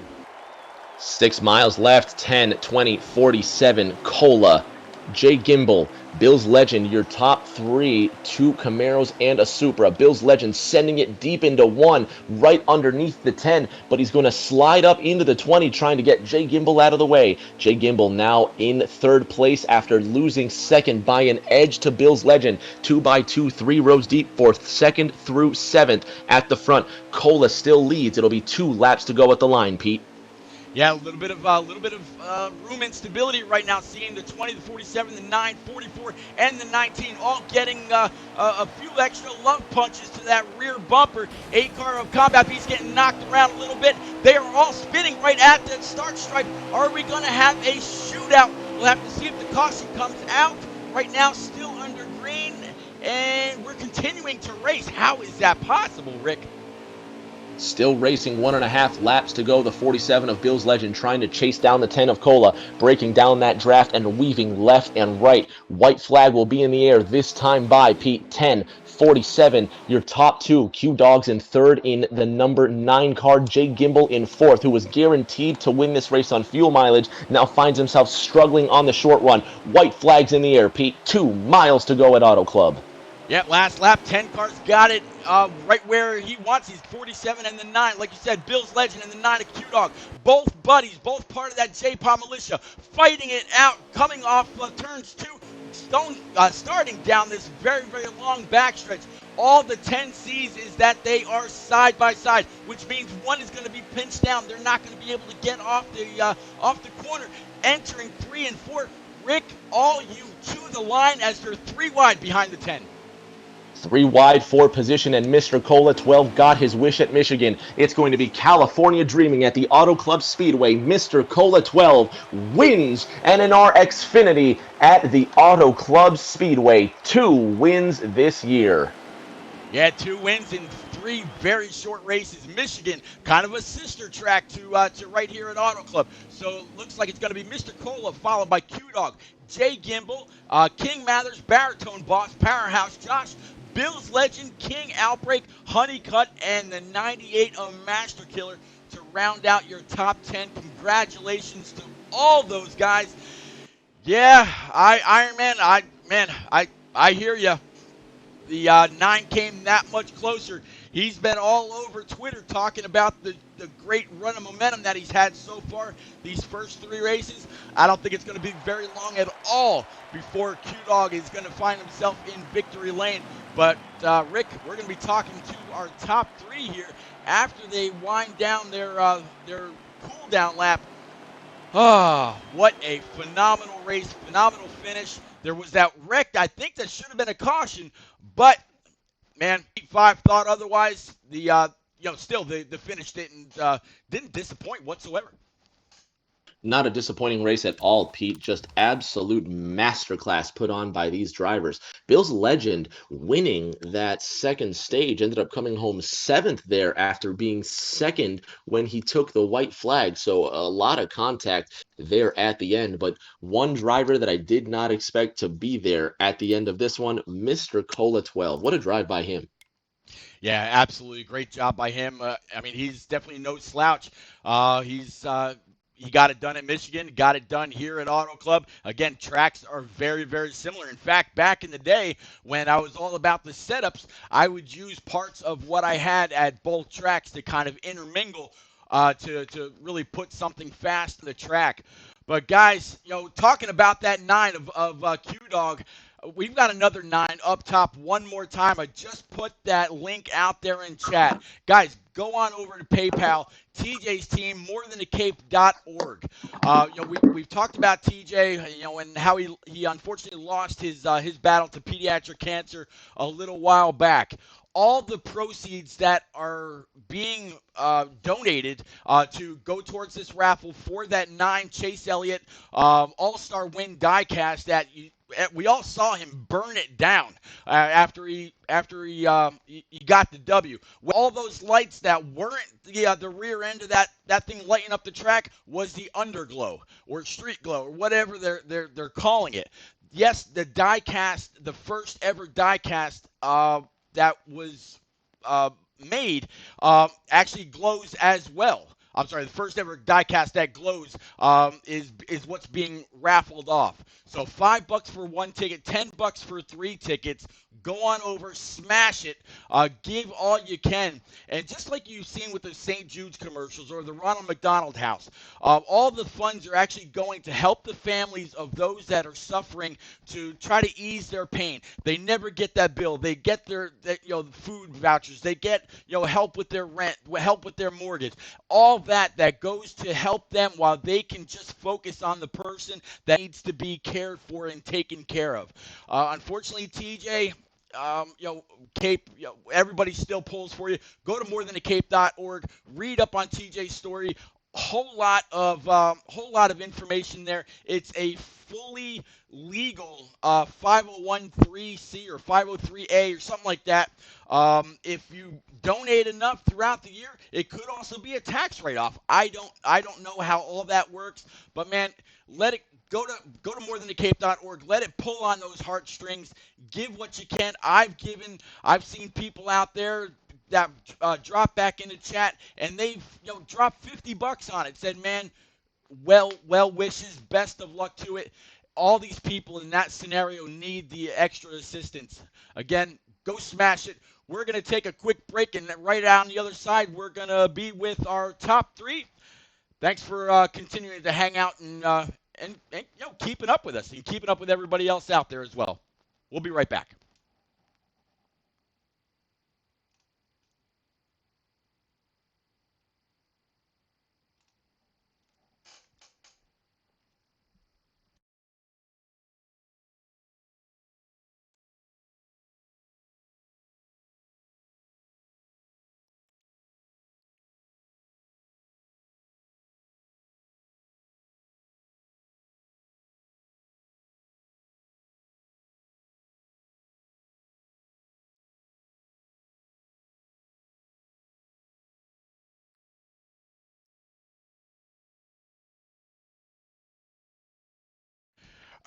6 miles left, 10, 20, 47, Cola, Jay Gimbel, Bill's Legend, your top 3, 2 Camaros and a Supra. Bill's Legend sending it deep into 1, right underneath the 10, but he's going to slide up into the 20, trying to get Jay Gimbel out of the way. Jay Gimbel now in 3rd place after losing 2nd by an edge to Bill's Legend. 2x2, 3 rows deep, 4th, 2nd through 7th at the front. Cola still leads. It'll be 2 laps to go at the line, Pete. Yeah, a little bit of room and stability right now. Seeing the 20, the 47, the 9, 44, and the 19 all getting a few extra love punches to that rear bumper. 8 car of Combat Beast getting knocked around a little bit. They are all spinning right at the start stripe. Are we going to have a shootout? We'll have to see if the caution comes out. Right now, still under green, and we're continuing to race. How is that possible, Rick? Still racing 1.5 laps to go. The 47 of Bill's Legend trying to chase down the 10 of Cola, breaking down that draft and weaving left and right. White flag will be in the air this time by Pete. 10, 47, your top two. Q-Dogs in third in the number 9 car. Jay Gimbel in fourth, who was guaranteed to win this race on fuel mileage, now finds himself struggling on the short run. White flags in the air, Pete. 2 miles to go at Auto Club. Yeah, last lap, 10 cars got it right where he wants. He's 47 and the 9. Like you said, Bill's Legend and the 9 of Q-Dog. Both buddies, both part of that J-Paw militia, fighting it out, coming off turns 2, starting down this very, very long backstretch. All the 10 sees is that they are side by side, which means one is going to be pinched down. They're not going to be able to get off the corner. Entering 3 and 4, Rick, all you to the line as they're 3 wide behind the 10. 3 wide for position, and Mr. Cola 12 got his wish at Michigan. It's going to be California Dreaming at the Auto Club Speedway. Mr. Cola 12 wins NNR Xfinity at the Auto Club Speedway. 2 wins this year. Yeah, 2 wins in 3 very short races. Michigan, kind of a sister track to right here at Auto Club. So it looks like it's going to be Mr. Cola followed by Q-Dog, Jay Gimbel, King Mathers, Baritone Boss, Powerhouse Josh, Bill's Legend, King Outbreak, Honeycutt, and the 98 of Master Killer to round out your top 10. Congratulations to all those guys. Yeah, Iron Man, I hear you. The 9 came that much closer. He's been all over Twitter talking about the great run of momentum that he's had so far these first 3 races. I don't think it's going to be very long at all before Q-Dog is going to find himself in victory lane. But, Rick, we're going to be talking to our top 3 here after they wind down their cool-down lap. Oh, what a phenomenal race, phenomenal finish. There was that wreck, I think that should have been a caution, but man, 5 thought otherwise. Still the finish didn't disappoint whatsoever. Not a disappointing race at all, Pete. Just absolute masterclass put on by these drivers. Bill's Legend winning that second stage, ended up coming home 7th there after being 2nd when he took the white flag. So a lot of contact there at the end. But one driver that I did not expect to be there at the end of this one, Mr. Cola 12. What a drive by him. Yeah, absolutely. Great job by him. I mean, he's definitely no slouch. He got it done at Michigan, got it done here at Auto Club. Again, tracks are very, very similar. In fact, back in the day when I was all about the setups, I would use parts of what I had at both tracks to kind of intermingle to really put something fast in the track. But guys, talking about that 9 of Q-Dog, we've got another 9 up top one more time. I just put that link out there in chat. Guys, go on over to PayPal, TJ's team, morethanthecape.org. We've talked about TJ, and how he unfortunately lost his battle to pediatric cancer a little while back. All the proceeds that are being donated to go towards this raffle for that 9 Chase Elliott All-Star Win diecast that we all saw him burn it down after he got the W. All those lights that weren't the rear end of that thing lighting up the track was the underglow or street glow or whatever they're calling it. Yes, the diecast, the first ever diecast that was made actually glows as well. I'm sorry, the first ever diecast that glows is what's being raffled off. So $5 for 1 ticket, $10 for 3 tickets. Go on over, smash it, give all you can. And just like you've seen with the St. Jude's commercials or the Ronald McDonald House, all the funds are actually going to help the families of those that are suffering to try to ease their pain. They never get that bill. They get their food vouchers. They get help with their rent, help with their mortgage. All that goes to help them while they can just focus on the person that needs to be cared for and taken care of. Unfortunately, TJ, Cape, everybody still pulls for you. Go to morethanthecape.org, read up on TJ's story. whole lot of information there. It's a fully legal 501c or 503a or something like that. If you donate enough throughout the year, it could also be a tax write-off. I don't know how all that works, but man, let it go to morethanthecape.org. Let it pull on those heartstrings. Give what you can. I've seen people out there that drop back in the chat, and they've dropped $50 on it. Said, man, well wishes, best of luck to it. All these people in that scenario need the extra assistance. Again, go smash it. We're gonna take a quick break, and right on the other side, we're gonna be with our top three. Thanks for continuing to hang out and keeping up with us and keeping up with everybody else out there as well. We'll be right back.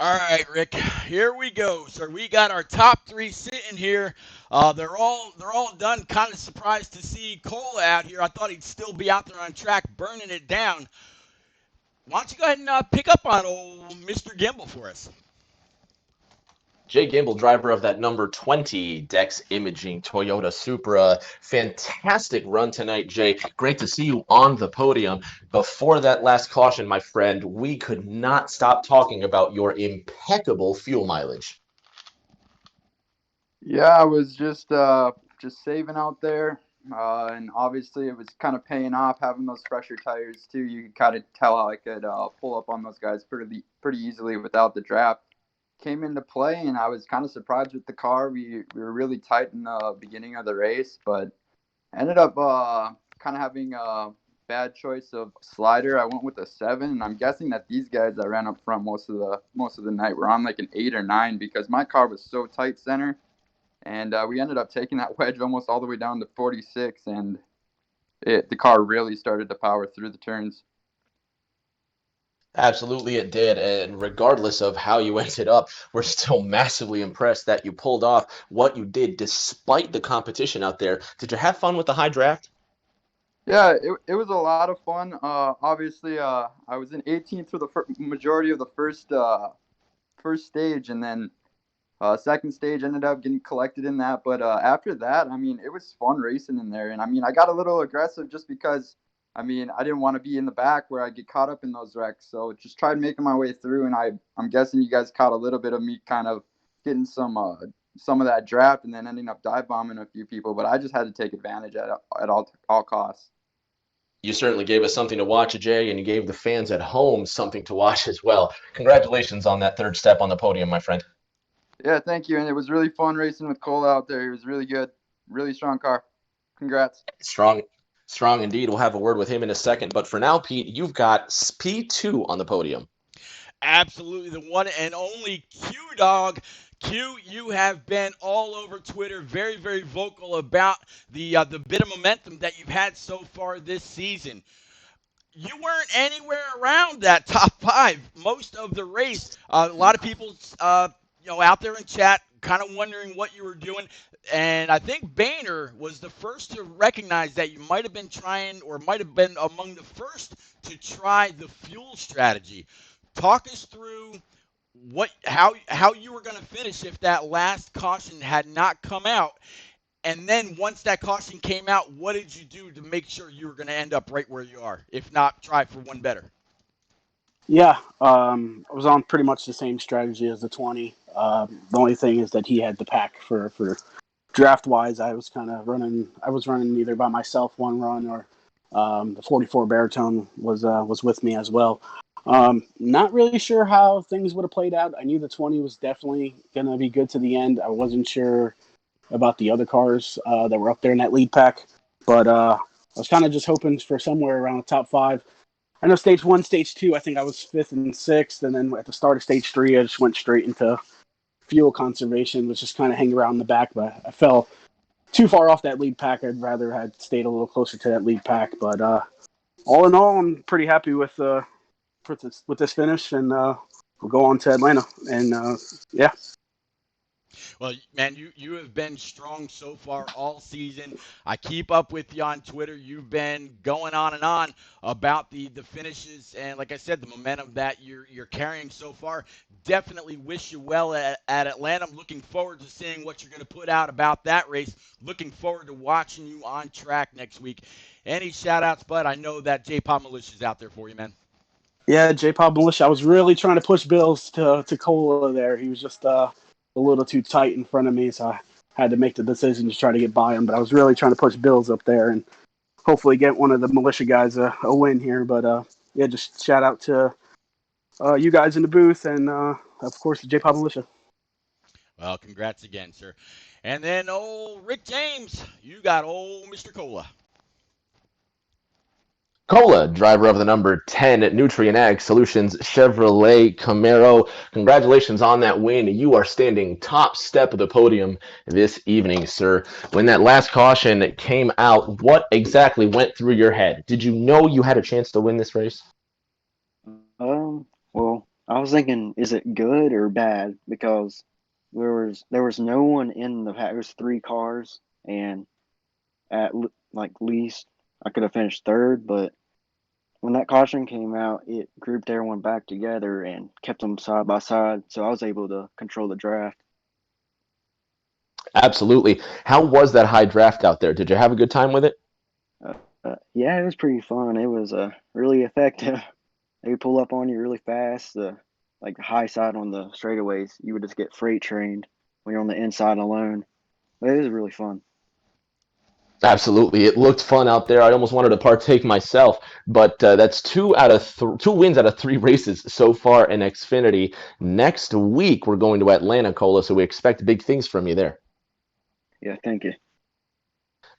All right, Rick. Here we go. So we got our top three sitting here. They're all done. Kind of surprised to see Cole out here. I thought he'd still be out there on track burning it down. Why don't you go ahead and pick up on old Mr. Gimble for us? Jay Gamble, driver of that number 20 Dex Imaging Toyota Supra. Fantastic run tonight, Jay. Great to see you on the podium. Before that last caution, my friend, we could not stop talking about your impeccable fuel mileage. Yeah, I was just saving out there, and obviously it was kind of paying off having those fresher tires too. You could kind of tell how I could pull up on those guys pretty easily without the draft. Came into play, and I was kind of surprised with the car. We were really tight in the beginning of the race, but ended up kind of having a bad choice of slider. I went with a 7, and I'm guessing that these guys that ran up front most of the night were on like an 8 or 9 because my car was so tight center. And we ended up taking that wedge almost all the way down to 46, and the car really started to power through the turns. Absolutely, it did. And regardless of how you ended up, we're still massively impressed that you pulled off what you did despite the competition out there. Did you have fun with the high draft? Yeah, it was a lot of fun. Obviously, I was in 18th for the majority of the first stage, and then second stage ended up getting collected in that. But after that, I mean, it was fun racing in there. And I mean, I got a little aggressive just because, I mean, I didn't want to be in the back where I get caught up in those wrecks. So just tried making my way through. And I'm guessing you guys caught a little bit of me kind of getting some of that draft and then ending up dive bombing a few people. But I just had to take advantage at all costs. You certainly gave us something to watch, Jay, and you gave the fans at home something to watch as well. Congratulations on that third step on the podium, my friend. Yeah, thank you. And it was really fun racing with Cole out there. He was really good. Really strong car. Congrats. Strong indeed. We'll have a word with him in a second. But for now, Pete, you've got P2 on the podium. Absolutely, the one and only Q Dog. Q, you have been all over Twitter, very, very vocal about the bit of momentum that you've had so far this season. You weren't anywhere around that top five most of the race. A lot of people, out there in chat, kind of wondering what you were doing. And I think Boehner was the first to recognize that you might have been trying, or might have been among the first to try the fuel strategy. Talk us through how you were going to finish if that last caution had not come out. And then once that caution came out, what did you do to make sure you were going to end up right where you are? If not, try for one better. Yeah, I was on pretty much the same strategy as the 20. The only thing is that he had the pack for draft wise. I was running either by myself one run, or the 44 baritone was with me as well. Not really sure how things would have played out. I knew the 20 was definitely going to be good to the end. I wasn't sure about the other cars that were up there in that lead pack, but I was kind of just hoping for somewhere around the top 5. I know stage one, stage two, I think I was fifth and sixth, and then at the start of stage three, I just went straight into fuel conservation, was just kind of hanging around in the back, but I fell too far off that lead pack. I'd rather had stayed a little closer to that lead pack, but all in all, I'm pretty happy with this finish, and we'll go on to Atlanta, and yeah. Well, man, you have been strong so far all season. I keep up with you on Twitter. You've been going on and on about the finishes, and like I said, the momentum that you're carrying so far. Definitely wish you well at Atlanta. I'm looking forward to seeing what you're going to put out about that race. Looking forward to watching you on track next week. Any shout outs, bud? I know that J Pop Militia's out there for you, man. Yeah, J-Pop Militia. I was really trying to push Bills to Cola there. He was just a little too tight in front of me, so I had to make the decision to try to get by him. But I was really trying to push Bills up there and hopefully get one of the Militia guys a win here. But yeah, just shout out to you guys in the booth and of course the J-Pop Militia. Well, congrats again, sir. And then old Rick James, you got old Mr. Cola. Cola, driver of the number 10 Nutrient Ag Solutions Chevrolet Camaro. Congratulations on that win. You are standing top step of the podium this evening, sir. When that last caution came out, what exactly went through your head? Did you know you had a chance to win this race? Well, I was thinking, is it good or bad? Because there was no one in the pack. There was three cars, and like least I could have finished third, but when that caution came out, it grouped everyone back together and kept them side by side, so I was able to control the draft. Absolutely. How was that high draft out there? Did you have a good time with it? Yeah, it was pretty fun. It was really effective. They would pull up on you really fast. Like the high side on the straightaways, you would just get freight trained when you're on the inside alone. But it was really fun. Absolutely, it looked fun out there. I almost wanted to partake myself, but that's two wins out of three races so far in Xfinity. Next week we're going to Atlanta, Cola, so we expect big things from you there. Yeah, thank you.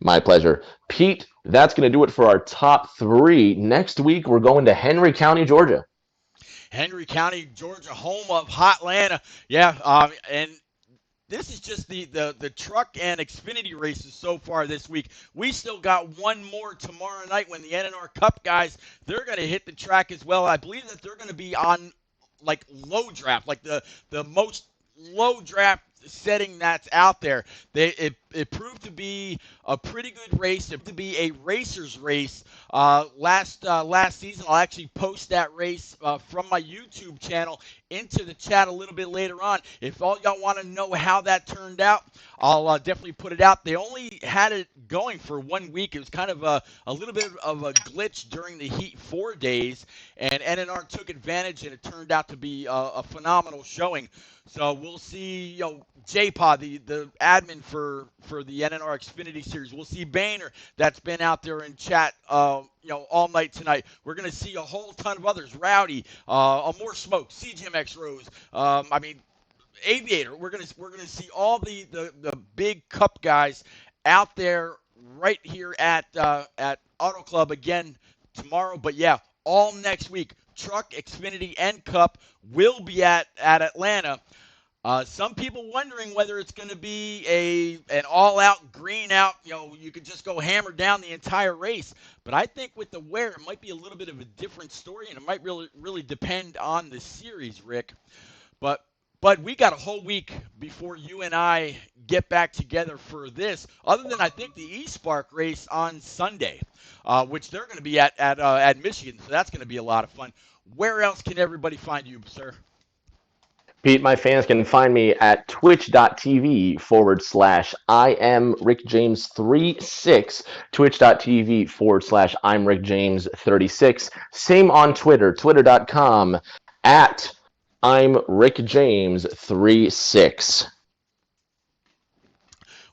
My pleasure, Pete. That's going to do it for our top three. Next week we're going to Henry County, Georgia. Henry County, Georgia, home of Hotlanta. Yeah, and this is just the truck and Xfinity races so far this week. We still got one more tomorrow night when the NNR Cup guys, they're going to hit the track as well. I believe that they're going to be on like low draft, like the most low draft setting that's out there. It proved to be a pretty good race. It proved to be a racer's race last season. I'll actually post that race from my YouTube channel into the chat a little bit later on. If all y'all want to know how that turned out, I'll definitely put it out. They only had it going for 1 week. It was kind of a little bit of a glitch during the Heat 4 days, and NNR took advantage, and it turned out to be a phenomenal showing. So we'll see, J-Pod, the admin for the NNR Xfinity Series. We'll see Boehner, that's been out there in chat, all night tonight. We're going to see a whole ton of others. Rowdy, more smoke, CGMX Rose. Aviator. We're gonna see all the big Cup guys out there right here at Auto Club again tomorrow. But yeah, all next week. Truck, Xfinity, and Cup will be at Atlanta. Some people wondering whether it's going to be an all-out, green-out, you could just go hammer down the entire race. But I think with the wear, it might be a little bit of a different story, and it might really depend on the series, Rick. But we got a whole week before you and I get back together for this. Other than I think the eSpark race on Sunday, which they're going to be at Michigan, so that's going to be a lot of fun. Where else can everybody find you, sir? Pete, my fans can find me at twitch.tv/ I am Rick James 36, twitch.tv/ I'm Rick James 36. Same on Twitter, twitter.com at I'm Rick James 36.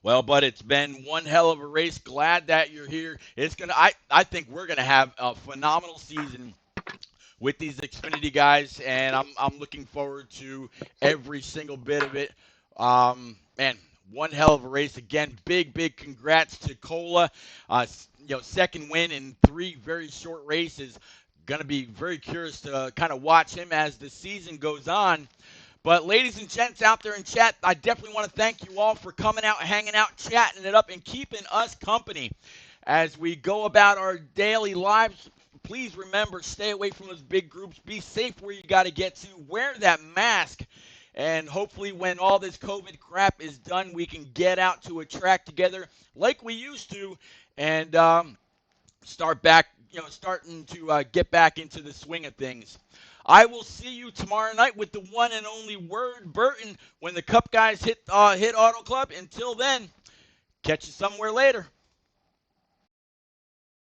Well, but it's been one hell of a race. Glad that you're here. I think we're gonna have a phenomenal season with these Xfinity guys, and I'm looking forward to every single bit of it. Man, one hell of a race again. Big congrats to Cola. Second win in 3 very short races. going to be very curious to kind of watch him as the season goes on. But ladies and gents out there in chat, I definitely want to thank you all for coming out, hanging out, chatting it up, and keeping us company as we go about our daily lives. Please remember, stay away from those big groups. Be safe where you got to get to. Wear that mask. And hopefully when all this COVID crap is done, we can get out to a track together like we used to and start back, starting to get back into the swing of things. I will see you tomorrow night with the one and only Word Burton when the Cup guys hit Auto Club. Until then, catch you somewhere later.